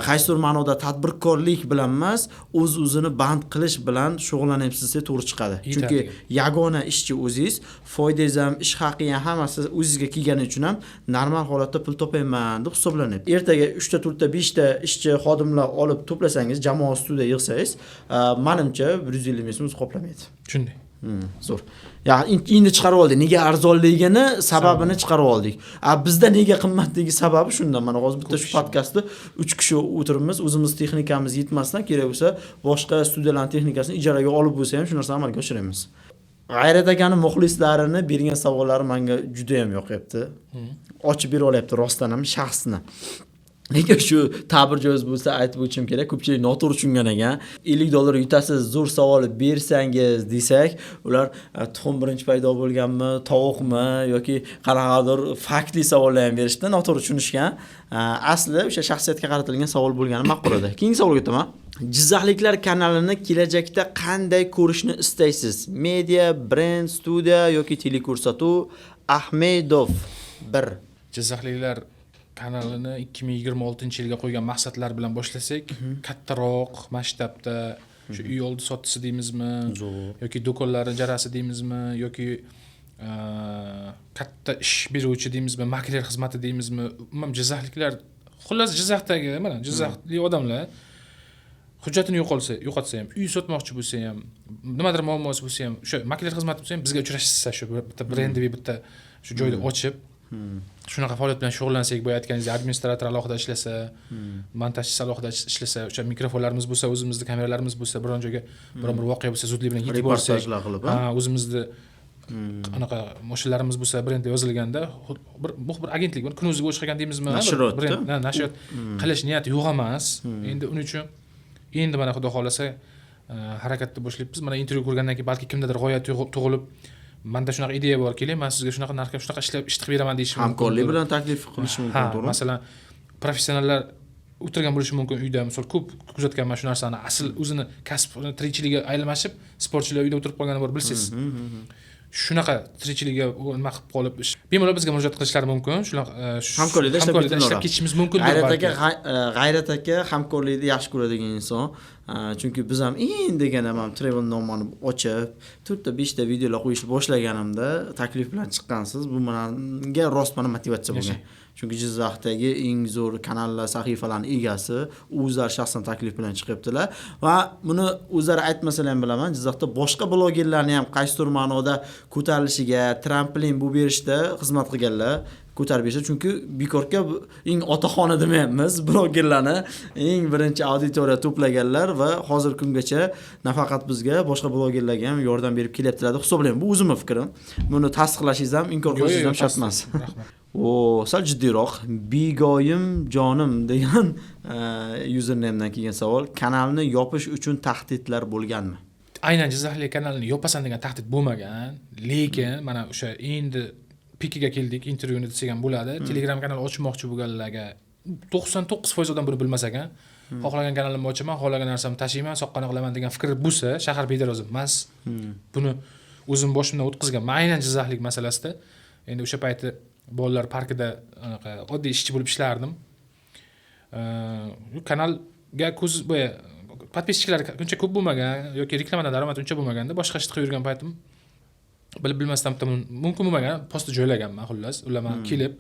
qaysidir ma'noda tadbirkorlik bilan emas, o'zini band qilish bilan shug'ullanyapsiz deb to'g'ri chiqadi. Chunki yagona ishchi o'zingiz, foydangiz ham, ish haqi ham hammasi o'zingizga kelgani uchun ham normal holatda pul topayman deb hisoblanadi. Ertaga 3 ta, 4 ta, 5 ta ishchi xodimlar olib to'plasangiz, jamoa ustida yig'sangiz, menimcha 150 ming so'm qoplamaydi. Shunday. Zo'r. Ya endi chiqarib oldik. Nega arzonligini sababini chiqarib oldik. Bizda nega qimmatligi sababi shundan. Mana hozir bitta shu podkastda 3 kishi o'tiribmiz. O'zimiz texnikamiz yetmasdan kerak bo'lsa, boshqa studiyalarning texnikasini ijaraga olib bo'lsa ham shu narsani amalga oshiramiz. G'ayrat akani muxlislarini bergan savollari menga juda ham yoqyapti. Ochib bera olyapti rostdan ham shaxsini. Nega shu ta'bir joiz bo'lsa aytib o'tishim kerak. Ko'pchilik noto'g'ri tushungan ekan. $50 yutasiz, zo'r savol bersangiz desak, ular tuxum birinchi paydo bo'lganmi, tovuqmi yoki qanaqadir faktli savollar ham berishdi, noto'g'ri tushunishgan. Asli o'sha shaxsiyatga qaratilgan savol bo'lgani ma'qul edi. Keyingi savolga o'taman. Jizzaxliklar kanalini kelajakda qanday ko'rishni istaysiz? Media, brend, studiya yoki teleko'rsatuv? Ahmedov 1. Jizzaxliklar kanalini 2026-yilga qo'ygan maqsadlar bilan boshlasak, kattaroq masshtabda shu uy oldi sottisi deymizmi, yoki do'konlarning jarasi deymizmi, yoki katta ish beruvchi deymizmi, makler xizmati deymizmi, umuman Jizzaxliklar, xullas Jizzaxdagi, mana Jizzaxlik odamlar hujjatini yo'qotsa ham, uy sotmoqchi bo'lsa ham, nimadir muammosi bo'lsa ham, o'sha makler xizmati bo'lsa ham bizga uchrashsa, shu bitta brendiviy bitta shu joyda ochib shunaqa faoliyat bilan shug'ullansak, bu aytganingizdek administrator alohida ishlasa, montajchi alohida ishlasa, o'sha mikrofonlarimiz bo'lsa, o'zimizning kameralarimiz bo'lsa, biron joyga biron bir voqea bo'lsa, zudlik bilan yetib borsak, o'zimizning anaqa mashinalarimiz bo'lsa, brendda yozilganda, bir agentlik, bir kunuzga o'xshagan deymizmi? Nashriyot qilish niyati yo'q emas. Endi uning uchun endi mana xudo xolasa harakatni boshlayapmiz. Mana intervyu ko'rgandan keyin balki kimdadir g'oya tug'ilib, menda shunaqa ideya bor, keling, men sizga shunaqa narxga shunaqa ishlab ish qilib beraman deyish mumkin. Hamkorlik bilan taklif qilish mumkin, to'g'rimi? Masalan, professionallar o'tirgan bo'lishi mumkin uyda, misol ko'p kuzatganman shu narsani. Asl o'zini kasb tirikchiligiga aylanmashib, sportchilar uyda o'tirib qolgani bor, bilsangiz. Shunaqa tirikchiligiga nima qilib qolib, bemalol bizga murojaat qilishlari mumkin. Shunaqa hamkorlikda ishlab ketishimiz mumkin. G'ayrat aka hamkorlikni yaxshi ko'radigan inson. Chunki biz ham deganda men travel nomani ochib, 4 ta 5 ta videolar qo'yishni boshlaganimda taklif bilan chiqqansiz. Bu menga rost mana motivatsiya bo'lgan. Chunki Jizzaxdagi eng zo'r kanallar, sahifalarning egasi o'zlari shaxsan taklif bilan chiqibdilar va buni o'zlari aytmasalar ham bilaman, Jizzaxda boshqa blogerlarni ham qaysidir ma'noda ko'tarilishiga, tramplin bu berishda xizmat qilganlar. ko'tarib bersa, chunki Bikorka eng otaxoni demayapmiz, blogerlarni eng birinchi auditoriya to'plaganlar va hozir kungacha nafaqat bizga, boshqa blogerlarga ham yordam berib kelyaptilar deb hisoblayman. Bu o'zimning fikrim. Buni tasdiqlashingiz ham, inkor qilishingiz ham shart emas. Sal jiddiyroq. Bigoyim jonim degan usernamedan kelgan savol. Kanalni yopish uchun tahdidlar bo'lganmi? Aynan Jizzaxlik kanalini yopasan degan tahdid bo'lmagan, lekin mana o'sha endi pikiga keldik, intervyuni desam bo'ladi. Telegram kanal ochmoqchi bo'lganlarga 99% odam buni bilmas ekan. Xohlagan kanalimni ochaman, xohlagan narsamni tashiyman, soqqani qilaman degan fikr bo'lsa, shahar bedarozi emas. Buni o'zim boshimdan o'tkazganman. Aynan Jizzaxlik masalasida. Endi o'sha payti bolalar parkida anaqa oddiy ishchi bo'lib ishlardim. Kanalga ko'z bo'ya podpischilar uncha ko'p bo'lmagan yoki reklamadan daromad uncha bo'lmaganda boshqa ishni qilib yurgan paytim bilmasdan mumkin bo'lmagan postni joylaganman xullas. Ular men kelib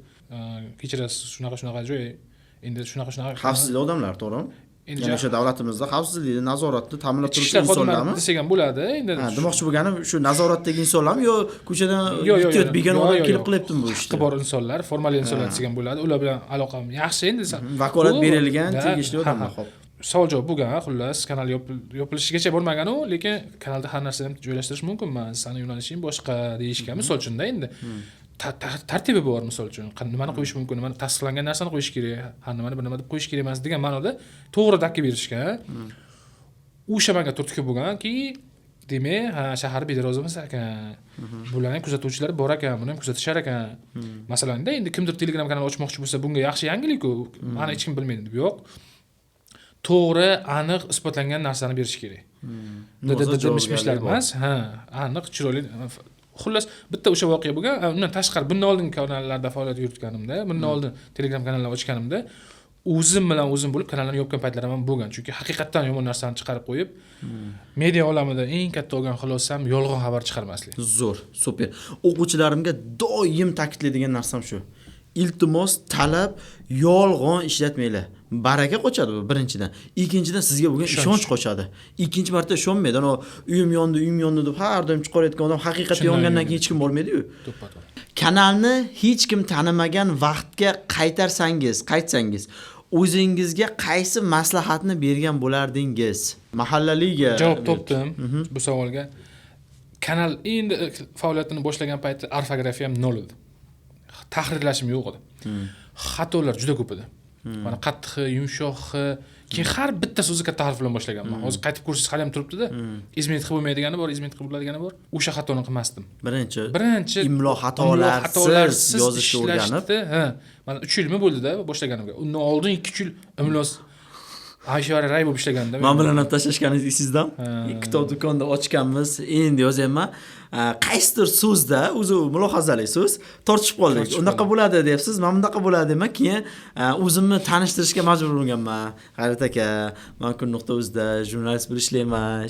kechirasiz shunaqa joy endi shunaqa xavfsiz odamlar, to'g'rimi? Endi o'sha davlatimizda xavfsizlikni, nazoratni ta'minlab turuvchi insonlarmi desak ham bo'ladi. Endi demoqchi bo'lganim shu nazoratdagi insonlarmi yo ko'chadan yetib begona odam kelib qilyaptimi bu ishni? Bor insonlar, formal insonlar desak ham bo'ladi. Ular bilan aloqam yaxshi endi. Vakolat berilgan tegishli odamlar. Xo'p. Savol javob bo'lgan, xullas, kanal yopilishigacha bormagan-u, lekin kanalda har narsani ham joylashtirish mumkinman. Sani yo'nalishing boshqa deyishgan, misol uchun-da endi. Tartibi bor, misol uchun. Nimani qo'yish mumkin, nimani tasdiqlangan narsani qo'yish kerak, har nimani bir nima deb qo'yish kerak emas degan ma'noda to'g'ri dakki berishgan. O'sha menga turtki bo'lganki, demak, shahar bedarozi emas ekan. Bularning kuzatuvchilari bor ekan, buni ham kuzatishar ekan. Masalan-da, endi kimdir Telegram kanal ochmoqchi bo'lsa, bunga yaxshi yangilik-ku. Mani hech kim bilmaydi deb yo'q. To'g'ri, aniq isbotlangan narsani berish kerak. Mishmishlar emas, aniq, chiroyli. Xullas, bitta o'sha voqea bo'lgan. Undan tashqari bundan oldin kanallarda faoliyat yuritganimda, bundan oldin Telegram kanallar ochganimda o'zim bilan o'zim bo'lib kanallarni yopgan paytlarim ham bo'lgan. Chunki haqiqatan yomon narsani chiqarib qo'yib, media olamida eng katta olgan xulosam yolg'on xabar chiqarmaslik. Zo'r, super. O'quvchilarimga doim ta'kidlaydigan narsam shu. Iltimos, talab, yolg'on ishlatmanglar. Baraka qochadi bu birinchidan. Ikkinchidan sizga bo'lgan ishonch qochadi. Ikkinchi marta ishonmaydi. Ana uyim yondi deb har doim chiqarayotgan odam haqiqatda yongandan keyin hech kim bo'lmaydi-yu. Kanalni hech kim tanimagan vaqtga qaytsangiz, o'zingizga qaysi maslahatni bergan bo'lardingiz? Mahallaliga javob topdim bu savolga. Kanal endi faoliyatini boshlagan payti orfografiyam nol edi. Tahrirlashim yo'q edi. Xatolar juda ko'p edi. Mana qattiq, yumshoq, keyin har bitta so'zni katta harf bilan boshlaganman. Hozir qaytib ko'rsangiz hali ham turibdi-da. Izmet qilib bo'lmaydigani bor, izmet qilib bo'ladigani bor. O'sha xatoni qilmasdim. Birinchi imlo xatolarsiz yozishni o'rganib, mana 3 yilmi bo'ldi-da boshlaganimga. Undan oldin 2 yil imlos Ayshavara Ray bo'lib ishlaganda. Men bilan tashlashganingiz esingizdan? Kitob do'konida ochganmiz, endi yozyapman. Qaysidir so'zda o'zi mulohazali so'z tortishib qoldik. Unaqa bo'ladi deyapsiz, men bunaqa bo'ladi demak, keyin o'zimni tanishtirishga majbur bo'lganman. G'ayrat aka, men kun.uzda jurnalist bo'lib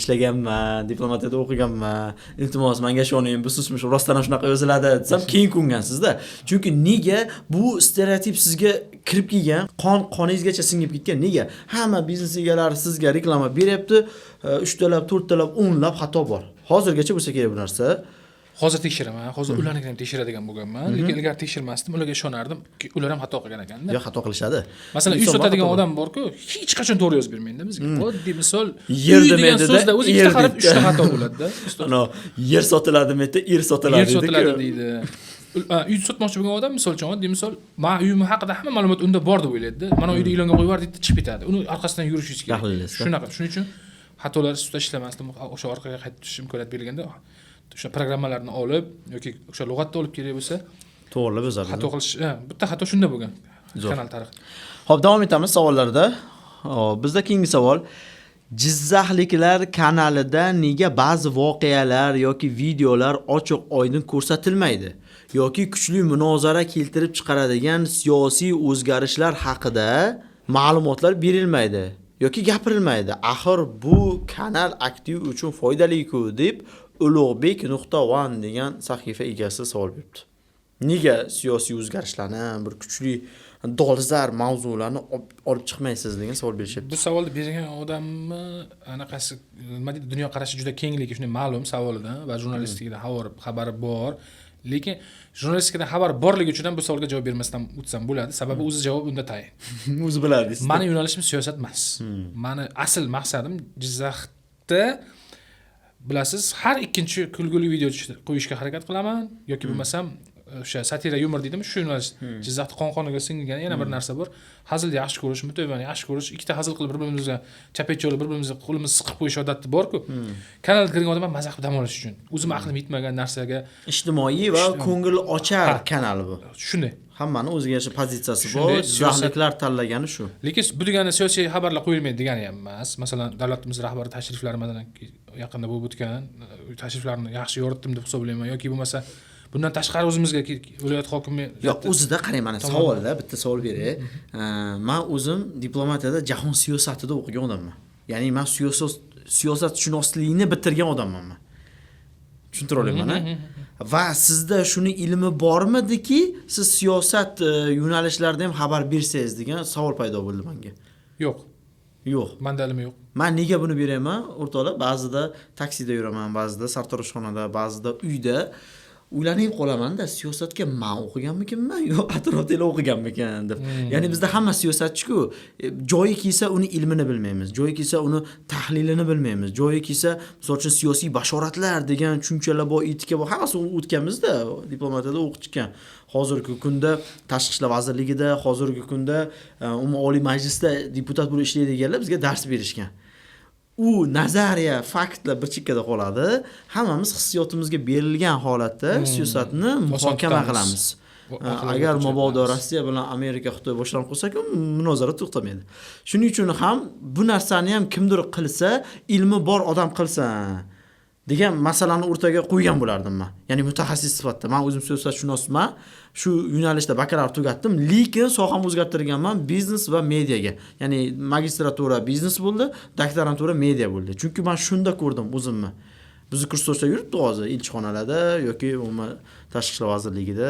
ishlaganman, diplomatiyada o'qiganman. Iltimos, menga ishoning, bu so'zmish rostdan ham shunaqa yoziladi desam, keyin ko'ngansizda. Chunki nega bu stereotip sizga kirib kelgan, qoningizgacha singib ketgan? Nega? Hamma biznes egalari sizga reklama beryapti, 3 talab, 4 talab, 10 lab xato bor. Hozirgacha bo'lsa kerak bu narsa. Hozir tekshiraman. Hozir ularni ham tekshiradigan bo'lganman. Lekin ilgari tekshirmasdim. Ularga ishonardim. Ular ham xato qilgan ekan-da. Yo, xato qilishadi. Masalan, uy sotadigan odam bor-ku, hech qachon to'g'ri yozib bermaydi bizga. Oddiy misol, yer demaydi so'zda o'zi ikkita harf, 3 ta xato bo'ladi-da. Ana, yer sotiladimi deb, er sotiladi deydi. Yer sotiladi deydi. Uy sotmoqchi bo'lgan odam misol uchun, oddiy misol, men uyim haqida hamma ma'lumot unda bor deb o'ylaydi-da. Mana uyda ilonga qo'yib yubor deydi, chiqib ketadi. Uni orqasidan yurishingiz kerak. Shunaqa. Shuning uchun xatolar ustida ishlamasdim. O'sha orqaga qaytish imkoniyat berilganda o'sha programmalarni olib yoki o'sha lug'atni olib kerak bo'lsa to'g'rilab yozadi. Xato qilish, bitta xato shunda bo'lgan. Kanal tarixida. Xo'p, davom etamiz savollarda. Bizda keyingi savol: Jizzaxliklar kanalida nega ba'zi voqealar yoki videolar ochiq oydin ko'rsatilmaydi? Yoki kuchli munozara keltirib chiqaradigan siyosiy o'zgarishlar haqida ma'lumotlar berilmaydi yoki gapirilmaydi. Axir bu kanal aktiv uchun foydali-ku deb Ulug'bek.1 degan sahifa egasi savol beribdi. Nega siyosiy o'zgarishlarni, bir kuchli dolzarb mavzularni olib chiqmaysiz degan savol berishyapti. Bu savolni bergan odamni anaqasi nima deydi, dunyo qarashi juda kengligi shunday ma'lum savolidan va jurnalistikadan xabari bor. Lekin jurnalistikadan xabar borligi uchun ham bu savolga javob bermasdan o'tsam bo'ladi. Sababi o'zi javob unda tayin. O'zi biladi. Mani yo'nalishim siyosat emas. Mani asl maqsadim Jizzaxda bilasiz, har ikkinchi kulguli video qo'yishga harakat qilaman yoki bo'lmasam o'sha satira yumor deydimi, shu yo'nalish. Jizzaxda qon-qoniga singgan yana bir narsa bor. Hazilni yaxshi ko'rish, mutoyibani yaxshi ko'rish, ikkita hazil qilib bir-birimizga chapecholi bir-birimizga qo'limizni siqib qo'yish odati bor-ku. Kanalga kirgan odam mazah qilib dam olish uchun, o'zim aqlim yetmagan narsaga ijtimoiy va ko'ngil ochar kanal bu. Shunday. Hammani o'ziga yarasha pozitsiyasi bor. Jizzaxliklar tanlagani shu. Lekin bu degani siyosiy xabarlar qo'yilmaydi degani ham emas. Masalan, davlatimiz rahbari tashriflari masalan yaqinda bo'lib o'tgan tashriflarni yaxshi yoritdim deb hisoblayman yoki bo'lmasa bundan tashqari o'zimizga viloyat hokimi yo'q, o'zida qarang, mana savolda bitta savol beray. Men o'zim diplomatiyada jahon siyosatida o'qigan odamman. Ya'ni men siyosatshunoslikni bitirgan odamman men. Tushuntira olaman-a? Va sizda shuni ilmi bormidiki, siz siyosat yo'nalishlarida ham xabar bersangiz degan savol paydo bo'ldi menga. Yo'q. Yo'q. Menda ilmi yo'q. Men nega buni berayman? O'rtoqlar, ba'zida taksida yuraman, ba'zida sartaroshxonada, ba'zida uyda o'ylanib qolaman-da, siyosatga men o'qiganmikinman yo atrofdagilar o'qiganmikan deb. Ya'ni bizda hamma siyosatchi-ku, joyi kelsa uni ilmini bilmaymiz, joyi kelsa uni tahlilini bilmaymiz, joyi kelsa, misol uchun siyosiy bashoratlar degan tushunchalar bor, etika bor, hammasi o'tganmizda, diplomatiyada o'qitgan. Hozirgi kunda Tashqi ishlar vazirligida, hozirgi kunda umumiy oliy majlisda deputat bo'lib ishlaydiganlar bizga dars berishgan. U nazariya, faktlar bir chekkada qoladi. Hammamiz hissiyotimizga berilgan holatda siyosatni muhokama qilamiz. Agar mabodo Rossiya bilan Amerika, Xitoy boshlanib qolsa-ku, munozara to'xtamaydi. Shuning uchun ham bu narsani ham kimdir qilsa, ilmi bor odam qilsa degan masalani o'rtaga qo'ygan bo'lardim men. Ya'ni mutaxassis sifatida. Men o'zim siyosatshunosman, shu yo'nalishda bakalavr tugatdim, lekin sohamni o'zgartirganman biznes va mediaga. Ya'ni magistratura biznes bo'ldi, doktorantura media bo'ldi. Chunki men shunda ko'rdim o'zimni. Bizni kurslarda yuribdi hozir elchixonalarda yoki umuman Tashqi ishlar vazirligida,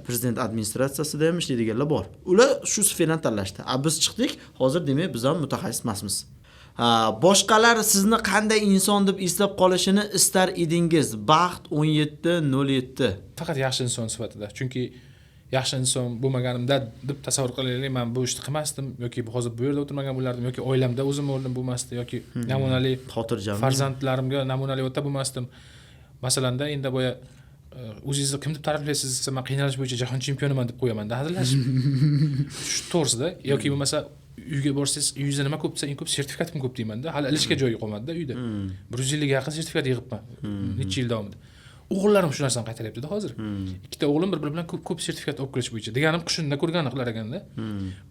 prezident administratsiyasida ham ishlaydiganlar bor. Ular shu sferani tanlashdi. Biz chiqdik, hozir demak biz ham mutaxassis emasmiz. Boshqalar sizni qanday inson deb eslab qolishini istar edingiz? Baxt 1707. Faqat yaxshi inson sifatida. Chunki yaxshi inson bo'lmaganimda deb tasavvur qilaylik, men bu ishni qilmasdim yoki hozir bu yerda o'tirmagan bo'lardim yoki oilamda o'zim o'rnim bo'lmasdi yoki namunali xotirjam farzandlarimga namunali ota bo'lmasdim. Masalanda endi boya o'zingizni kim deb ta'riflaysiz desa, men qiynalish bo'yicha jahon chempioniman deb qo'yaman-da, hazillashib. Shu to'g'risida yoki bo'lmasa uyga borsangiz, uyingizda nima ko'p desa, eng ko'p sertifikatim ko'p deyman-da. Hali ilishga joyi qolmadi-da uyda. 150 ga yaqin sertifikat yig'ibman necha yil davomida. O'g'illarim shu narsani qaytaryapti-da hozir. Ikkita o'g'lim bir-biri bilan ko'p sertifikat olib kelish bo'yicha. Deganim qushunda ko'rganini qilar ekanda.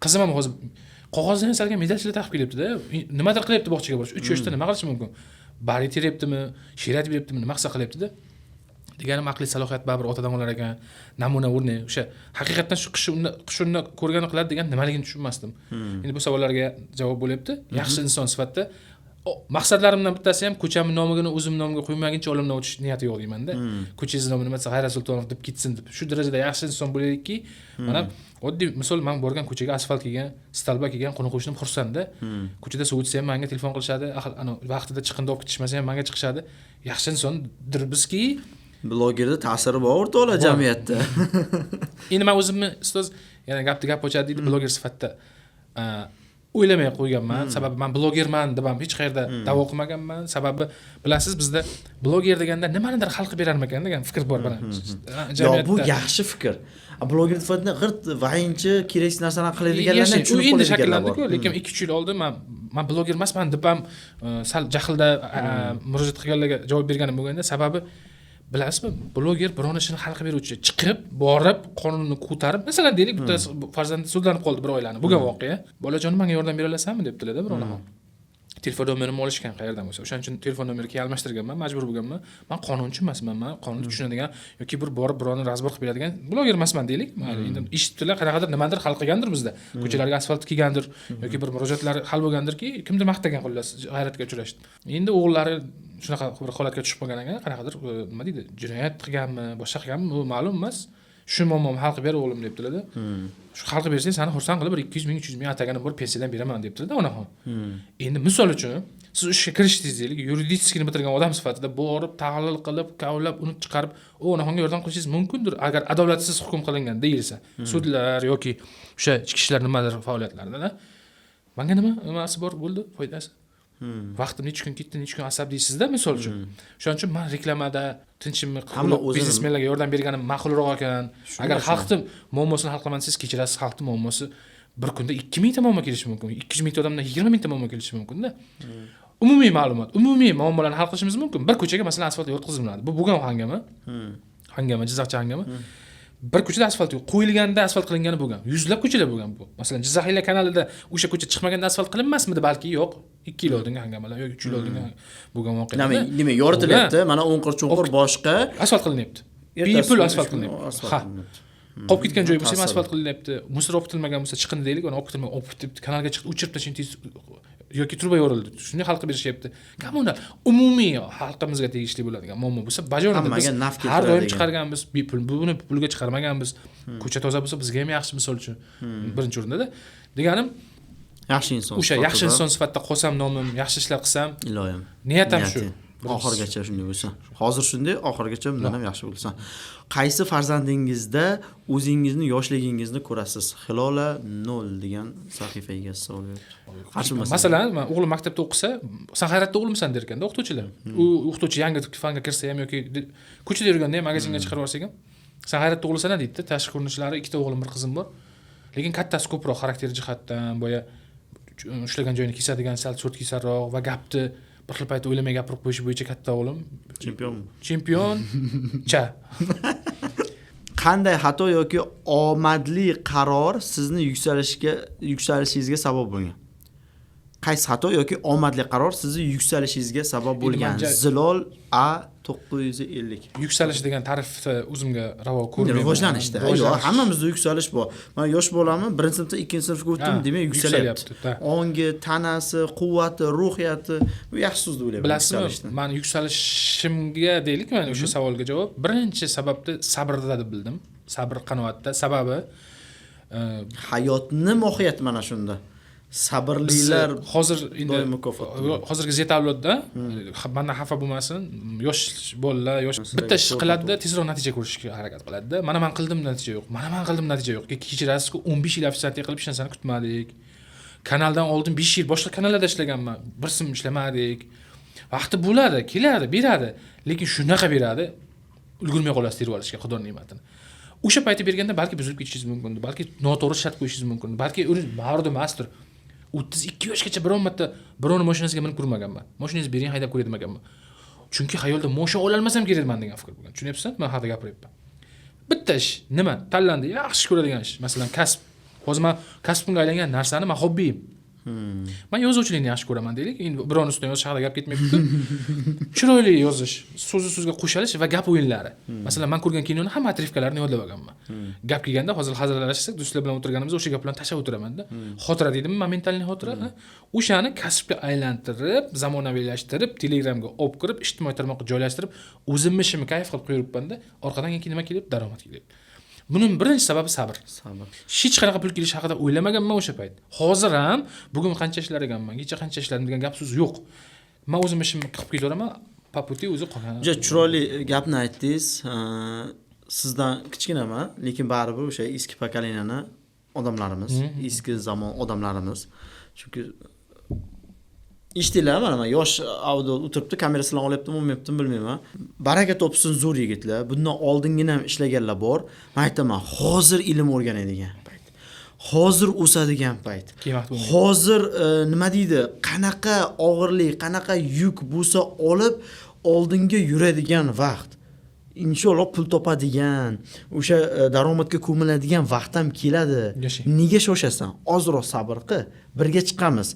Qizim ham hozir qog'ozdan yasalgan medalchilar taqib kelyapti-da. Nimadir qilyapti bog'chaga borish. 3 yoshda nima qilishi mumkin? Bari teryaptimi, she'riyat beryaptimi, nima qilsa qilyapti-da. Deganim aqliy salohiyat baribir otadan olar ekan, namuna o'rni. O'sha haqiqatan shu qushunda ko'rganini qiladi degan nimaligini tushunmasdim. Endi bu savollarga javob bo'lyapti. Yaxshi inson sifatida maqsadlarimdan bittasi ham ko'chamning nomini o'zim nomimga qo'ymaguncha olimdan o'tish niyati yo'q deyman-da. Ko'changiz nomi nima desa G'ayrat Sultonov deb ketsin deb. Shu darajada yaxshi inson bo'laylikki, mana oddiy misol, men borgan ko'chaga asfalt kelgan, stalba kelgan qo'ni-qo'shnim xursand-da. Ko'chada suv ichsa ham menga telefon qilishadi, ana vaqtida chiqindi olib ketishmasa ham menga chiqishadi. Yaxshi insondir bizki, blogerda ta'siri bor o'rtoqlar jamiyatda. Endi men o'zimni ustoz, yana gap ochadi deydi bloger sifatida o'ylamay qo'yganman. Sababi men blogerman deb ham hech qayerda da'vo qilmaganman. Sababi bilasiz, bizda bloger deganda nimanidir hal qilib berarmikan degan fikr bor bana. Yo'q, bu yaxshi fikr. Bloger sifatida g'irt vayinchi kerak narsalarni qiladiganlarni tushunib endi shakllanadi-ku, lekin 2-3 yil oldin men bloger emasman deb ham sal jahlda murojaat qilganlarga javob berganim bo'lganda, sababi bilasizmi, bloger biron ishni hal qilib beruvchi chiqib, borib, qonunni ko'tarib, masalan deylik, bitta farzandi sudlanib qoldi bir oilani. Bo'lgan voqea. Bolajonim menga yordam bera olasanmi debdilar-da birovlar. Telefon nomerimni olishgan qayerdan bo'lsa. O'shaning uchun telefon nomeriga almashtirganman, majbur bo'lganman. Men qonunchi emasman, men qonunni tushunadigan yoki bir borib birovni razbor qilib beradigan bloger emasman deylik. Endi eshitdilar, qanaqadir nimadir hal qilgandir bizda. Ko'chalarga asfalt kelgandir yoki bir murojaatlar hal bo'lgandirki, kimdir maqtagan xullas, hayratga uchrashdi. Endi o'g'illari shunaqa bir holatga tushib qolgan ekan, qanaqadir nima deydi, jinoyat qilganmi, boshqa qilganmi, u ma'lum emas. Shu muammoni hal qilib ber o'g'lim debdilar-da. Shu hal qilib bersang, seni xursand qilib bir 200 ming, 300 ming ataganim bor pensiyadan beraman debdilar-da onaxon. Endi misol uchun siz ishga kirishdingiz deylik, yuridическийni bitirgan odam sifatida borib, tahlil qilib, kavlab, uni chiqarib, onaxonga yordam qilishingiz mumkindir agar adolatsiz hukm qilingan deyilsa. Sudlar yoki o'sha ichki ishlar nimadir faoliyatlarida. Menga nimasi bor bo'ldi, foydasi? Vaqtim necha kun ketdi, necha kun asabiysizda misol uchun. Shuning uchun men reklamada tinchimni qilib biznesmenlarga yordam berganim ma'qulroq ekan. Agar xalqning muammosini hal qilaman desangiz, kechirasiz, xalqning muammosi bir kunda 2000 ta muammo kelishi mumkin. 200 ming odamdan 20 ming ta muammo kelishi mumkin-da. Umumiy ma'lumot, umumiy muammolarni hal qilishimiz mumkin. Bir ko'chaga masalan asfalt yotqiziladi. Bu bo'lgan hangama. Hangama, Jizzaxcha hangama. Bir ko'chada asfalt yo'q. Qo'yilganda asfalt qilingani bo'lgan. Yuzlab ko'chalar bo'lgan bu. Masalan, Jizzaxiylar kanalida o'sha ko'cha chiqmaganda asfalt qilinmasmidi balki? Yo'q. 2 yil oldingi hangamalar yoki 3 yil oldingi bo'lgan voqealar. Nima yoritilyapti? Mana o'nqir-cho'nqir boshqa asfalt qilinyapti. Bepul asfalt qilinyapti. Ha. Qolib ketgan joy bo'lsa ham asfalt qilinyapti. Musor olib ketilmagan bo'lsa chiqindi deylik, uni olib ketilmagan, olib ketib kanalga chiqib o'chirib tashlaysiz yoki truba yorildi. Shunday hal qilib berishyapti. Kommunal umumiy xalqimizga tegishli bo'ladigan muammo bo'lsa bajonida biz har doim chiqarganmiz, bepul buni pulga chiqarmaganmiz. Ko'cha toza bo'lsa bizga ham yaxshi misol uchun. Birinchi o'rinda deganim yaxshi inson. O'sha yaxshi inson sifatida qolsam nomim, yaxshi ishlar qilsam, iloyim. Niyatim shu. Oxirgacha shunday bo'lsa. Hozir shunday, oxirgacha bundan ham yaxshi bo'lsa. Qaysi farzandingizda o'zingizni yoshligingizni ko'rasiz? Hilola 0 degan sahifaga savol berdi. Masalan, men o'g'lim maktabda o'qisa, "Sen hayratda o'g'limsan" der ekanda o'qituvchilar. U o'qituvchi yangi fanga kirsa ham yoki ko'chada yurganda ham magazinga chiqarib yuborsak ham, "Sen hayratda o'g'lisan" deydi. Tashqi ko'rinishlari, ikkita o'g'lim, bir qizim bor. Lekin kattasi ko'proq xarakter jihatdan, boya ushlagan joyini kesadigan, sal so'rt kesarroq va gapni bir xil paytda o'ylamay gapirib qo'yish bo'yicha katta o'g'lim. Chempioncha. Qanday xato yoki omadli qaror sizni yuksalishingizga sabab bo'lgan? Qaysi xato yoki omadli qaror sizni yuksalishingizga sabab bo'lgan? Zilol A950. Yuksalish degan ta'rifni o'zimga ravo ko'rmayman. Rivojlanishda. Yo'q, hammamizda yuksalish bor. Men yosh bolaman, 1-sinfdan 2-sinfga o'tdim, demak yuksalyapti. Ongi, tanasi, quvvati, ruhiyati bu yaxshi so'z deb o'ylayman. Bilasizmi, men yuksalishimga deylik, men o'sha savolga javob birinchi sababni sabrda deb bildim. Sabr qanoatda. Sababi hayotning mohiyati mana shunda. Sabrlilar hozir endi hozirgi Z avlodda mendan xafa bo'lmasin, yosh bolalar, yosh bitta ish qiladi-da, tezroq natija ko'rishga harakat qiladi-da. Mana men qildim, natija yo'q. Mana men qildim, natija yo'q. Kechirasiz-ku, 15 yil ofitsiantlik qilib hech narsani kutmadik. Kanaldan oldin 5 yil boshqa kanallarda ishlaganman. Bir sim ishlamadik. Vaqti bo'ladi, keladi, beradi, lekin shunaqa beradi, ulgurmay qolasiz terib olishga, Xudo ne'matini. O'sha paytda berganda balki buzilib ketishingiz mumkin, balki noto'g'ri shart qo'yishingiz mumkin, balki o'zingiz barda emasdir. 32 yoshgacha biron marta birovning mashinasiga minib ko'rmaganman. Mashinangizni bering, haydab ko'ray demaganman. Chunki xayolda moshin ola olmasam kerak men degan fikr bo'lgan. Tushunyapsizmi? Men haqida gapiryapman. Bitta ish, nima? Tanlandi, yaxshi ko'radigan ish. Masalan, kasb. Hozir men kasbimga aylangan narsani men hobbiyim. Men yozuvchilikni yaxshi ko'raman deylik. Endi birovning ustidan yozish haqida gap ketmayapti. Chiroyli yozish, so'zga qo'shilish va gap o'yinlari. Masalan, men ko'rgan kinoni hamma atrifkalarini yodlab olganman. Gap kelganda hozir hazillashsak, do'stlar bilan o'tirganimizda o'sha gaplarni tashlab o'tiraman-da. Xotira deydimi, momentalniy xotira. O'shani kasbga aylantirib, zamonaviylashtirib, Telegramga olib kirib, ijtimoiy tarmoqqa joylashtirib, o'zimni ishimni kayf qilib qo'yibman-da. Orqadan keyin nima kelib? Daromad kelib. Buning birinchi sababi sabr. Hech qanaqa pul kelish haqida o'ylamaganman o'sha payt. Hozir ham bugun qancha ishlar ekanman, kecha qancha ishladim degan gap so'z yo'q. Men o'zim ishimni qilib ketaveraman, paputi o'zi qolgan. Juda chiroyli gapni aytdingiz. Sizdan kichkinaman, lekin baribir o'sha eski pokoleniyani odamlarimiz, eski zamon odamlarimiz. Chunki eshitdilar, mana yosh avdol o'tiribdi, kamerasini olyaptimi, olmayaptimi bilmayman. Baraka topsin, zo'r yigitlar. Bundan oldingina ham ishlaganlar bor. Men aytaman, hozir ilm o'rganadigan payt. Hozir o'sadigan payt. Hozir nima deydi? Qanaqa og'irlik, qanaqa yuk bo'lsa olib oldinga yuradigan vaqt. Inshaalloh pul topadigan, o'sha daromadga ko'miladigan vaqt ham keladi. Nega shoshasan? Ozroq sabr qil, birga chiqamiz.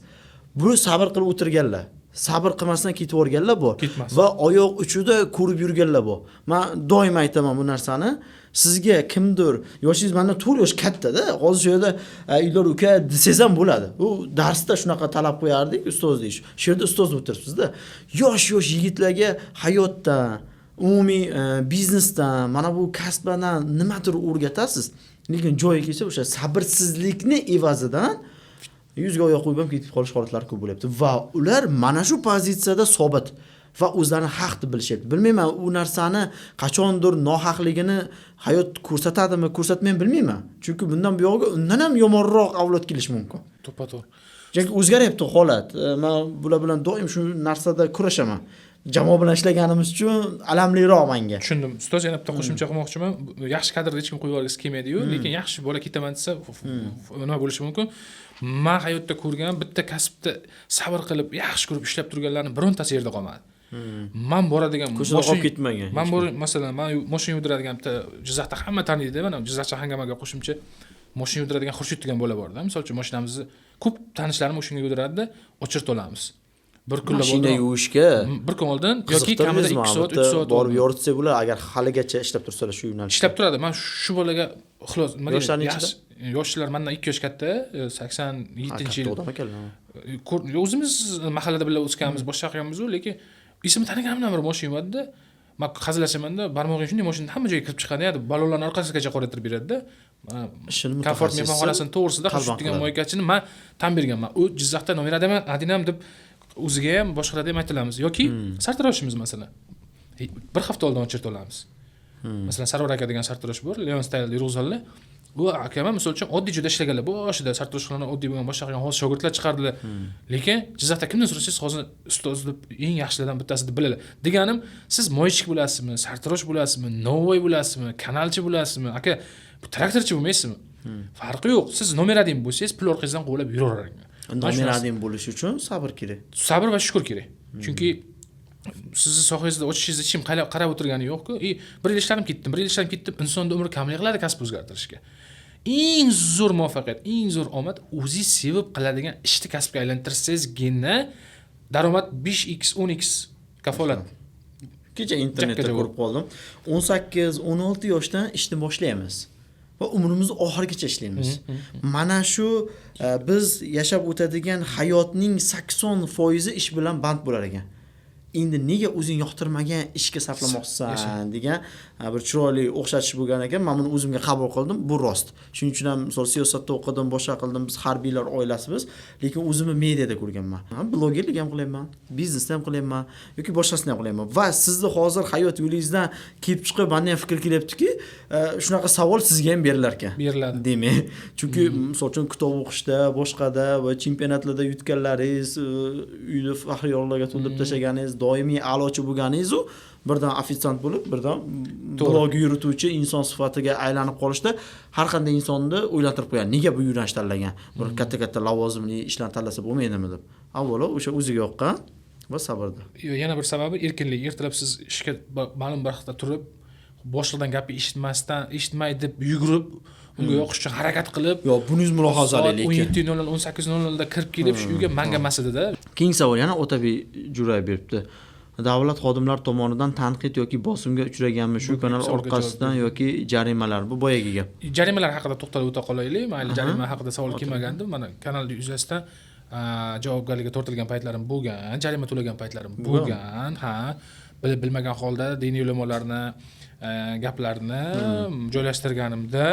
Bu sabr qilib o'tirganlar. Sabr qilmasdan ketib o'rganlar bor va oyoq uchida ko'rib yurganlar bor. Men doim aytaman bu narsani. Sizga kimdir, yoshingiz mendan 4 yosh katta-da, hozir shu yerda "Uylar uka" desangiz ham bo'ladi. U darsda shunaqa talab qo'yardik, ustoz deyish. Shu yerda ustoz bo'lib turibsiz-da. Yosh yigitlarga hayotdan umumiy biznesdan, mana bu kasblardan nimadir o'rgatasiz, lekin joyiga kelsa o'sha sabrsizlikni evazidan yuzga oyoq qo'yib ham ketib qolish holatlari ko'p bo'lyapti va ular mana shu pozitsiyada sobit va o'zlarini haq deb bilishyapti. Bilmayman, u narsani qachondir nohaqligini hayot ko'rsatadimi, ko'rsatmaymi bilmayman. Chunki bundan buyog'iga undan ham yomonroq avlod kelishi mumkin. To'ppa-to'g'ri. Chunki o'zgaryapti holat. Men bular bilan doim shu narsada kurashaman. Jamoa bilan ishlaganimiz uchun alamliroq menga. Tushundim. Ustoz yana bitta qo'shimcha qilmoqchiman. Yaxshi kadrda hech kim qo'yib yuborgisi kelmaydi-yu, lekin yaxshi bola ketaman desa, nima bo'lishi mumkin? Men hayotda ko'rgan bitta kasbda sabr qilib, yaxshi ko'rib ishlab turganlarning birontasi yerda qolmadi. Men boradigan ko'chada qolib ketmagan. Men masalan, men mashina yuradigan bitta Jizzaxda hamma taniydi, mana Jizzaxcha hangamaga qo'shimcha mashina yuradigan Xurshid degan bola borda. Masalan, mashinamizni ko'p tanishlarim o'shanga yudiradi, o'chirib olamiz. Bir kunlab mashina yuvishga bir kun oldin yoki kamida 2 soat, 3 soat borib yoritsak bo'lar, agar haligacha ishlab tursalar shu yo'nalishda. Ishlab turadi. Men shu bolaga xolos, yoshlarning ichida yoshlar mendan 2 yosh katta, 87-yil. Odam ekanlar. O'zimiz mahallada birga o'sganmiz, boshqa qilganmiz-ku, lekin ismi taniganimdan bir mashina yuvadi-da. Men hazillashamanda, barmog'im shunday mashinada hamma joyga kirib chiqadi, ya'ni balonlarni orqasigacha qo'yib beradi-da. Komfort mehmonxonasining to'g'risida Xurshid degan mo'ykachini men tan berganman. U Jizzaxda nomeradaman, Adinam deb o'ziga ham boshqalarga ham aytilamiz yoki sartaroshimiz masalan. Bir hafta oldin o'chirib olamiz. Masalan, Sarvar aka degan sartarosh bor, Leon Style Yeruzalda. U akam misol uchun oddiy joyda ishlaganlar. Boshida sartaroshxonani oddiy bo'lgan boshqa qilgan hozir shogirdlar chiqardilar. Lekin Jizzaxda kimdan so'rasangiz hozir ustoz deb eng yaxshilardan bittasi deb biladi. Deganim, siz moychik bo'lasizmi, sartarosh bo'lasizmi, novvoy bo'lasizmi, kanalchi bo'lasizmi, aka traktorchi bo'lmaysizmi? Farqi yo'q. Siz nomeradin bo'lsangiz, pul orqangizdan quvlab yuravering. Nomeradin bo'lish uchun sabr kerak. Sabr va shukr kerak. Chunki sizni sohangizda o'chishingizni hech kim qarab o'tirgani yo'q-ku. Bir yil ishlarim ketdim. Insonning umri kamlik qiladi kasb o'zgartirishga. Eng zo'r muvaffaqiyat, eng zo'r omad o'zingiz sevib qiladigan ishni kasbga aylantirsangizgina daromad 5x, 10x kafolat. Kecha internetda ko'rib qoldim. 18-16 yoshdan ishni boshlaymiz va umrimiz oxirigacha ishlaymiz. Mana shu biz yashab o'tadigan hayotning 80% ish bilan band bo'lar ekan. Endi nega o'zing yoqtirmagan ishga sarflamoqsan degan bir chiroyli o'xshatish bo'lgan ekan. Men buni o'zimga qabul qildim, bu rost. Shuning uchun ham misol siyosatda o'qidim, boshqa qildim, biz harbiylar oilasimiz, lekin o'zimni mediada ko'rganman. Blogerlik ham qilyapman, biznesni ham qilyapman yoki boshqasini ham qilyapman. Va sizni hozir hayot yo'lingizdan kelib chiqib, menga ham fikr kelyaptiki, shunaqa savol sizga ham berilar ekan. Beriladi. Demak, chunki misol uchun kitob o'qishda, boshqada va chempionatlarda yutganlaringiz, uyda faxriyorlarga to'ldirib tashlaganingiz, doimiy a'lochi bo'lganingiz-u, birdan ofitsiant bo'lib, birdan blog yurituvchi inson sifatiga aylanib qolishda har qanday insonni o'ylantirib qo'yadi. Nega bu yo'nalish tanlagan? Bir katta-katta lavozimli ishlarni tanlasa bo'lmaydimi deb. Avvalo o'sha o'ziga yoqqan va sabrda. Yana bir sababi erkinlik. Ertalab siz ishga ma'lum bir vaqtda turib, boshliqdan gapni eshitmay deb yugurib, unga yoqish uchun harakat qilib, Yo, buningiz mulohazali lekin 17:00, 18:00 da kirib kelib shu uyga manga masada-da. Keng savol yana Otabek Jo'rayev beribdi. Davlat xodimlari tomonidan tanqid yoki bosimga uchraganmi shu kanal orqasidan yoki jarimalar? Bu boyagi gap. Jarimalar haqida to'xtalib o'ta qolaylik. Mayli, jarima haqida savol kelmagandi. Mana kanal yuzasidan javobgarlikka tortilgan paytlarim bo'lgan, jarima to'lagan paytlarim bo'lgan. Ha, bilmagan holda diniy ulamolarni gaplarini joylashtirganimda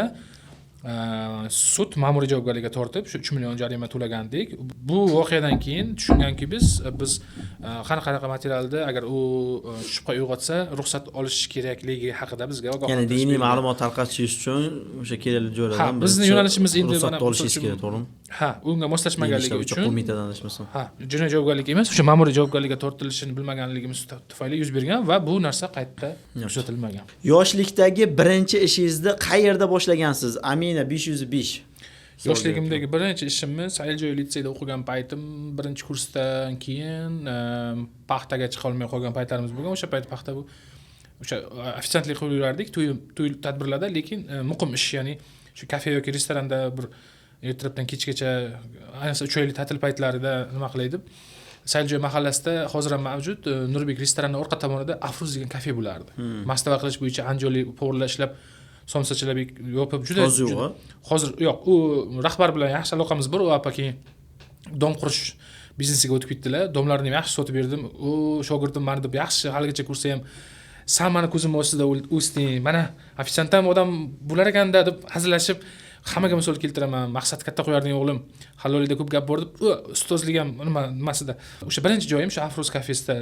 sud ma'muriy javobgarlikka tortib, shu 3 million jarima to'lagandik. Bu voqeadan keyin tushunganki biz qanaqa materialda agar u shubha uyg'otsa, ruxsat olish kerakligi haqida bizga ogohlantirish. Ya'ni diniy ma'lumot tarqatish uchun o'sha kerakli joylardan bizning yo'nalishimiz endi ruxsat olishingiz kerak, to'g'rimi? Ha, unga moslashmaganligi uchun qo'mitadan adashmasam. Ha, jinoiy javobgarlik emas, o'sha ma'muriy javobgarlikka tortilishini bilmaganligimiz tufayli yuz bergan va bu narsa qayta kuzatilmagan. Yoshlikdagi birinchi ishingizni qayerda boshlagansiz? Amina 505. Yoshligimdagi birinchi ishimiz Sayiljoy litseyda o'qigan paytim, birinchi kursdan keyin paxtaga chiqa olmay qolgan paytlarimiz bo'lgan. O'sha payt paxta bu o'sha ofitsiantlik qilib yurardik, to'y tadbirlarda, lekin muqim ish, ya'ni shu kafe yoki restoranda bir ertalabdan kechgacha, ayniqsa 3 oylik ta'til paytlarida nima qilaydi? Sayiljoy mahallasida hozir ham mavjud Nurbek restorani orqa tomonida Afruz degan kafe bo'lardi. Mastava qilish bo'yicha anjoli povurlar ishlab, somsachilar yopib juda hozir yo'q, u rahbar bilan yaxshi aloqamiz bor. U apa keyin dom qurish biznesiga o'tib ketdilar. Domlarni ham yaxshi sotib berdim. U shogirdim meni deb yaxshi haligacha ko'rsa ham san mani ko'zim ostida o'sding, mana ofitsiant ham odam bo'lar ekanda deb hazillashib hammaga misol keltiraman. Maqsad katta qo'yarding o'g'lim. Halolida ko'p gap bor deb, ustozlik ham nimasida. O'sha birinchi joyim shu Afruz kafesida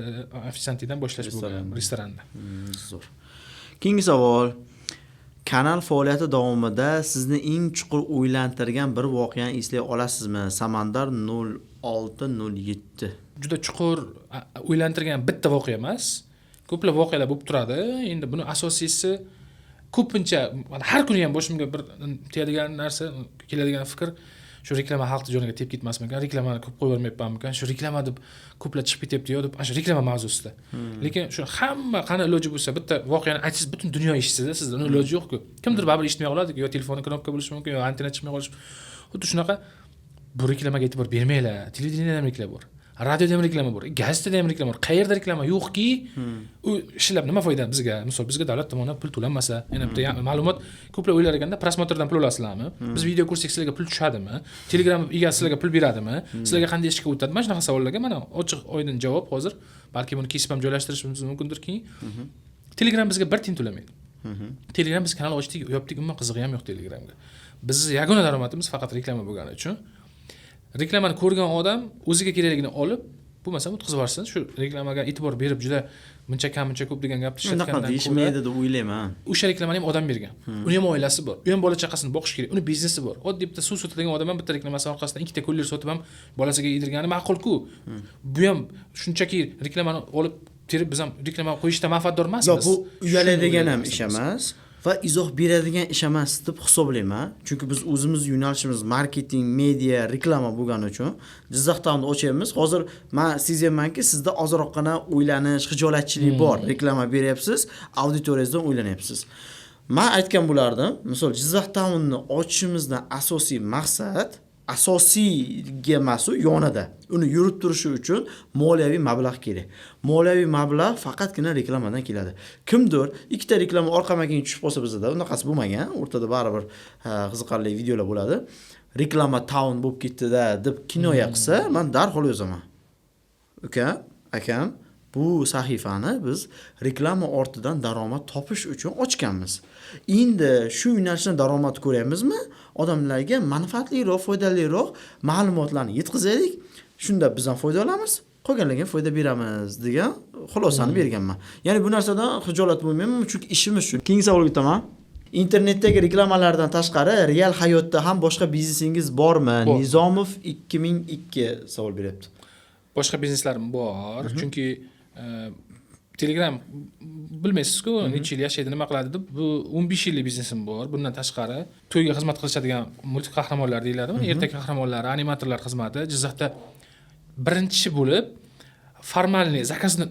ofitsiantlikdan boshlash bo'lgan, restoranda. Zo'r. Keyingi savol. Kanal faoliyati davomida sizni eng chuqur o'ylantirgan bir voqeani eslay olasizmi? Samandar 0607. Juda chuqur o'ylantirgan bitta voqea emas. Ko'plab voqealar bo'lib turadi. Endi buni asosiysi ko'pincha har kuni ham boshimga bir tegadigan narsa, keladigan fikr shu reklama xalq joniga tep ketmasmikan, reklamani ko'p qo'yvermayapmanmikan, shu reklama deb ko'plar chiqib ketyapti-yo deb, shu reklama mavzusida. Lekin shu hamma qani iloji bo'lsa bitta voqeani aytsangiz butun dunyo eshitsa-da, sizda uni iloji yo'q-ku. Kimdir baribir eshitmay qoladi, yo telefoni knopka bo'lishi mumkin, yo antenna chiqmay qolishi. Xuddi shunaqa bu reklamaga e'tibor bermanglar. Televideniyada ham reklama bor. Radioda ham reklama bor, gazetada ham reklama bor. Qayerda reklama yo'qki, u ishlab nima foyda bizga? Misol bizga davlat tomonidan pul to'lanmasa, yana bitta ma'lumot ko'plar o'ylar ekanda, prosmotrdan pul olasizlarmi? Biz video ko'rsak sizlarga pul tushadimi? Telegram egasi sizlarga pul beradimi? Sizlarga qanday ishga o'tadi? Mana shunaqa savollarga mana ochiq oydin javob hozir. Balki buni kesib ham joylashtirishimiz mumkindir keyin. Telegram bizga bir tiyin to'lamaydi. Telegram biz kanal ochdik, yopdik, umuman qizig'i ham yo'q Telegramga. Bizning yagona daromadimiz faqat reklama bo'lgani uchun. Reklamani ko'rgan odam o'ziga kerakligini olib, bo'lmasa o'tkazib yuborsin. Shu reklamaga e'tibor berib juda muncha kam, muncha ko'p degan gapni eshitgandan deyishmaydi deb o'ylayman. O'sha reklamani ham odam bergan. Uni ham oilasi bor. U ham bola chaqasini boqish kerak. Uni biznesi bor. Oddiy bitta suv sotadigan odam ham bitta reklamasi orqasidan ikkita ko'llar sotib ham bolasiga yedirgani ma'qul-ku. Bu ham shunchaki reklamani olib terib biz ham reklama qo'yishda manfaatdor emasmiz. Yo'q, bu uyaladigan ham ish emas va izoh beradigan ish emas deb hisoblayman. Chunki biz o'zimiz yo'nalishimiz marketing, media, reklama bo'lgani uchun Jizzaxdan ochamiz. Hozir men sezyapmanki, sizda ozroqgina o'ylanish, xijolatchilik bor. Reklama beryapsiz, auditoriyangizdan o'ylanyapsiz. Men aytgan bo'lardim, misol Jizzax Town'ni ochishimizdan asosiy maqsad asosiyga emas, yonida uni yurib turishi uchun moliyaviy mablag' kerak. Moliyaviy mablag' faqatgina reklamadan keladi. Kimdir ikkita reklama orqama-keyin tushib qolsa bizda unaqasi bo'lmagan, o'rtada baribir qiziqarli videolar bo'ladi. Reklama town bo'lib ketdi-da deb kinoya qilsa, men darhol yozaman. Akam, bu sahifani biz reklama ortidan daromad topish uchun ochganmiz. Endi shu yo'nalishdan daromad ko'ramizmi? Odamlarga manfaatliroq, foydaliroq ma'lumotlarni yetkazaylik. Shunda biz ham foyda olamiz, qolganlarga foyda beramiz degan xulosani berganman. Ya'ni bu narsadan xijolat bo'lmayman, chunki ishimiz shu. Keyingi savolga o'taman. Internetdagi reklamalardan tashqari real hayotda ham boshqa biznesingiz bormi? Nizomov 2002 savol beryapti. Boshqa bizneslarim bor, chunki Telegram bilmaysiz-ku, necha yil yashaydi, nima qiladi deb, bu 15 yillik biznesim bor. Bundan tashqari to'yga xizmat qilishadigan multik qahramonlar deyiladi, ertak qahramonlari, animatorlar xizmati Jizzaxda birinchi bo'lib formalniy zakazini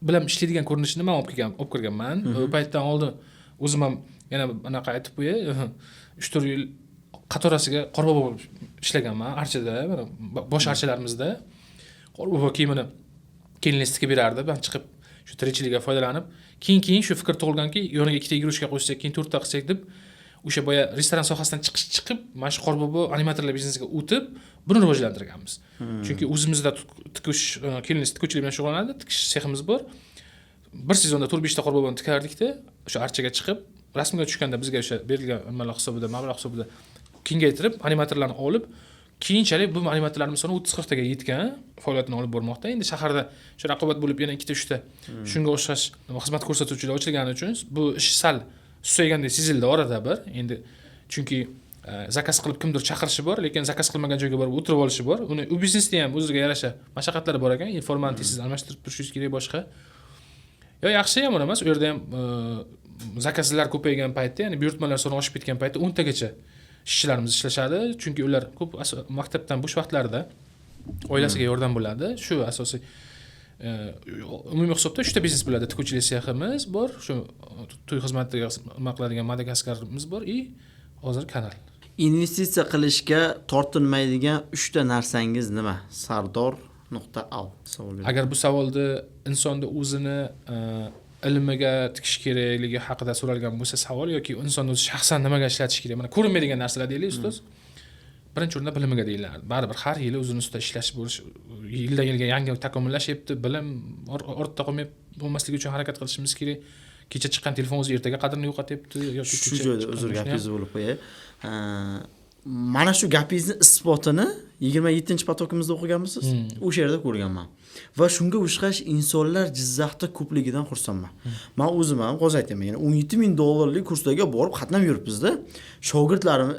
bilan ishlaydigan ko'rinishni men olib kirganman. U paytdan oldin o'zim ham yana bunaqa aytib qo'yay, 3-4 yil qatorasiga qorbobo bo'lib ishlaganman Archada, mana bosh archalarimizda. Qorbobo kiyimini kelinlikka berardi, men chiqib shu tirikchilikka foydalanib, keyin shu fikr tug'ilganki, yoniga ikkita igrushka qo'shsak, keyin to'rtta qilsak deb, o'sha boya restoran sohasidan chiqib, mana shu qorbobo animatorlar biznesiga o'tib, buni rivojlantirganmiz. Chunki o'zimizda tikish, kelinlik tikuvchilik bilan shug'ullanadi, tikish seximiz bor. Bir sezonda 4-5 ta qorboboni tikardik-da, o'sha archaga chiqib, rasmga tushganda bizga o'sha berilgan mablag' hisobida, kengaytirib, animatorlarni olib, keyinchalik bu animatorlarimiz soni 30-40 taga yetgan, faoliyatini olib bormoqda. Endi shaharda shu raqobat bo'lib yana 2-3 ta shunga o'xshash xizmat ko'rsatuvchilar ochilgani uchun bu ish sal susaygandek sezildi orada bir. Endi chunki zakaz qilib kimdir chaqirishi bor, lekin zakaz qilmagan joyga borib o'tirib olishi bor. Uni u biznesda ham o'ziga yarasha mashaqqatlari bor ekan. Informanti siz almashtirib turishingiz kerak boshqa. Yo yaxshi ham emas, u yerda ham zakazlar ko'paygan paytda, ya'ni buyurtmalar soni oshib ketgan paytda 10 tagacha ishchilarimiz ishlashadi, chunki ular ko'p maktabdan bo'sh vaqtlarida oilasiga yordam bo'ladi. Shu asosiy umumiy hisobda 3 ta biznes bo'ladi. Tikuvchilik seximiz bor, shu to'y xizmatiga nima qiladigan Madagaskarimiz bor, hozir kanal. Investitsiya qilishga tortinmaydigan 3 ta narsangiz nima? Sardor.al savol berdi. Agar bu savolda insonda o'zini ilmiga tikish kerakligi haqida so'ralgan bo'lsa savol, yoki inson o'zi shaxsan nimaga ishlatish kerak, mana ko'rinmaydigan narsalar deylik ustoz. Birinchi o'rinda bilimiga deyiladi. Baribir har yili o'zini ustida ishlash bo'lish, yildan yilga yangi takomillashyapti, bilim ortda qolmay bo'lmasligi uchun harakat qilishimiz kerak. kecha chiqqan telefoningiz ertaga qadrini yo'qotyapti yoki shu joyda uzr gapingiz bo'lib qo'yay. Mana shu gapingizni isbotini 27-potokimizda o'qiganmisiz? O'sha yerda ko'rganman. Va shunga o'xshash insonlar Jizzaxda ko'pligidan xursandman. Men o'zim ham hozir aytaman, ya'ni $17,000 kurslarga borib qatnab yuribmiz-da. Shogirdlarim,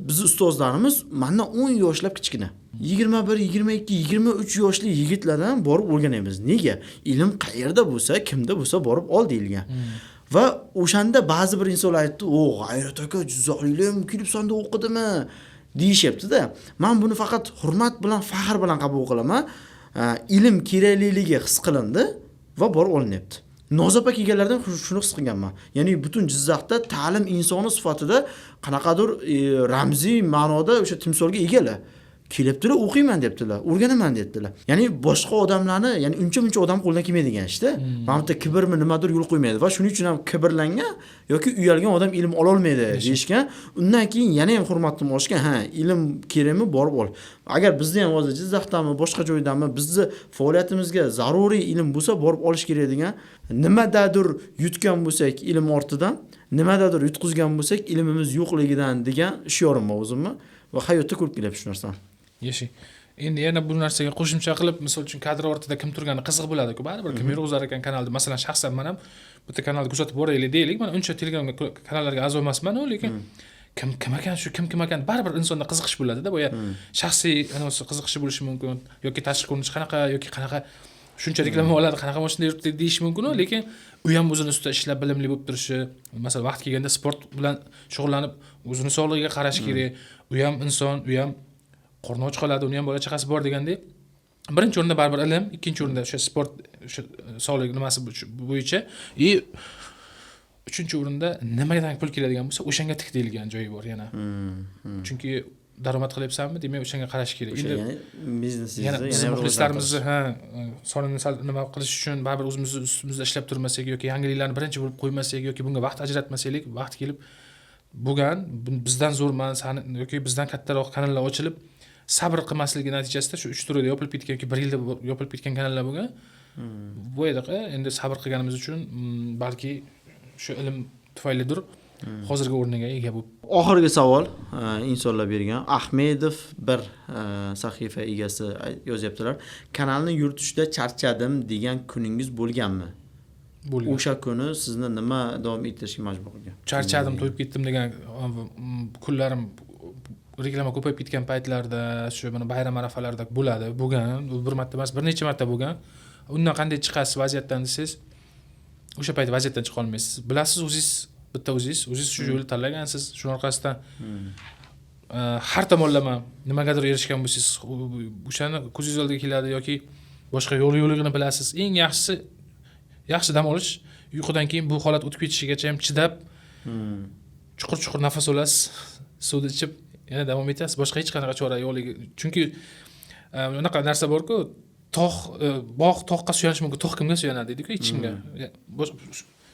bizning ustozlarimiz mendan 10 yoshlab kichkina. 21, 22, 23 yoshli yigitlardan borib o'rganamiz. Nega? Ilm qayerda bo'lsa, kimda bo'lsa borib ol deyilgan. Va o'shanda ba'zi bir insonlar aytdi, "O, G'ayrat aka, Jizzaxliklar kelib sonda o'qidimi?" deyishyapti-da. Men buni faqat hurmat bilan, faxr bilan qabul qilaman. Ilm kerakligi his qilindi va borib olinyapti. Nozapa kelganlardan shuni his qilganman. Ya'ni butun Jizzaxda ta'lim insoni sifatida qanaqadir ramziy ma'noda o'sha timsolga egalar. Kelibdilar, o'qiyman debdilar, o'rganaman debdilar. Ya'ni boshqa odamlarni, ya'ni uncha-muncha odam qo'ldan kelmaydigan ishda. Mana bu kibrmi nimadir yo'l qo'ymaydi va shuning uchun ham kibrlangan yoki uyalgan odam ilm ola olmaydi deyishgan. Undan keyin yana ham hurmatni olishgan. Ha, ilm kerakmi, borib ol. Agar bizda ham hozir Jizzaxdami, boshqa joydami bizni faoliyatimizga zaruriy ilm bo'lsa, borib olish kerak degan. Nimadadir yutgan bo'lsak ilm ortidan, nimadadir yutqizgan bo'lsak ilmimiz yo'qligidan degan shiorim bor o'zimni va hayotda ko'rib kelyapti shu narsani. Yeshi. Endi yana bu narsaga qo'shimcha qilib, misol uchun kadr ortida kim turgani qiziq bo'ladi-ku. Baribir kim yurg'izar ekan kanalda, masalan, shaxsan men ham bitta kanalda kuzatib boraylik deylik. Men uncha Telegram kanallarga a'zo emasman-ku, lekin kim ekan shu kim ekan baribir insonda qiziqish bo'ladi-da. Boya shaxsiy anavsi qiziqishi bo'lishi mumkin yoki tashqi ko'rinish qanaqa yoki qanaqa shuncha reklama oladi, qanaqa mashina yuribdi deyish mumkin-ku, lekin u ham o'zini ustida ishlab bilimli bo'lib turishi, masalan, vaqt kelganda sport bilan shug'ullanib, o'zini sog'lig'iga qarash kerak. U ham inson, u ham qorni och qoladi, uni ham bola chaqasi bor degandek. Birinchi o'rinda baribir ilm, ikkinchi o'rinda o'sha sport, o'sha sog'lik nimasi bo'yicha, uchinchi o'rinda nimadan pul keladigan bo'lsa, o'shanga tik deyilgan joyi bor yana. Chunki daromad qilyapsanmi, demak o'shanga qarash kerak. Endi biznesingizda yana muxlislarimizni sonini sal nima qilish uchun baribir o'zimizni ustimizda ishlab turmasak yoki yangiliklarni birinchi bo'lib qo'ymasak yoki bunga vaqt ajratmasak, vaqt kelib bo'lgan bizdan zo'rman, yoki bizdan kattaroq kanallar ochilib sabr qilmasligi natijasida shu 3 turda yopilib ketgan yoki 1 yilda yopilib ketgan kanallar bo'lgan. Bu yerda endi sabr qilganimiz uchun balki shu ilm tufaylidir hozirgi o'rniga ega bo'lib. Oxirgi savol insonlar bergan. Ahmedov bir sahifa egasi yozyaptilar. Kanalni yuritishda charchadim degan kuningiz bo'lganmi? Bo'lgan. O'sha kuni sizni nima davom ettirishga majbur qilgan? Charchadim, to'yib ketdim degan kunlarim reklama ko'payib ketgan paytlarda, shu mana bayram arafalarida bo'lgan, bir marta emas, bir necha marta bo'lgan. Undan qanday chiqasiz vaziyatdan desangiz, o'sha payt vaziyatdan chiqa olmaysiz. Bilasiz, o'zingiz shu yo'lni tanlagansiz, shuning orqasidan har tomonlama nimagadir erishgan bo'lsangiz, o'shani ko'zingiz oldiga keladi yoki boshqa yo'ligini bilasiz. Eng yaxshi dam olish uyqudan keyin bu holat o'tib ketishigacha ham chidab, chuqur nafas olasiz, suvni ichib yana davom etasiz. Boshqa hech qanaqa chora yo'qligi. Chunki unaqa narsa bor-ku, bog' toqqa suyanish mumkin, toq kimga suyanadi deydi-ku, hech kimga.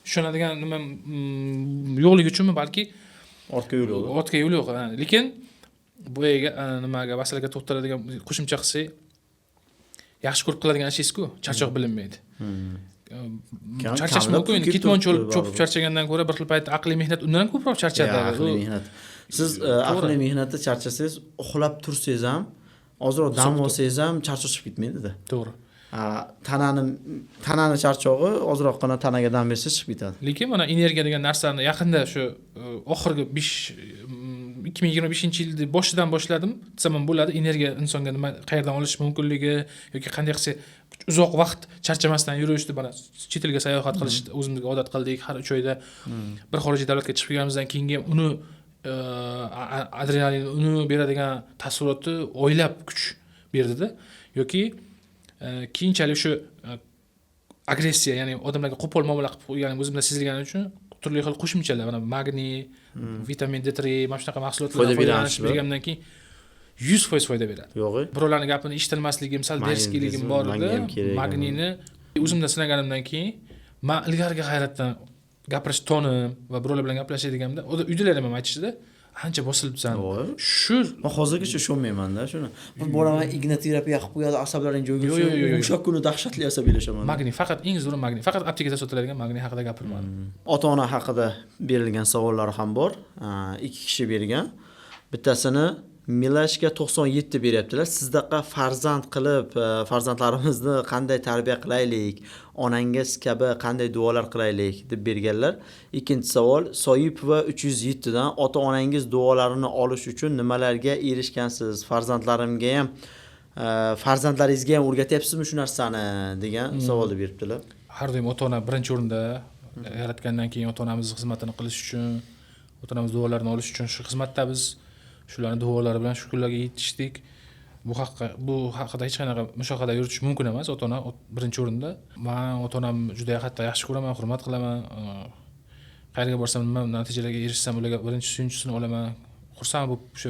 Tushunadigan nima yo'qligi uchunmi balki ortga yo'l yo'q. Lekin bu yerga nimaga masalaga to'xtaladigan qo'shimcha qilsak, yaxshi ko'rib qiladigan ishingiz-ku, charchoq bilinmaydi. Charchash mumkin, ketmon cho'pib charchagandan ko'ra bir xil payt aqliy mehnat undan ko'proq charchatadi. Aqliy mehnat. Siz aqliy mehnatda charchasangiz, uxlab tursangiz ham, ozroq dam olsangiz ham charchoq chiqib ketmaydi-da. To'g'ri. Tanani charchog'i ozroqgina tanaga dam bersangiz chiqib ketadi. Lekin mana energiya degan narsani yaqinda shu oxirgi 2025-yilning boshidan boshladim desam ham bo'ladi. Energiya insonga nima qayerdan olish mumkinligi yoki qanday qilsa uzoq vaqt charchamasdan yurishni, mana chet elga sayohat qilishni o'zimizga odat qildik. Har 3 oyda bir xorijiy davlatga chiqib kelganimizdan keyin ham uni adrenalin uni beradigan taassurotni oylab kuch berdi-da. Yoki keyinchalik shu agressiya, ya'ni odamlarga qo'pol muomala qilib qo'yganim o'zimda sezilgani uchun turli xil qo'shimchalar, mana magniy, vitamin D3, mana shunaqa mahsulotlardan foydalanish bergandan keyin 100% foyda beradi. Yo'g'i. Birovlarning gapini eshitmasligim, sal derskiligim bor edi. Magniyni o'zimda sinaganimdan keyin men ilgarigi hayratdan gapirish tonim va birovlar bilan gaplashadiganimda, uydalar ham aytishdi. ancha bosilibsan. To'g'ri. Shu Men hozirgacha tushunmayman-da shuni. Bir boraman ignoterapiya qilib qo'yadi, asablaring joyiga Yo'q, yo'q, yo'q, yo'q. o'sha kuni dahshatli asabiylashaman. magniy, faqat eng zo'ri magniy. Faqat aptekada sotiladigan magniy haqida gapirmadim. Ota-ona haqida berilgan savollar ham bor. 2 kishi bergan. Bittasini Milashga 97 beryaptilar. Sizdaqa farzand qilib, farzandlarimizni qanday tarbiya qilaylik, onangiz kabi qanday duolar qilaylik deb berganlar. Ikkinchi savol Soyipova 307 dan ota-onangiz duolarini olish uchun nimalarga erishgansiz? Farzandlarimga ham farzandlaringizga ham o'rgatyapsizmi shu narsani degan savolni beribdilar. Har doim ota-ona birinchi o'rinda, yaratgandan keyin ota-onamiz xizmatini qilish uchun, ota-onamiz duolarini olish uchun shu xizmatda biz shularning duolari bilan shu kunlarga yetishdik. Bu haqida hech qanaqa mushohada yuritish mumkin emas. Ota-ona birinchi o'rinda. Men ota-onamni juda qattiq yaxshi ko'raman, hurmat qilaman. Qayerga borsam, nima natijalarga erishsam, ularga birinchi suyunchisini olaman. Xursand bo'lib o'sha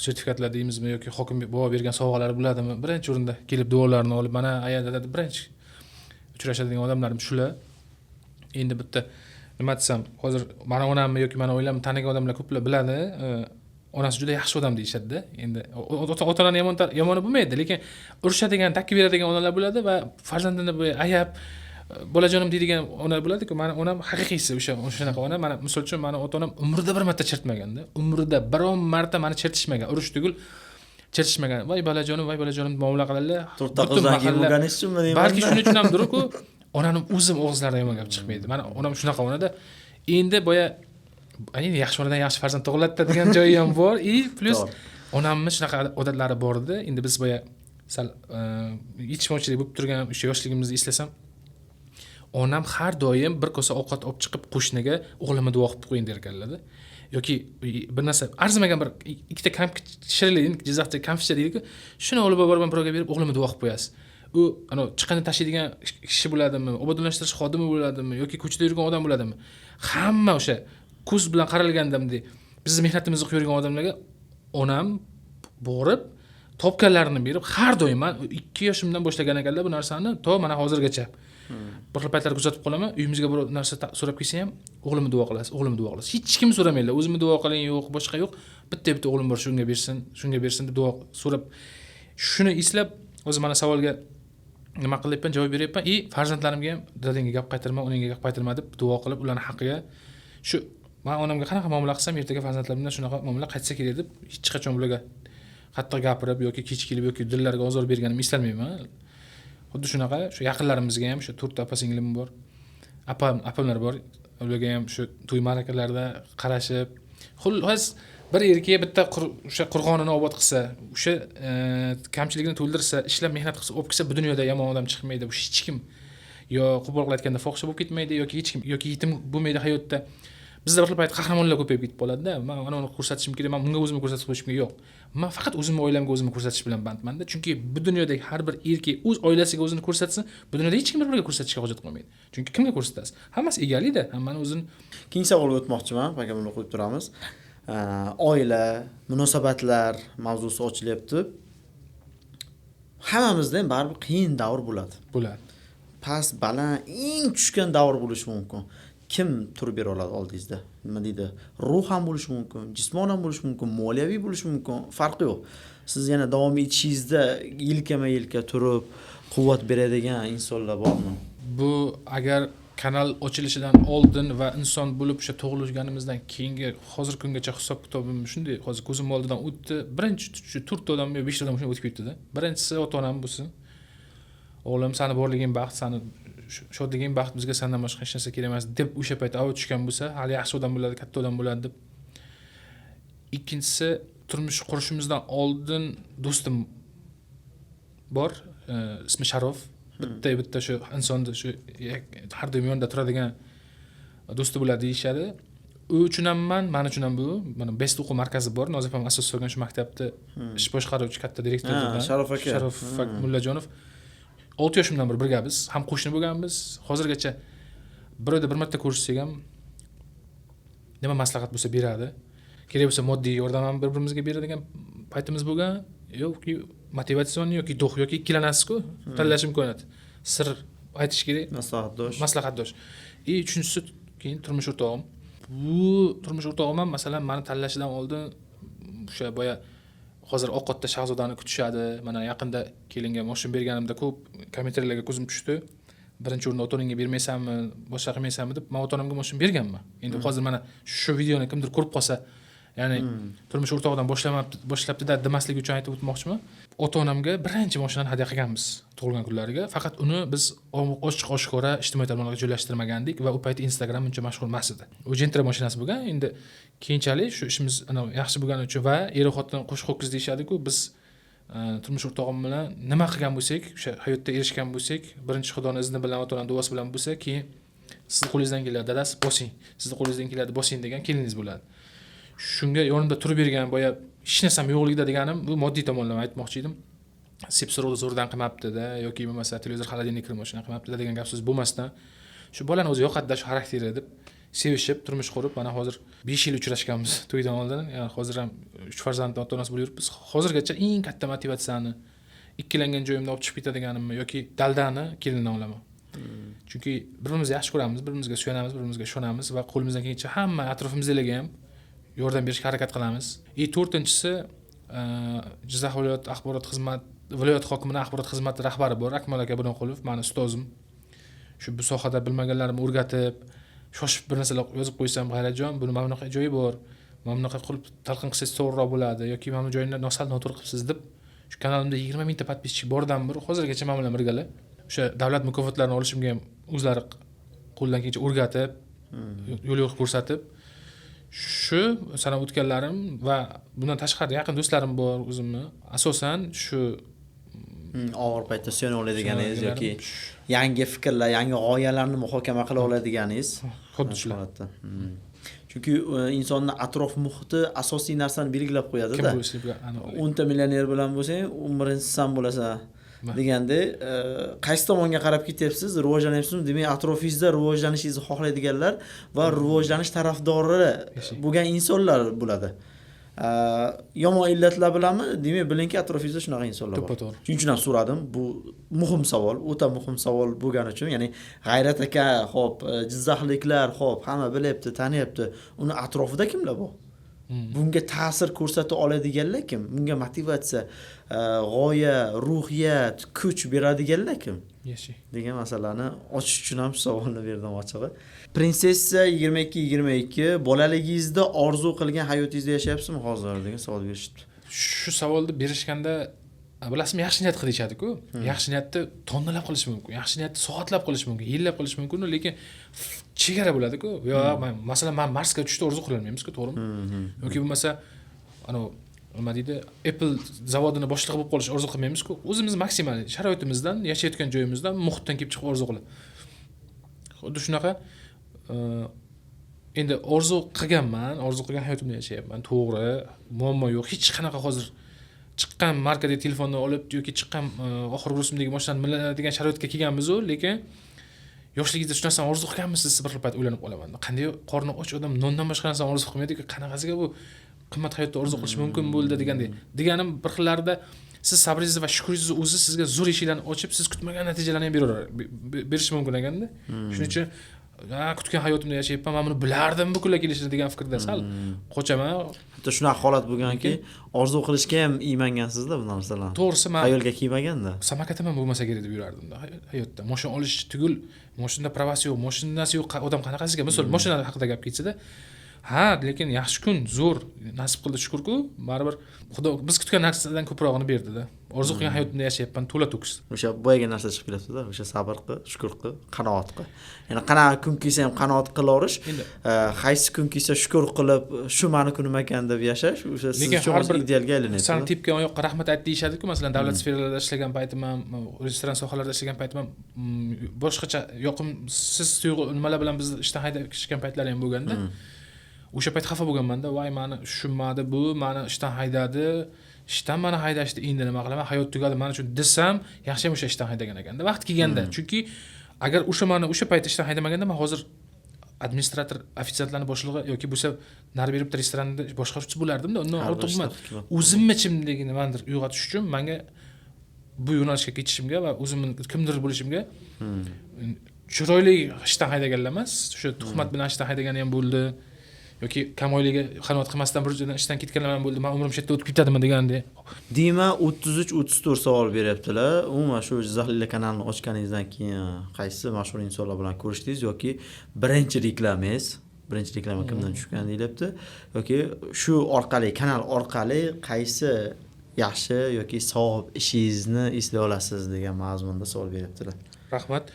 sertifikatlar deymizmi yoki hokim bobo bergan sovg'alar bo'ladimi? Birinchi o'rinda kelib duolarini olib, mana ayada birinchi uchrashadigan odamlarim shular. Endi bitta nima desam, hozir mana onamni yoki mana oilamni tanigan odamlar ko'plar biladi. Onasi juda yaxshi odam deyishadi-da. Endi ota-onani yomoni bo'lmaydi, lekin urishadigan, takki beradigan onalar bo'ladi va farzandini ayab bolajonim deydigan ona bo'ladi-ku. Mana onam haqiqiysi o'shanaqa ona. Mana misol uchun meni ota-onam umrida bir marta chertmaganda, umrida biron marta meni chertishmagan, urush tugul chertishmagan. Voy bolajonim muomala qiladilar. To'rtta qizdan keyin o'rganishsinmi deyman. Balki shuning uchun hamdir-ku. Onaning o'zim og'izlaridan yomon gap chiqmaydi. Mana onam shunaqa onada. Endi boya ayni yaxshi onadan yaxshi farzand tug'iladi degan joyi ham bor. Plus onamning shunaqa odatlari bor edi. Endi biz boya sal yetishmovchilik bo'lib turgan o'sha yoshligimizni eslasam, onam har doim bir kosa ovqat olib chiqib qo'shniga o'g'limni duo qilib qo'ying derkanlar-da. Yoki bir narsa arzimagan bir ikkita kampir shirinlik, Jizzaxda kampircha deydi-ku, shuni olib borib birovga berib o'g'limni duo qilib qo'yasiz. U chiqindi tashlaydigan kishi bo'ladimi, obodonlashtirish xodimi bo'ladimi yoki ko'chada yurgan odam bo'ladimi? Hamma o'sha ko'z bilan qaralganda bizni mehnatimizni qilib yurgan odamlarga onam borib topganlarini berib har doim men 2 yoshimdan boshlagan ekanlar bu narsani to mana hozirgacha. Bir xil paytlar kuzatib qolaman, uyimizga biror narsa so'rab kelsa ham o'g'limni duo qilasiz, o'g'limni duo qilasiz. Hech kim so'ramaylar, o'zimni duo qiling yo'q, boshqa yo'q. Bitta o'g'lim bor, shunga bersin deb duo so'rab shuni eslab o'zi mana savolga nima qilyapman, javob beryapman. Farzandlarimga ham dadangga gap qaytarma, uningga gap qaytarma deb duo qilib, ularning haqqiga shu men onamga qanaqa muomala qilsam, ertaga farzandlarimdan shunaqa muomala qaytsa kerak deb hech qachon ularga qattiq gapirib yoki kech kelib yoki dillariga ozor berganimni eslamayman. Xuddi shunaqa shu yaqinlarimizga ham shu 4 opa singlim bor. Apamlar bor. Ularga ham shu to'y ma'rakalarda qarashib, xullas bir erkak bitta o'sha qurg'onini obod qilsa, o'sha kamchiligini to'ldirsa, ishlab mehnat qilsa, olib kelsa, bu dunyoda yomon odam chiqmaydi. Bu hech kim yo qo'pol aytganda fohisha bo'lib ketmaydi yoki hech kim yoki yetim bo'lmaydi hayotda. Bizda bir xil payt qahramonlar ko'payib ketib qoladi-da. Men uni ko'rsatishim kerak, men bunga o'zimni ko'rsatib qo'yishim kerak. Yo'q. Men faqat o'zimni oilamga o'zimni ko'rsatish bilan bandman-da. Chunki bu dunyodagi har bir erkak o'z oilasiga o'zini ko'rsatsa, bu dunyoda hech kim birga ko'rsatishga hojat qolmaydi. Chunki kimga ko'rsatasiz? Hammasi egalik-da, hammani o'zini. Keyingi savolga o'tmoqchiman, aka buni qo'yib turamiz. Oila, munosabatlar mavzusi ochilyapti. Hammamizda ham baribir qiyin davr bo'ladi. Past, baland, eng tushgan davr bo'lishi mumkin. Kim turib bera oladi oldingizda? Nima deydi? Ruhan bo'lishi mumkin, jismonan bo'lishi mumkin, moliyaviy bo'lishi mumkin, farqi yo'q. Siz yana davom etishingizda yelkama-yelka turib quvvat beradigan insonlar bormi? Bu agar kanal ochilishidan oldin va inson bo'lib o'sha tug'ilganimizdan keyingi hozir kungacha hisob-kitobim shunday, hozir ko'zim oldidan o'tdi. Birinchi shu 4 ta odam yo 5 ta odam shunday o'tib ketdi-da. Birinchisi ota-onam bo'lsin. O'g'lim, seni borliging baxt, seni shodliging baxt, bizga sendan boshqa hech narsa kerak emas deb o'sha payt avval tushgan bo'lsa, hali yaxshi odam bo'ladi, katta odam bo'ladi deb. Ikkinchisi, turmush qurishimizdan oldin do'stim bor, ismi Sharof. Bitta shu insonni shu har doim yonida turadigan do'sti bo'ladi deyishadi. U uchun ham men uchun ham bu. Mana Best o'quv markazi bor, Nozif ham asos solgan shu maktabda ish boshqaruvchi katta direktor bo'lgan. Sharof aka. Sharof Mullajonov. 6 yoshimdan beri birgamiz, ham qo'shni bo'lganmiz. Hozirgacha bir oyda bir marta ko'rishsak ham nima maslahat bo'lsa beradi. Kerak bo'lsa moddiy yordam ham bir-birimizga beradigan paytimiz bo'lgan. Yoki motivatsion yoki do'q yoki ikkilanasiz-ku, tanlash imkoniyati. Sir aytish kerak. Maslahatdosh. Uchinchisi keyin turmush o'rtog'im. Bu turmush o'rtog'im ham masalan meni tanlashidan oldin o'sha boya hozir ovqatda Shahzodani kutishadi. Mana yaqinda kelinga moshin berganimda ko'p kommentariylarga ko'zim tushdi. Birinchi o'rinda ota-onangga bermaysanmi, boshqa qilmaysanmi deb, men ota-onamga moshin berganman. Endi hozir mana shu videoni kimdir ko'rib qolsa, ya'ni turmush o'rtog'idan boshlabdi-da demaslik uchun aytib o'tmoqchiman. Ota-onamga birinchi mashinani hadya qilganmiz tug'ilgan kunlariga. Faqat uni biz ochiq-oshkora ijtimoiy tarmoqlarga joylashtirmagandik va u payt Instagram uncha mashhur emas edi. U Gentra mashinasi bo'lgan. Endi keyinchalik shu ishimiz yaxshi bo'lgani uchun va er-xotin qo'sh ho'kiz deyshadi-ku, biz turmush o'rtog'im bilan nima qilgan bo'lsak, o'sha hayotda erishgan bo'lsak, birinchi Xudoning izni bilan, ota-onaning duosi bilan bo'lsa, keyin sizni qo'lingizdan keladi, dadasi bosing, sizni qo'lingizdan keladi, bosing degan keliningiz bo'ladi. Shunga yonimda turib bergan boya hech narsam yo'qligida deganim bu moddiy tomondan aytmoqchi edim. Sepsirovni zo'rdan qilmabdi-da yoki bo'lmasa televizor xolodilnik kirmoqchidan qilmabdi-da degan gap so'z bo'lmasdan, shu bolani o'zi yoqadi-da shu xarakteri deb sevishib turmush qurib, mana hozir 5 yil uchrashganmiz to'ydan oldin. Ya'ni hozir ham 3 farzandning ota-onasi bo'lib yuribmiz. Hozirgacha eng katta motivatsiyani ikkilangan joyimda olib chiqib ketadiganimni yoki daldani kelindan olaman. Chunki bir-birimizni yaxshi ko'ramiz, bir-birimizga suyanamiz, bir-birimizga ishonamiz va qo'limizdan kelgancha hamma atrofimizdagilarga ham yordam berishga harakat qilamiz. 4-inchisi Jizzax viloyat axborot xizmat viloyat hokimining axborot xizmati rahbari bor Akmal aka Buronqulov, meni ustozim. Shu bu sohada bilmaganlarimni o'rgatib, shoshib bir narsalar yozib qo'ysam, "G'ayratjon, buni mana bunaqa joyi bor. Mana bunaqa qilib talqin qilsangiz to'g'riroq bo'ladi yoki mana bu joyini noto'g'ri qilibsiz" deb shu kanalimda 20 mingta podpischi bordan bir hozirgacha men bilan birgalar. O'sha davlat mukofotlarini olishimga ham o'zlari qo'ldan kelgancha o'rgatib, yo'l yo'l ko'rsatib, shu sanab o'tganlarim va bundan tashqari yaqin do'stlarim bor o'zimni. Asosan shu og'ir paytda suyana oladiganingiz yoki yangi fikrlar, yangi g'oyalarni muhokama qila oladiganingiz xuddi shular. Chunki insonning atrof muhiti asosiy narsani belgilab qo'yadi-da. Kim bo'lishiga aniq. 10 ta millioner bilan bo'lsang, 11-chi san bo'lasan. Deganda qaysi tomonga qarab ketyapsiz, rivojlanyapsizmi? Demak, atrofingizda rivojlanishingizni xohlaydiganlar va rivojlanish tarafdori bo'lgan insonlar bo'ladi. Yomon illatlar bilanmi? Demak, bilingki, atrofingizda shunaqa insonlar bor. Shuning uchun ham so'radim. Bu muhim savol, o'ta muhim savol bo'lgani uchun, ya'ni G'ayrat aka, xo'p, Jizzaxliklar, xo'p, hamma bilyapti, taniyapti. Uni atrofida kimlar bor? Bunga ta'sir ko'rsata oladiganlar kim? Bunga motivatsiya, g'oya, ruhiyat, kuch beradiganlar kim? Degan masalani ochish uchun ham shu savolni berdim ochig'i. Prinsessa 22-22 bolaligingizda orzu qilgan hayotingizni yashayapsizmi hozir degan savol berishdi. Shu savolni berishganda bilasizmi, yaxshi niyat qilishadi-ku. Yaxshi niyatni tonnalab qilish mumkin, yaxshi niyatni soatlab qilish mumkin, yillab qilish mumkin, lekin chegara bo'ladi-ku. Yo'q, masalan, men Marsga tushishni orzu qilolmaymiz-ku, to'g'rimi? Yoki bo'lmasa, nima deydi, Apple zavodini boshlig'i bo'lib qolish orzu qilmaymiz-ku. O'zimiz maksimal sharoitimizdan, yashayotgan joyimizdan, muhitdan kelib chiqib orzu qilib. Xuddi shunaqa endi orzu qilganman, orzu qilgan hayotimni yashayapman. To'g'ri, muammo yo'q. Hech qanaqa hozir chiqqan markadagi telefonni olib yoki chiqqan oxirgi rusumdagi mashinani minadigan sharoitga kelganmiz-ku, lekin yoshligingizda shu narsani orzu qilganmisiz, bir payt o'ylanib qolaman. Qanday qorni och odam nondan boshqa narsani orzu qilmaydi-ku, qanaqasiga bu qimmat hayotda orzu qilish mumkin bo'ldi degandek. Deganim bir xillarda siz sabringiz va shukringizni o'zi sizga zo'r eshiklarni ochib, siz kutmagan natijalarni ham berishi mumkin ekanda. Shuning uchun kutgan hayotimda yashayapman, men buni bilardim bu kunlar kelishini degan fikrda sal qochaman. Hatto shunaqa holat bo'lganki, orzu qilishga ham iymangansizda bu narsalarni. To'g'risi, men ayolga kiymaganda. Samakatim ham bo'lmasa kerak deb yurardim-da hayotda. Mashina olish tugul, mashinada pravasi yo'q, mashinasi yo'q, odam qanaqasiga, misol mashina haqida gap ketsa-da, lekin yaxshi kun, zo'r nasib qildi, shukrku. Baribir Xudo biz kutgan narsadan ko'prog'ini berdi-da. Orzu qilgan hayotimda yashayapman, to'la to'kis. O'sha boyaga narsa chiqib kelyapti-da, o'sha sabr qil, shukr qil, qanoat qil. Ya'ni qanaqa kun kelsa ham qanoat qilaverish, qaysi kun kelsa shukr qilib, shu meni kunim ekan deb yashash, o'sha siz uchun idealga aylanadi. San tepgan oyoqqa rahmat ayt deyshadi-ku, masalan, davlat sferalarida ishlagan paytim ham, restoran sohalarida ishlagan paytim ham boshqacha yoqimsiz tuyg'u nimalar bilan bizni ishdan haydashgan paytlar ham bo'lganda. O'sha payt xafa bo'lganman-da, voy meni tushunmadi bu, meni ishdan haydadi, ishdan meni haydashdi, endi nima qilaman, hayot tugadi men uchun desam, yaxshi ham o'sha ishdan haydagan ekanda. Vaqt kelganda, chunki agar o'sha payt ishdan haydamaganda men hozir administrator, ofitsiantlarning boshlig'i yoki bo'lsa nari berib restoranda boshqaruvchi bo'lardim-da. Undan ortiq emas. O'zimni ichimdagi nimadir uyg'otish uchun menga bu yo'nalishga ketishimga va o'zimni kimdir bo'lishimga chiroyli ishdan haydaganlar emas, o'sha tuhmat bilan ishdan haydagani ham bo'ldi. yoki kam oylikga xizmat qilmasdan bir joydan ishdan ketganlar bo'ldi. Men umrim shu yerda o'tib ketadimi deganda. Dima 33-34 savol beryaptilar. Umuman shu Jizzaxliklar kanalini ochganingizdan keyin qaysi mashhur insonlar bilan ko'rishdingiz yoki birinchi reklamangiz, birinchi reklama kimdan tushgan deyapti yoki shu orqali kanal orqali qaysi yaxshi yoki savob ishingizni eslay olasiz degan mazmunda savol beryaptilar. Rahmat.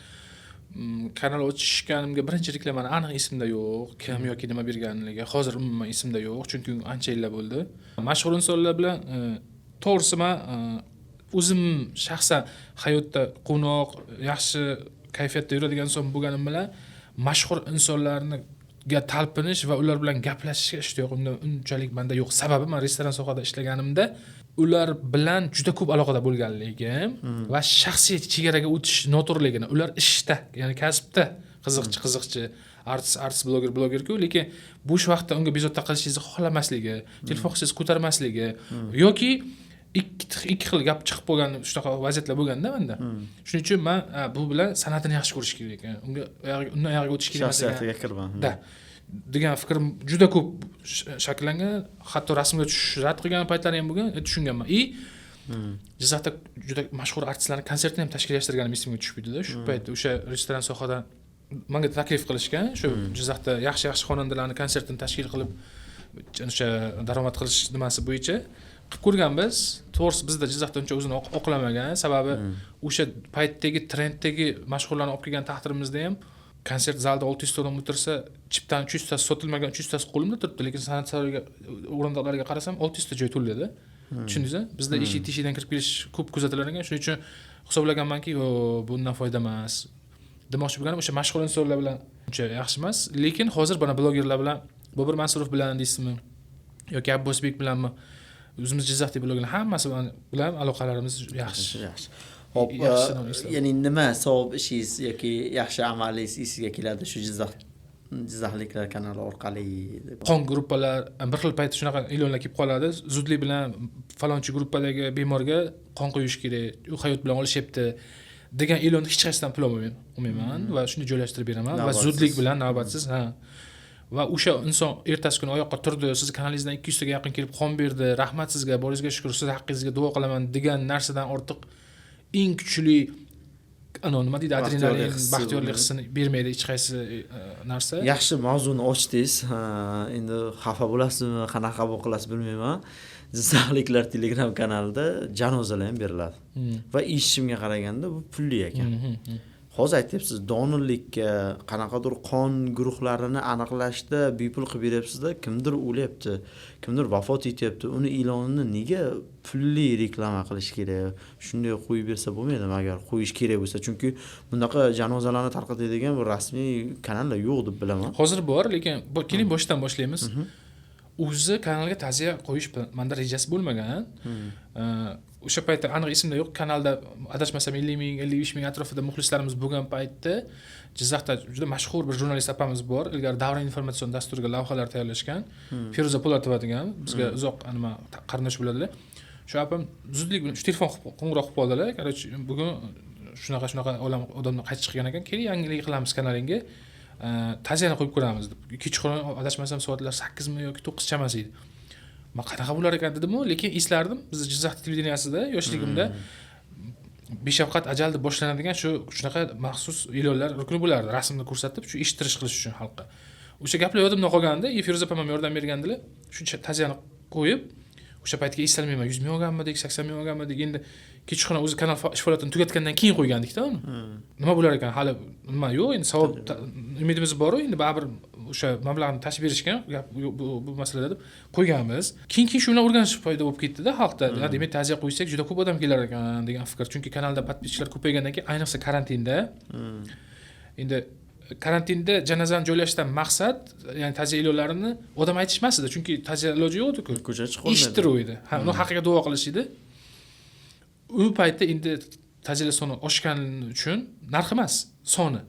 Kanal ochishganimga birinchi reklamani aniq esimda yo'q. Kim yoki nima berganligi hozir umuman esimda yo'q, chunki ancha yillar bo'ldi. Mashhur insonlar bilan to'g'risi men o'zim shaxsan hayotda quvnoq, yaxshi kayfiyatda yuradigan inson bo'lganim bilan mashhur insonlarga talpinish va ular bilan gaplashishga ishtiyoqimda unchalik menda yo'q. Sababi men restoran sohasida ishlaganimda ular bilan juda ko'p aloqada bo'lganligim va shaxsiy chegaraga o'tish noto'g'riligini, ular ishda, ya'ni kasbda qiziqchi, artist, bloger-ku, lekin bo'sh vaqtda unga bezovta qilishingizni xohlamasligi, telefon qilsangiz ko'tarmasligi yoki ikki xil gap chiqib bo'lgan shunaqa vaziyatlar bo'lganda menda. Shuning uchun men bu bilan san'atini yaxshi ko'rish kerak ekan. Undan oyog'iga o'tish kerak emas Shaxsiyatiga kirman. degan fikrim juda ko'p shakllangan, hatto rasmga tushish rad qilgan paytlarim ham bo'lgan, tushunganman. Jizzaxda juda mashhur artistlarning konsertini ham tashkillashtirganim esimga tushib ketdi-da. Shu paytda o'sha restoran sohadan menga taklif qilishgan, shu Jizzaxda yaxshi xonandalarning konsertini tashkil qilib o'sha daromad qilish nimasi bo'yicha qilib ko'rganmiz. To'g'risi bizda Jizzaxda uncha o'zini oqlamagan, sababi o'sha paytdagi trenddagi mashhurlarni olib kelgan taqdirimizda ham konsert zalida 600 ta odam o'tirsa, chipdan 300 tasi sotilmagan, 300 tasi qo'limda turibdi, lekin san'at saloniga o'rindiqlarga qarasam 600 ta joy to'ladi. Tushundingizmi? Bizda eshik-teshikdan kirib kelish ko'p kuzatilar ekan, shuning uchun hisoblaganmanki, bundan foyda emas. Demoqchi bo'lganim o'sha mashhur insonlar bilan uncha yaxshi emas, lekin hozir bana blogerlar bilan, Bobur Mansurov bilan deysizmi yoki Abbosbek bilanmi, o'zimiz Jizzaxdagi blogerlar hammasi bilan aloqalarimiz yaxshi. Hop, ya'ni nima savob ishingiz yoki yaxshi amalingiz esiga keladi shu Jizzaxliklar kanali orqali deb. Qon gruppalar bir xil paytda shunaqa e'lonlar kelib qoladi. Zudlik bilan falonchi gruppadagi bemorga qon qo'yish kerak, u hayot bilan olishyapti degan e'lonni hech qaysidan pul olmayman va shuni joylashtirib beraman va zudlik bilan navbatsiz, va o'sha inson ertasi kuni oyoqqa turdi, siz kanalingizdan 200 taga yaqin kelib qon berdi, rahmat sizga, boringizga shukr, siz haqqingizga duo qilaman degan narsadan ortiq eng kuchli nima deydi, adrenalin, baxtiyorlik hissini bermaydi hech qaysi narsa. Yaxshi mavzuni ochdingiz. Endi xafa bo'lasizmi, qanaqa qabul qilasiz bilmayman. Jizzaxliklar Telegram kanalida janozalar ham beriladi. Va eshitishimga qaraganda bu pulli ekan. Hozir aytyapsiz, donorlikka, qanaqadir qon guruhlarini aniqlashda bepul qilib beryapsizda, kimdir o'lyapti, kimdir vafot etyapti. Uni e'lonini nega pulli reklama qilish kerak? Shunday qo'yib bersa bo'lmaydimi agar qo'yish kerak bo'lsa? Chunki bunaqa janozalarni tarqatadigan bir rasmiy kanallar yo'q deb bilaman. Hozir bor, lekin keling boshdan boshlaymiz. O'zi kanalga ta'ziya qo'yish menda rejasi bo'lmagan. O'sha paytda aniq esimda yo'q, kanalda adashmasam 50 ming, 55 ming atrofida muxlislarimiz bo'lgan paytda Jizzaxda juda mashhur bir jurnalist apamiz bor. Ilgari Davron informatsion dasturiga lavhalar tayyorlashgan. Feruza Po'latova degan, bizga uzoq nima qarindosh bo'ladilar. Shu apam zudlik bilan telefon qo'ng'iroq qilib qoldilar. Qarach, bugun shunaqa odamlar qaytib chiqqan ekan. Keling, yangilik qilamiz kanalingga. Ta'ziyani qo'yib ko'ramiz deb. Kechqurun adashmasam soatlar 8 mi yoki 9 chamas edi. Men qanaqa bo'lar ekan dedim-ku, lekin eslardim. Biz Jizzax televideniyasida yoshligimda Beshafqat ajal deb boshlanadigan shunaqa maxsus e'lonlar rukni bo'lardi, rasmni ko'rsatib, shu eshittirish qilish uchun xalqqa. O'sha gaplar yodimda qolganda, Feruza opam ham yordam bergandilar. Shu ta'ziyani qo'yib, o'sha paytga eslamayman, 100 ming olganmidik, 80 ming olganmidik. Endi kechqurun o'zi kanal ish faoliyatini tugatgandan keyin qo'ygandik-da uni. Nima bo'lar ekan? Hali nima yo'q, endi savob umidimiz bor-ku, endi baribir o'sha mablag'ni tashib berishgan bu masalada deb qo'yganmiz. Keyin shuni o'rganish paydo bo'lib ketdi-da xalqda. Demak, ta'ziya qo'ysak juda ko'p odam kelar ekan degan fikr. Chunki kanalda podpischilar ko'paygandan keyin, ayniqsa karantinda, endi karantinda janozani joylashdan maqsad, ya'ni ta'ziya e'lonlarini odam aytishmas edi, chunki ta'ziya iloji yo'q edi-ku. Ko'chaga chiqolmaydi. Eshittiruv edi. Uni haqqiga duo qilish edi. U paytda endi ta'ziyalar soni oshgani uchun narx emas, soni.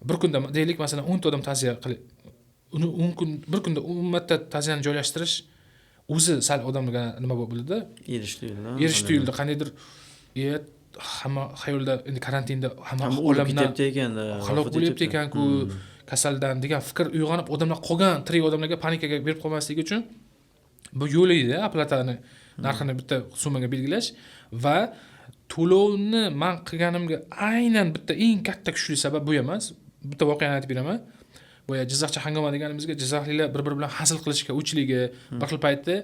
Bir kunda deylik, masalan, 10 ta odam ta'ziya qilib, uni 10 kun, bir kunda ummatda ta'ziyani joylashtirish o'zi sal odamga nima bo'ldi-da? Erish tuyuldi. Qandaydir hamma xayolda endi karantinda hamma olamdan ketayotganda, halok bo'lyapti ekan-ku, kasaldan degan fikr uyg'onib odamlar qolgan tirik odamlarga panikaga berib qolmasligi uchun bu yo'l edi aplatani narxini bitta summaga belgilash va to'lovni man qilganimga aynan bitta eng katta kuchli sabab bu emas. Bitta voqeani aytib beraman. Boya Jizzaxcha hangoma deganimizga Jizzaxliklar bir-biri bilan hazil qilishga uchligi, bir xil paytda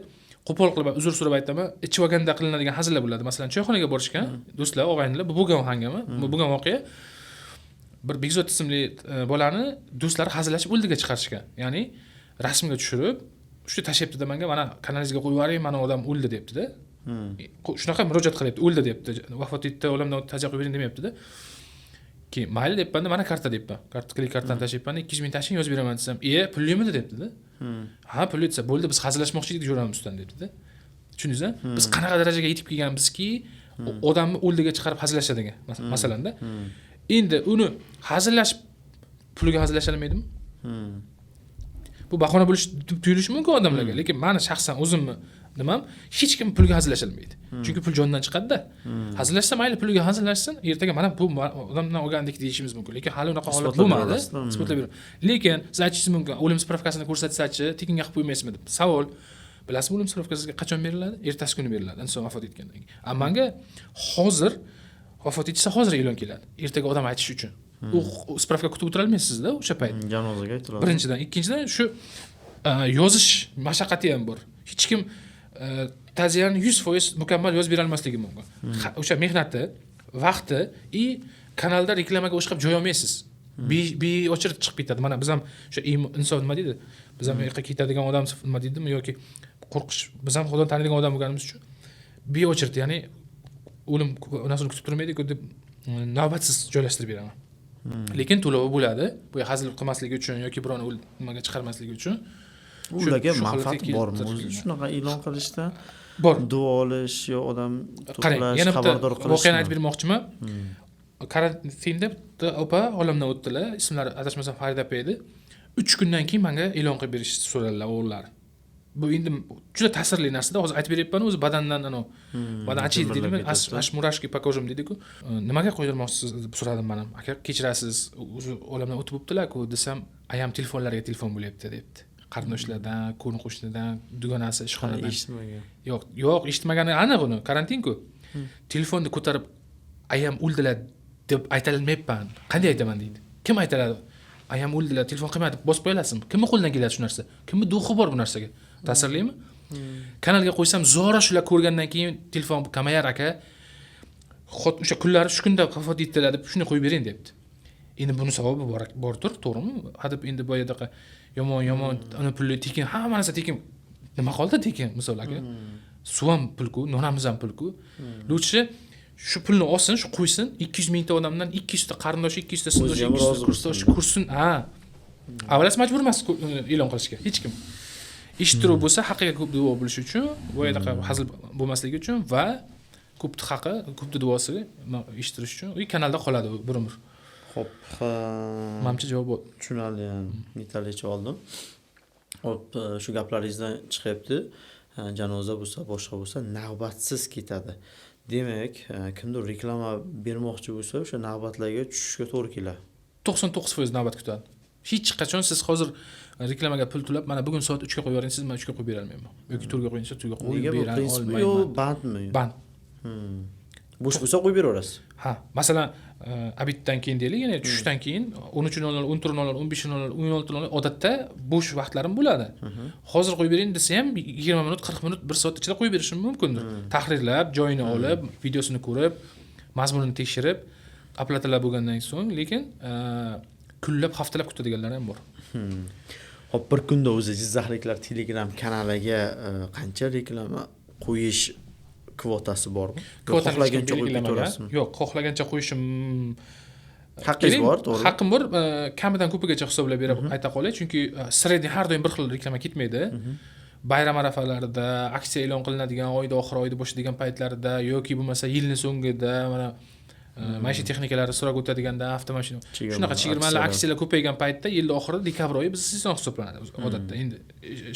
qo'pol qilib uzr so'rab aytaman, ichib olganda qilinadigan hazillar bo'ladi. Masalan, choyxonaga borishgan do'stlar, og'aynilar, bu bo'lgan hangoma, bu bo'lgan voqea. Bir Begzod ismli bolani do'stlari hazillashib o'ldiga chiqarishgan. Ya'ni rasmga tushirib, shu tashyapti-da menga, mana kanalingizga qo'yib yuboring, mana odam o'ldi debdi-da. Shunaqa murojaat qilyapti, o'ldi debdi. Vafot etdi, olamdan ta'ziya qo'yib bering demayapti-da. Keyin mayli debman, mana karta debman. Kartani tashlayapman, 200 ming tashing yozib beraman desam, pullimi debdi-da. Ha, pul desa, bo'ldi, biz hazillashmoqchi edik jo'ramiz ustidan debdi-da. Tushundingizmi? Biz qanaqa darajaga yetib kelganmizki, odamni o'ldiga chiqarib hazillashadigan masalanda. Endi uni hazillashib puliga hazillashalmaydimi? Bu bahona bo'lish tuyulishi mumkin odamlarga, lekin meni shaxsan o'zimni nimam, hech kim pulga hazillashalmaydi. Chunki pul jondan chiqadi-da. Hazillashsa mayli, puliga hazillashsin, ertaga mana bu odamdan olgandik deyishimiz mumkin. Lekin hali unaqa holat bo'lmadi. Isbotlab beraman. Lekin siz aytishingiz mumkin, o'lim spravkasini ko'rsatsa-chi, tekinga qilib qo'ymaysizmi deb. Savol. Bilasizmi, o'lim spravkasiga qachon beriladi? Ertasi kuni beriladi, inson vafot etgandan keyin. Menga hozir vafot etsa hozir e'lon keladi. Ertaga odam aytish uchun. U spravka kutib o'tira olmaysizda o'sha payt. Janozaga aytiladi. Birinchidan, ikkinchidan shu yozish mashaqqati ham bor. Hech kim ta'ziyani 100% mukammal yozib bera olmasligi mumkin. O'sha mehnati, vaqti kanalda reklamaga o'shqab joy olmaysiz. Ochirib chiqib ketadi. Mana biz ham o'sha inson nima deydi? Biz ham yoqqa ketadigan odam nima deydimi yoki qo'rqish, biz ham Xudodan taniydigan odam bo'lganimiz uchun ochirdi, ya'ni o'lim nasini kutib turmaydi-ku deb navbatsiz joylashtirib beraman. Lekin to'lovi bo'ladi. Bu hazil qilmasligi uchun yoki birovni nimaga chiqarmasligi uchun. Ularga manfaat bormi o'zi shunaqa e'lon qilishda? Bor. Duo olish yo odam to'plash, yana xabardor qilish. Voqeani aytib bermoqchiman. Karantinda bitta opa olamdan o'tdilar. Ismlari adashmasam Farida opa edi. 3 kundan keyin menga e'lon qilib berishni so'radilar o'g'illari. Bu endi juda ta'sirli narsa-da. Hozir aytib beryapman, o'zi badandan badan achiydi deydimi? Murashki pakojim deydi-ku. Nimaga qo'ydirmoqchisiz deb so'radim men ham. Aka, kechirasiz, o'zi olamdan o'tib o'pdilar-ku desam, ayam telefonlarga telefon bo'lyapti debdi. Qarindoshlardan, qo'ni-qo'shnidan, dugonasi, ishxonadan. Eshitmagan. Yo'q, eshitmagani aniq uni, karantin-ku. Telefonni ko'tarib ayam o'ldilar deb aytolmayapman. Qanday aytaman deydi. Kim aytadi? Ayam o'ldilar, telefon qilmadi deb bosib qo'yalasizmi? Kimning qo'lidan keladi shu narsa? Kimning duxi bor bu narsaga? Ta'sirlimi? Kanalga qo'ysam, zora shular ko'rgandan keyin telefon kamayar aka. O'sha kunlari shu kunda vafot etdilar deb shuni qo'yib bering debdi. Endi buni savobi bordir, to'g'rimi? Hadeb endi boyadaqa yomon uni pulli tekin, hamma narsa tekin. Nima qoldi tekin, misol aka? Suv ham pulku, nonamiz ham pulku. Lutchi shu pulni olsin, shu qo'ysin, 200 mingta odamdan 200 ta qarindoshi, 200 ta sindoshi, 200 ta kursdoshi kursin. Avvalas majbur emas e'lon qilishga hech kim. Eshittiruv bo'lsa, haqqiga ko'p duo bo'lishi uchun, boyadaqa hazil bo'lmasligi uchun va ko'p haqqi, ko'p duosiga eshittirish uchun kanalda qoladi bir umr. Xo'p, Mamcha javob bo'ldi. tushunarli, yetarlicha oldim. Xo'p, shu gaplaringizdan chiqyapti. Janoza bo'lsa, boshqa bo'lsa, navbatsiz ketadi. Demak, kimdir reklama bermoqchi bo'lsa, o'sha navbatlarga tushishga to'g'ri keladi. 99% navbat kutadi. Hech qachon siz hozir reklamaga pul to'lab, mana bugun soat 3 ga qo'yib yuboring, siz men 3 ga qo'yib bera olmayman. Yoki turga qo'yingsa, turga qo'yib bera olmayman. Yo, bandmi? Band. Bo'sh bo'lsa qo'yib beraverasiz. Ha, masalan, abitdan keyin deylik, ya'ni tushdan keyin 13:00, 13:00, 15:00, 16:00 odatda bo'sh vaqtlarim bo'ladi. Hozir qo'yib bering desa ham 20 minut, 40 minut, 1 soat ichida qo'yib berishim mumkindir. Tahrirlab, joyini olib, videosini ko'rib, mazmunini tekshirib, uploadlar bo'lgandan so'ng, lekin kunlab, haftalab kutadiganlar ham bor. Hop, bir kunda o'zi Jizzaxliklar Telegram kanaliga qancha reklama qo'yish kvotasi bormi? Xohlagancha qo'yib ketaverasizmi? Yo'q, xohlagancha qo'yishim haqqingiz bor, to'g'ri. Haqqim bor, kamidan ko'pigacha hisoblab berib ayta qolay, chunki sredniy har doim bir xil reklama ketmaydi. Bayram arafalarida, aksiya e'lon qilinadigan, oyda oxir, oyda boshlaydigan paytlarida yoki bo'lmasa yilning so'ngida, mana maishiy texnikalari so'rab o'tadiganda, avtomashina shunaqa chegirmalar, aksiyalar ko'paygan paytda, yilning oxirida dekabr oyi biz sezon hisoblanadi odatda. Endi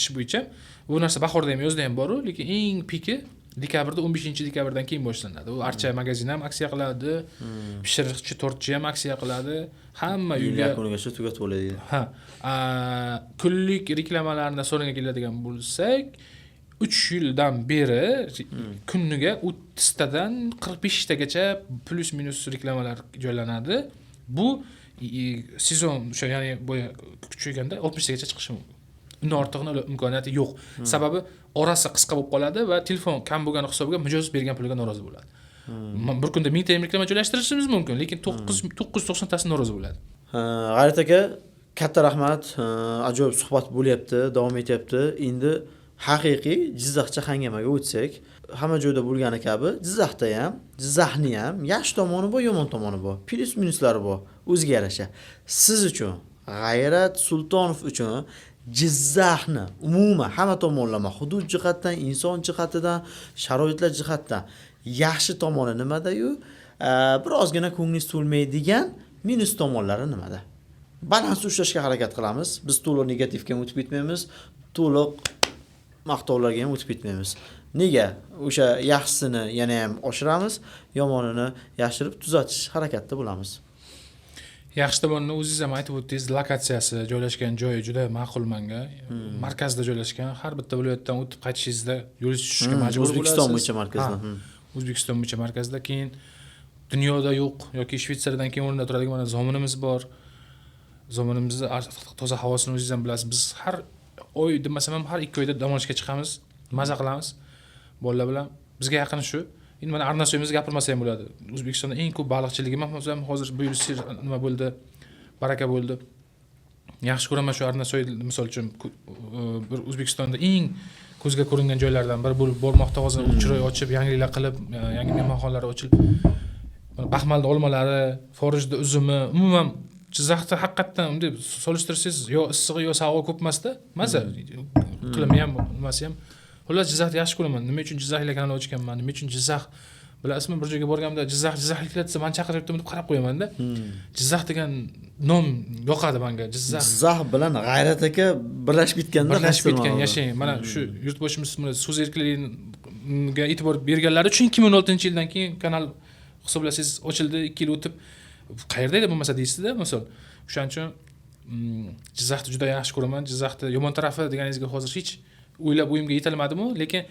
ish bo'yicha bu narsa bahorda ham, yozda ham bor, lekin eng piki dekabrda 15-dekabrdan keyin boshlanadi. U Archa magazin ham aksiya qiladi, pishiriqchi tortchi ham aksiya qiladi. Hamma Yil uyga yakunigacha tugatib bo'ladi. ha, kunlik reklamalarni so'ranga keladigan bo'lsak, 3 yildan beri kuniga 30 tadan 45 tagacha plus minus reklamalar joylanadi. Bu sezon o'sha ya'ni boya kuchayganda 60 tagacha chiqishi mumkin. Undan ortig'ini imkoniyati yo'q. Sababi orasi qisqa bo'lib qoladi va telefon kam bo'lgani hisobiga mijoz bergan puliga norozi bo'ladi. Bir kunda 1000 ta reklama joylashtirishimiz mumkin, lekin 990 tasi norozi bo'ladi. G'ayrat aka, katta rahmat. Ajoyib suhbat bo'lyapti, davom etyapti. Endi haqiqiy Jizzaxcha hangamaga o'tsak, hamma joyda bo'lgani kabi Jizzaxda ham, Jizzaxni ham yaxshi tomoni bor, yomon tomoni bor. Plus minuslari bor, o'ziga yarasha. Siz uchun, G'ayrat Sultonov uchun Jizzaxni umuman hamma tomonlama, hudud jihatdan, inson jihatidan, sharoitlar jihatdan yaxshi tomoni nimada-yu, birozgina ko'nglingiz to'lmaydigan minus tomonlari nimada? Balans ushlashga harakat qilamiz. Biz to'liq negativga ham o'tib ketmaymiz, to'liq maqtovlarga ham o'tib ketmaymiz. Nega? O'sha yaxshisini yana ham oshiramiz, yomonini yashirib tuzatish harakatida bo'lamiz. Yaxshi tomonini o'zingiz ham aytib o'tdingiz, lokatsiyasi, joylashgan joyi juda ma'qul menga. Markazda joylashgan, har bitta viloyatdan o'tib qaytishingizda yo'l tutishga majbur bo'lasiz. O'zbekiston bo'yicha markazda. O'zbekiston bo'yicha markazda, keyin dunyoda yo'q yoki Shvetsariyadan keyin o'rinda turadigan mana zominimiz bor. Zominimizni toza havosini o'zingiz ham bilasiz. Biz har oy demasam ham har 2 oyda dam olishga chiqamiz, maza qilamiz. Bolalar bilan bizga yaqin shu. Endi mana Arnasoyimiz gapirmasa ham bo'ladi. O'zbekistonda eng ko'p baliqchiligimiz ham hozir bu yil nima bo'ldi? Baraka bo'ldi. Yaxshi ko'raman shu Arnasoy misol uchun bir O'zbekistonda eng ko'zga ko'ringan joylardan biri bo'lib bormoqda. Hozir chiroy ochib, yangiliklar qilib, yangi mehmonxonalar ochilib, Baxmalda olmalari, Forijda uzumi, umuman Jizzaxda haqiqatan bunday solishtirsangiz, yo issig'i yo savg'i ko'p emasda, maza qilimi ham, nimasi ham. Xullas Jizzaxni yaxshi ko'raman. Nima uchun Jizzaxlik kanal ochganman? Nima uchun Jizzax? Bilasizmi, bir joyga borganimda Jizzaxliklar desa, meni chaqiryaptimi deb qarab qo'yaman-da. Jizzax degan nom yoqadi menga. Jizzax bilan G'ayrat aka birlashib ketgan, yashang. Mana shu yurtboshimiz so'z erkinligiga e'tibor berganlari uchun 2016-yildan keyin kanal hisoblasangiz ochildi, 2 yil o'tib qayerda edi bo'lmasa deysizda, misol. O'shaning uchun Jizzaxni juda yaxshi ko'raman. Jizzaxda yomon tarafi deganingizga hozir hech o'ylab o'yimga yetalmadim-ku, lekin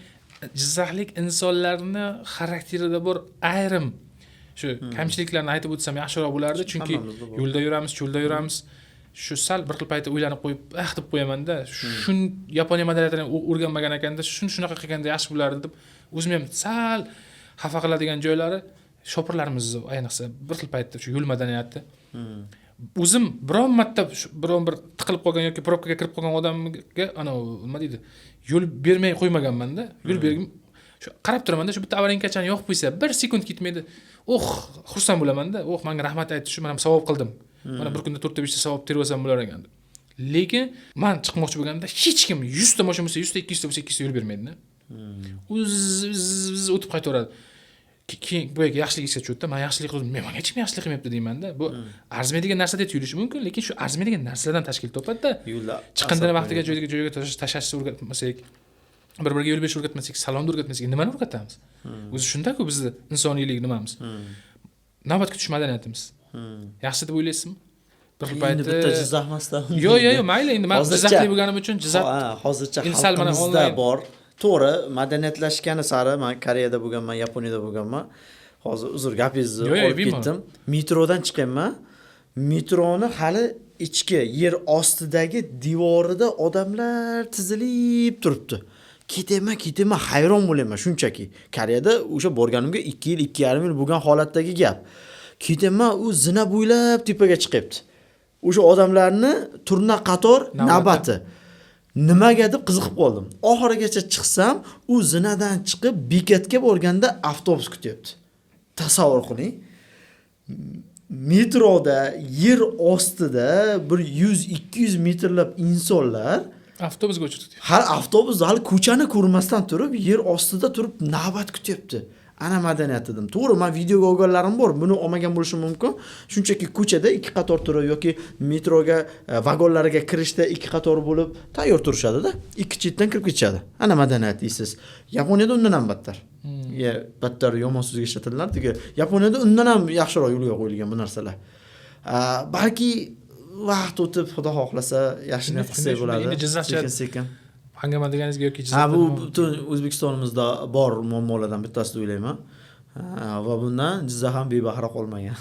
Jizzaxlik insonlarni xarakterida bor ayrim shu kamchiliklarni aytib o'tsam yaxshiroq bo'lardi, chunki yo'lda yuramiz, cho'lda yuramiz. Shu sal bir xil paytda o'ylanib qo'yib, deb qo'yaman-da. Shun Yaponiya madaniyatini o'rganmagan ekanda, shunaqa qilganda yaxshi bo'lardi deb o'zim ham sal xafa qiladigan joylari shopirlarimiz ayniqsa bir xil paytda shu yo'l madaniyati. O'zim biron marta biron bir tiqilib qolgan yoki probkaga kirib qolgan odamga nima deydi, yo'l bermay qo'ymaganman-da. Yo'l bergim shu qarab turaman-da, shu bitta avaringkachani yoqib qo'ysa, 1 sekund ketmaydi. Xursand bo'laman-da. Menga rahmat aytdi, shu men ham savob qildim. Mana bir kunda 4 ta 5 ta savob terib olsam bo'lar ekan. Lekin men chiqmoqchi bo'lganda hech kim 100 ta mashina bo'lsa, 100 ta 200 ta bo'lsa, 200 ta yo'l bermaydi-da. O'z o'tib qaytaveradi. Keyin bu yerga yaxshilik ishga tushdi. Men yaxshilik qildim. Menga hech kim yaxshilik qilmayapti deyman-da. Bu arzimaydigan narsada tuyulishi mumkin, lekin shu arzimaydigan narsalardan tashkil topadi-da. Chiqindini vaqtiga joyiga tashlashni o'rgatmasak, bir-biriga yo'l berish o'rgatmasak, salomni o'rgatmasak, nimani o'rgatamiz? O'zi shunda-ku bizni insoniylik nimamiz? Navbat kutish madaniyatimiz. Yaxshi deb o'ylaysizmi? Bir xil paytda bitta Jizzax emasda. Yo'q, mayli, endi men Jizzaxlik bo'lganim uchun Jizzax hozircha xalqimizda bor. To'g'ri, madaniyatlashgani sari men Koreyada bo'lganman, Yaponiyada bo'lganman. Hozir uzr gapingizni olib ketdim. Metrodan chiqganman. Metroni hali ichki yer ostidagi devorida odamlar tizilib turibdi. Ketaman, hayron bo'laman shunchaki. Koreyada o'sha borganimga 2 yil, 2,5 yil bo'lgan holatdagi gap. Ketaman, u zina bo'ylab tepaga chiqibdi. O'sha odamlarni turna qator navbati. Nimaga deb qiziqib qoldim. Oxirigacha chiqsam, u zinadan chiqib bekatga borganda avtobus kutyapti. Tasavvur qiling. Metroda, yer ostida bir 100-200 metrlab insonlar avtobusga o'chirdi. Har avtobus hali ko'chani ko'rmasdan turib, yer ostida turib navbat kutyapti. ana madaniyat dedim. To'g'ri, men videoga olganlarim bor. Buni olmagan bo'lishim mumkin. Shunchaki ko'chada ikki qator turib yoki metroga vagonlariga kirishda ikki qator bo'lib tayyor turishadi-da. Ikki chetdan kirib ketishadi. Ana madaniyat deysiz. Yaponiyada undan ham battar. Battar yomon so'zga ishlatilardi. Yaponiyada undan ham yaxshiroq yo'lga qo'yilgan bu narsalar. Balki vaqt o'tib xudo xohlasa yaxshi niyat qilsak bo'ladi. Sekin-sekin. Hangama deganingizga yoki bu butun O'zbekistonimizda bor muammolardan bittasi deb o'ylayman. Va bundan Jizzax ham bebahra qolmagan.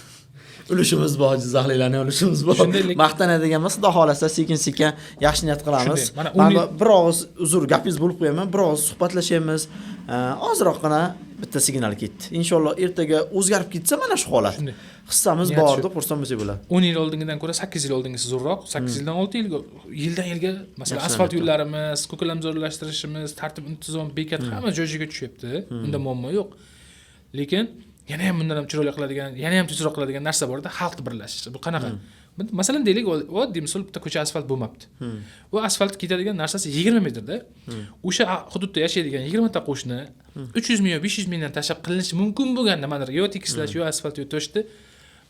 Ulushimiz bor, Jizzaxliklarning ulushimiz bor. Maqtanadigan emas, xudo xolasa sekin-sekin yaxshi niyat qilamiz. Mana bir og'iz uzr gapingiz bo'lib qo'yaman, bir og'iz suhbatlashamiz. Ozroqgina bitta signal ketdi. Inshaalloh ertaga o'zgarib ketsa mana shu holat. Hissamiz bor deb xursand bo'lsak bo'ladi. 10 yil oldingidan ko'ra 8 yil oldingisi zo'rroq. 8 yildan 6 yilga, yildan yilga masalan asfalt yo'llarimiz, ko'kalamzorlashtirishimiz, tartib intizom, bekat hamma joyiga tushyapti. Unda muammo yo'q. Lekin yana ham bundan ham chiroyli qiladigan, yana ham tezroq qiladigan narsa bor-da, xalq birlashishi. Bu qanaqa? Masalan deylik, oddiy misol bitta ko'cha asfalt bo'lmabdi. U asfalt ketadigan narsasi 20 metrda. O'sha hududda yashaydigan 20 ta qo'shni 300 ming yo 500 mingdan tashlab qilinishi mumkin bo'lgan nimadir, yo tekislash, yo asfalt, yo to'shdi.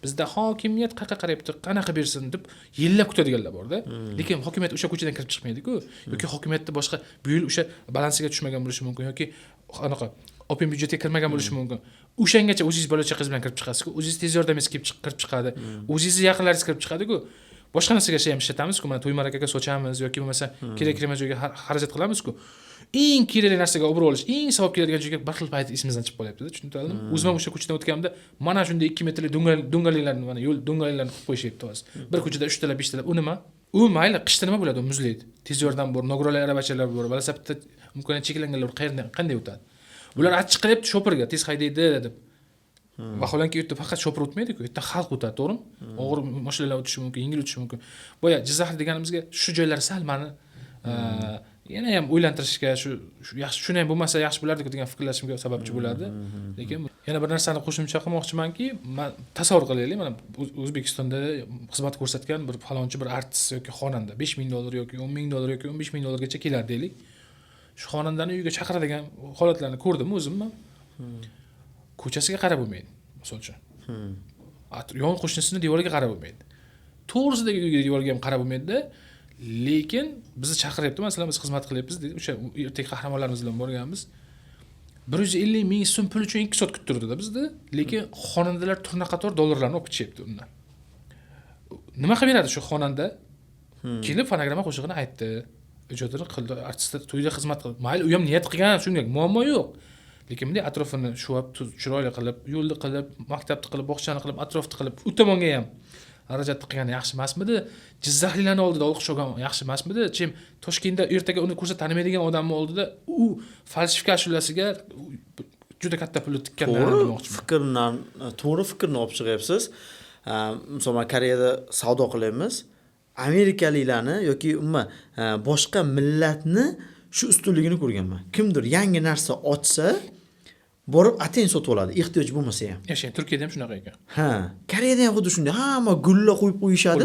Bizda hokimiyat qaqa qarayapti, qanaqa bersin deb yillab kutadiganlar bor-da. Lekin hokimiyat o'sha ko'chadan kirib chiqmaydi-ku. Yoki hokimiyatda boshqa bu yil o'sha balansiga tushmagan bo'lishi mumkin yoki anaqa open byudjetga kirmagan bo'lishi mumkin. O'shangacha o'zingiz bola chaqangiz bilan kirib chiqasiz-ku, o'zingiz tez yordamga kirib chiqadi, o'zingizni yaqinlaringiz kirib chiqadi-ku. Boshqa narsaga ham ishlatamiz-ku, mana to'y marakaga sochamiz yoki bo'lmasa kerak-kerak joyga xarajat qilamiz-ku. Eng kerakli narsaga obro' olish, eng savob keladigan joyga bir xil payt esimizdan chiqib qolyapti-da, tushundingizmi? O'zim ham o'sha ko'chadan o'tganimda mana shunday 2 metrli do'ngalilarni, mana yo'l do'ngalilarni qilib qo'yishyapti hozir. Bir ko'chada 3 talab, 5 talab. U nima? U mayli, qishda nima bo'ladi? Muzlaydi. Tez yordam bor, nogironlar aravachalar bor, velosipedda imkoniyati cheklanganlar qayerdan qanday o'tadi? Bular achchiq qilyapti shoferga, tez haydaydi deb. Vaholanki u yerda faqat shofer o'tmaydi-ku, u yerda xalq o'tadi, to'g'rimi? Og'ir mashinalar o'tishi mumkin, yengil o'tishi mumkin. Boya Jizzax deganimizga shu joylar sal meni yana ham o'ylantirishga, shu yaxshi, shuni ham bo'lmasa yaxshi bo'lardi degan fikrlashimga sababchi bo'ladi. Lekin yana bir narsani qo'shimcha qilmoqchimanki, men tasavvur qilaylik, mana O'zbekistonda xizmat ko'rsatgan bir falonchi bir artist yoki xonanda 5 ming dollar yoki 10 ming dollar yoki 15 ming dollargacha keladi deylik. Shu xonandani uyiga chaqiradigan holatlarni ko'rdim o'zim. Ko'chasiga qarab bo'lmaydi, misol uchun. Yon qo'shnisini devoriga qarab bo'lmaydi. To'g'risidagi uyga devoriga ham qarab bo'lmaydi-da. Lekin bizni chaqiryapti, masalan biz xizmat qilyapmiz deydi. O'sha ertak qahramonlarimiz bilan borganmiz. 150 ming so'm pul uchun 2 soat kuttirdi-da bizda. Lekin xonandalar turna-qator dollarlarni olib ketishyapti undan. Nima qilib beradi shu xonanda? Kelib fonogramma qo'shig'ini aytdi. Ijodini qildi, artistlar to'yda xizmat qildi. Mayli, u ham niyat qilgan, shunga muammo yo'q. Lekin bunday atrofini shuvab, chiroyli qilib, yo'lni qilib, maktabni qilib, bog'chani qilib, atrofni qilib, u tomonga ham xarajat qilgani yaxshi emasmidi? Jizzaxliklarning oldida olqish olgan yaxshi emasmidi? Chem Toshkentda ertaga uni ko'rsa tanimaydigan odamning oldida u falsifika ashulasiga juda katta pul tikkandan demoqchiman. To'g'ri fikrni olib chiqyapsiz. Masalan, Koreyada savdo qilyapmiz. Amerikaliklarni yoki umuman boshqa millatni shu ustunligini ko'rganman. Kimdir yangi narsa ochsa, borib atayin sotib oladi, ehtiyoj bo'lmasa ham. Ya'ni Turkiyada ham shunaqa ekan. Koreyada ham xuddi shunday. Hamma gulla qo'yib qo'yishadi.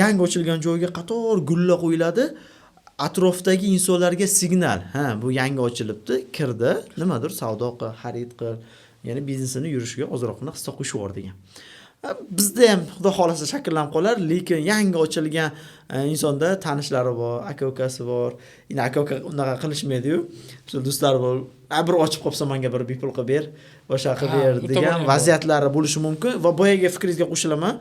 Yangi ochilgan joyga qator gulla qo'yiladi. Atrofdagi insonlarga signal. Bu yangi ochilibdi, kirdi, nimadir savdo qil, xarid qil, ya'ni biznesini yurishiga ozroqroq hissa qo'shib yubor degan. Bizda ham xudo xolasa shakllanib qolar, lekin yangi ochilgan insonda tanishlari bor, aka-ukasi bor. Endi aka-uka unaqa qilishmaydi-yu. O'sha do'stlari bor. Bir ochib qolsa menga bir bepul qilib ber, boshqa qilib ber degan vaziyatlari bo'lishi mumkin va boyaga fikringizga qo'shilaman.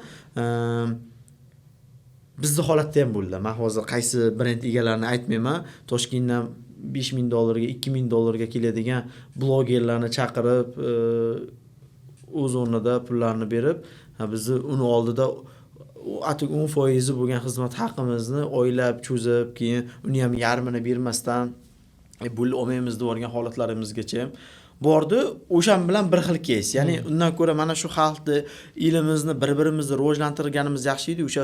Bizning holatda ham bo'ldi. Men hozir qaysi brend egalarini aytmayman. Toshkentdan 5 ming dollarga, 2 ming dollarga keladigan blogerlarni chaqirib, o'z o'rnida pullarni berib, bizni uni oldida atik 10% bo'lgan xizmat haqimizni oylab cho'zib, keyin uni ham yarmini bermasdan pul olmaymiz deb olgan holatlarimizgacha bordi. O'shan bilan bir xil keys. Ya'ni undan ko'ra mana shu xalqni, elimizni, bir-birimizni rivojlantirganimiz yaxshi edi. O'sha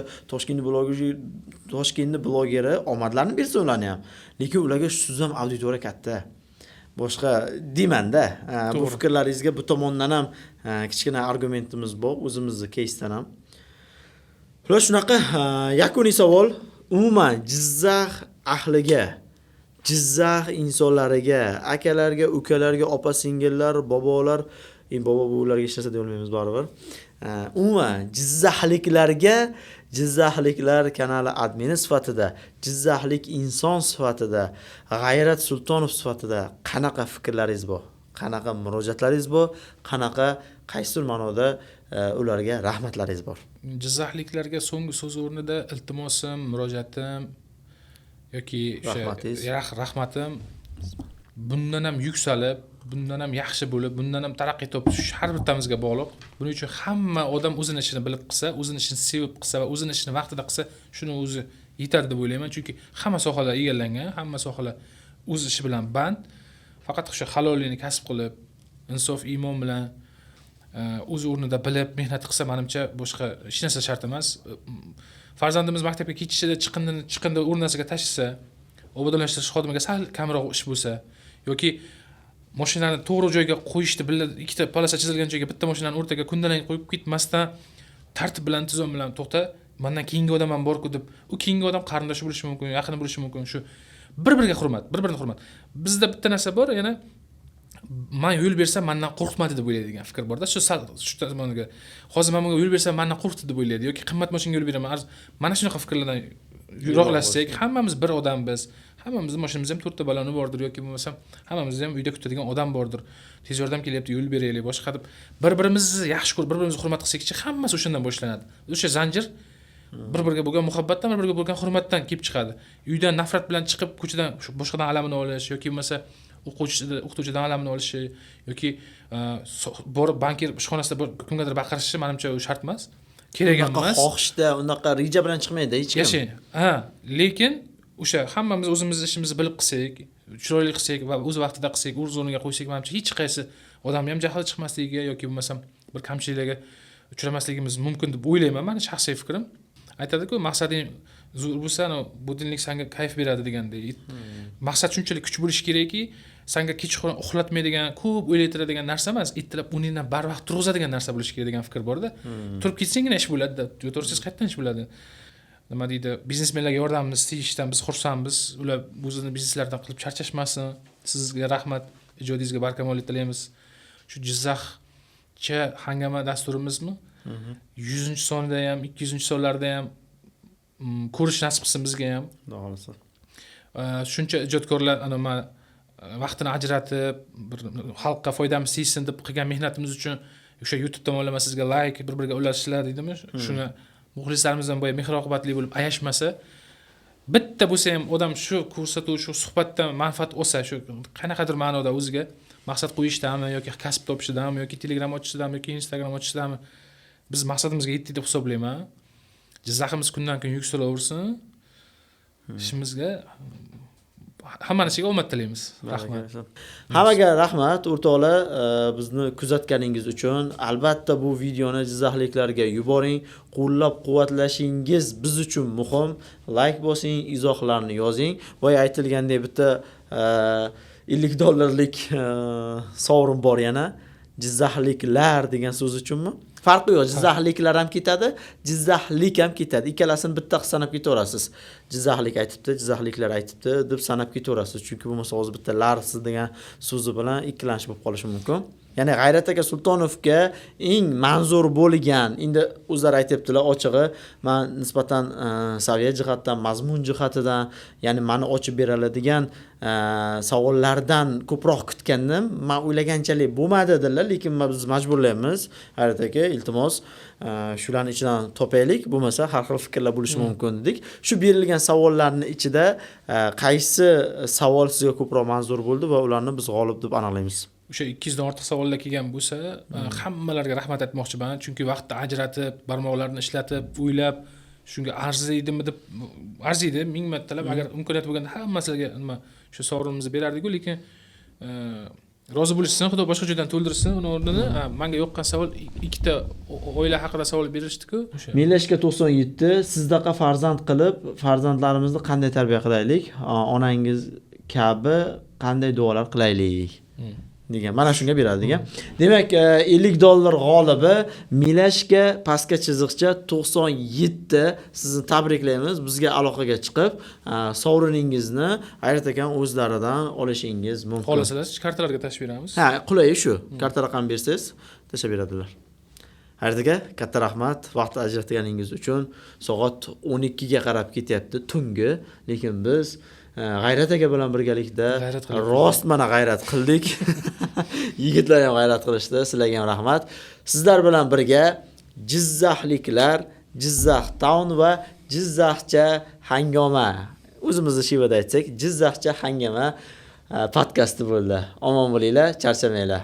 Toshkentning blogeri omadlarni bersa ularni ham. Lekin ularga shu ham auditoriya katta. Boshqa demanda, bu fikrlaringizga bu tomondan ham kichkina argumentimiz bor, o'zimizni keysdan ham. Xulosa shunaqa, yakuniy savol, umuman Jizzax ahliga Jizzax insonlariga, akalarga, ukalarga, opa-singillar, bobolar, bobo buvilarga hech narsa deyolmaymiz baribir. Umuman Jizzaxliklarga, Jizzaxliklar kanali admini sifatida, Jizzaxlik inson sifatida, G'ayrat Sultonov sifatida qanaqa fikrlaringiz bor? Qanaqa murojaatlaringiz bor? Qanaqa qaysidir ma'noda ularga rahmatlaringiz bor? Jizzaxliklarga so'nggi so'z o'rnida iltimosim, murojaatim yoki rahmatim bundan ham yuksalib, bundan ham yaxshi bo'lib, bundan ham taraqqiy topish har bittamizga bog'liq. Buning uchun hamma odam o'zini ishini bilib qilsa, o'zini ishini sevib qilsa va o'zini ishini vaqtida qilsa, shuni o'zi yetadi deb o'ylayman. Chunki hamma sohalar egallangan, hamma sohalar o'z ishi bilan band. Faqat o'sha halollikni kasb qilib, insof, iymon bilan o'z o'rnida bilib mehnat qilsa, menimcha boshqa hech narsa shart emas. Farzandimiz maktabga ketishida chiqindi o'rnasiga tashlasa, obodonlashtirish xodimiga sal kamroq ish bo'lsa yoki mashinani to'g'ri joyga qo'yishni bilib, ikkita polasa chizilgan joyga bitta mashinani o'rtaga kundalang qo'yib ketmasdan tartib bilan, intizom bilan to'xta, mendan keyingi odam ham bor-ku deb, u keyingi odam qarindoshi bo'lishi mumkin, yaqini bo'lishi mumkin. Shu bir-biriga hurmat, bir-birini hurmat. Bizda bitta narsa bor, yana men yo'l bersam mendan qo'rqmadi deb o'ylaydigan fikr bor-da. Shu zamonga hozir men bunga yo'l bersam mendan qo'rqdi deb o'ylaydi yoki qimmat mashinaga yo'l beraman. Mana shunaqa fikrlardan yiroqlashsak, hammamiz bir odammiz. Hammamizning mashinamiz ham 4 ta baloni bordir yoki bo'lmasa hammamiz ham uyda kutadigan odam bordir. Tez yordam kelyapti, yo'l beraylik, boshqa deb bir-birimizni yaxshi ko'rib, bir-birimizni hurmat qilsak-chi, hammasi o'shandan boshlanadi. O'sha zanjir bir-biriga bo'lgan muhabbatdan, bir-biriga bo'lgan hurmatdan kelib chiqadi. Uydan nafrat bilan chiqib, ko'chadan boshqadan alamini olish yoki bo'lmasa o'qituvchidan alamini olishi yoki borib bankir ishxonasida kimgadir baqirishi menimcha u shart emas. Kerak emas. Xohishda unaqa reja bilan chiqmaydi hech kim. Yashang. Lekin o'sha hammamiz o'zimiz ishimizni bilib qilsak, chiroyli qilsak va o'z vaqtida qilsak, o'z o'rniga qo'ysak, menimcha hech qaysi odam ham jahli chiqmasligiga yoki bo'lmasam bir kamchiliklarga uchramasligimiz mumkin deb o'ylayman. Meni shaxsiy fikrim. Aytadi-ku, maqsading zo'r bo'lsa, budilnik senga kayf beradi degandek. Maqsad shunchalik kuch bo'lishi kerakki, senga kechqurun uxlatmaydigan, ko'p o'ylaytiradigan narsa emas, ertalab o'rningdan barvaqt turg'izadigan narsa bo'lishi kerak degan fikr bor-da. Turib ketsangina ish bo'ladi-da. Yo'torsiz qayerdan ish bo'ladi? Nima deydi? Biznesmenlarga yordamimiz tegishdan biz xursandmiz. Ular o'zini bizneslaridan qilib charchashmasin. Sizga rahmat, ijodingizga barkamollik tilaymiz. Shu Jizzaxcha hangama dasturimizmi? 100-sonida ham, 200-sonlarda ham ko'rish nasib qilsin bizga ham. Xudo xolasa. Shuncha ijodkorlar vaqtini ajratib, bir xalqqa foydamiz tegsin deb qilgan mehnatimiz uchun o'sha YouTube tomonlama sizga like, bir-biriga ulashishlar deydimi? Shuni muxlislarimizdan bo'yi mehr-oqibatli bo'lib ayashmasa, bitta bo'lsa ham odam shu ko'rsatuv, shu suhbatdan manfaat olsa, shu qanaqadir ma'noda o'ziga maqsad qo'yishdami yoki kasb topishdami yoki Telegram ochishdami yoki Instagram ochishdami biz maqsadimizga yetdik deb hisoblayman. Jizzaximiz kundan kun yuksalaversin. Ishimizga hamma narsaga omad tilaymiz. Rahmat. Hammaga rahmat, o'rtoqlar, bizni kuzatganingiz uchun. Albatta bu videoni jizzaxliklarga yuboring. Qo'llab-quvvatlashingiz biz uchun muhim. Like bosing, izohlarni yozing. Boya aytilgandek bitta $50 sovrin bor yana. Jizzaxliklar degan so'z uchunmi? Farqi yo'q. Jizzaxliklar ham ketadi, Jizzaxlik ham ketadi. Ikkalasini bitta qilib sanab ketaverasiz. Jizzaxlik aytibdi, Jizzaxliklar aytibdi deb sanab ketaverasiz. Chunki bo'lmasa hozir bitta larsiz degan so'zi bilan ikkilanishib bo'lib qolishi mumkin. Ya'ni G'ayrat aka Sultonovga eng manzur bo'lgan, endi o'zlari aytibdilar ochig'i, men nisbatan saviya jihatdan, mazmun jihatidan, ya'ni meni ochib beradigan savollardan ko'proq kutgandim. Men o'ylaganchalik bo'lmadi dedilar, lekin biz majburlaymiz. G'ayrat aka, iltimos, shularning ichidan topaylik, bo'lmasa har xil fikrlar bo'lishi mumkin dedik. Shu berilgan savollarning ichida qaysi savol sizga ko'proq manzur bo'ldi va ularni biz g'olib deb aniqlaymiz. O'sha 200 dan ortiq savollar kelgan bo'lsa, hammalarga rahmat aytmoqchiman, chunki vaqtni ajratib, barmoqlarini ishlatib, o'ylab, shunga arziydimi deb arziydi, ming martalab agar imkoniyat bo'lganda hammasiga nima shu sovrinimizni berardik-ku, lekin rozi bo'lishsin, Xudo boshqa joydan to'ldirsin uni o'rnini. Menga yoqqan savol ikkita oila haqida savol berishdi-ku. Millashga 97 sizdaqa farzand qilib, farzandlarimizni qanday tarbiya qilaylik? Onangiz kabi qanday duolar qilaylik? degan. Mana shunga beradi degan. Demak, $50 g'olibi Milashka pastga chiziqcha 97 sizni tabriklaymiz. Bizga aloqaga chiqib, sovriningizni G'ayrat aka o'zlaridan olishingiz mumkin. Xohlasangiz kartalarga tashib beramiz. Ha, qulay shu. Karta raqam bersangiz, tashlab beradilar. G'ayrat aka, katta rahmat vaqt ajratganingiz uchun. Soat 12 ga qarab ketyapti tungi, lekin biz G'ayrat aka bilan birgalikda rost mana g'ayrat qildik. Yigitlar ham g'ayrat qilishdi. Sizlarga ham rahmat. Sizlar bilan birga Jizzaxliklar, Jizzax Town va Jizzaxcha hangoma. O'zimizni shivada aytsak, Jizzaxcha hangoma podkasti bo'ldi. Omon bo'linglar, charchamanglar.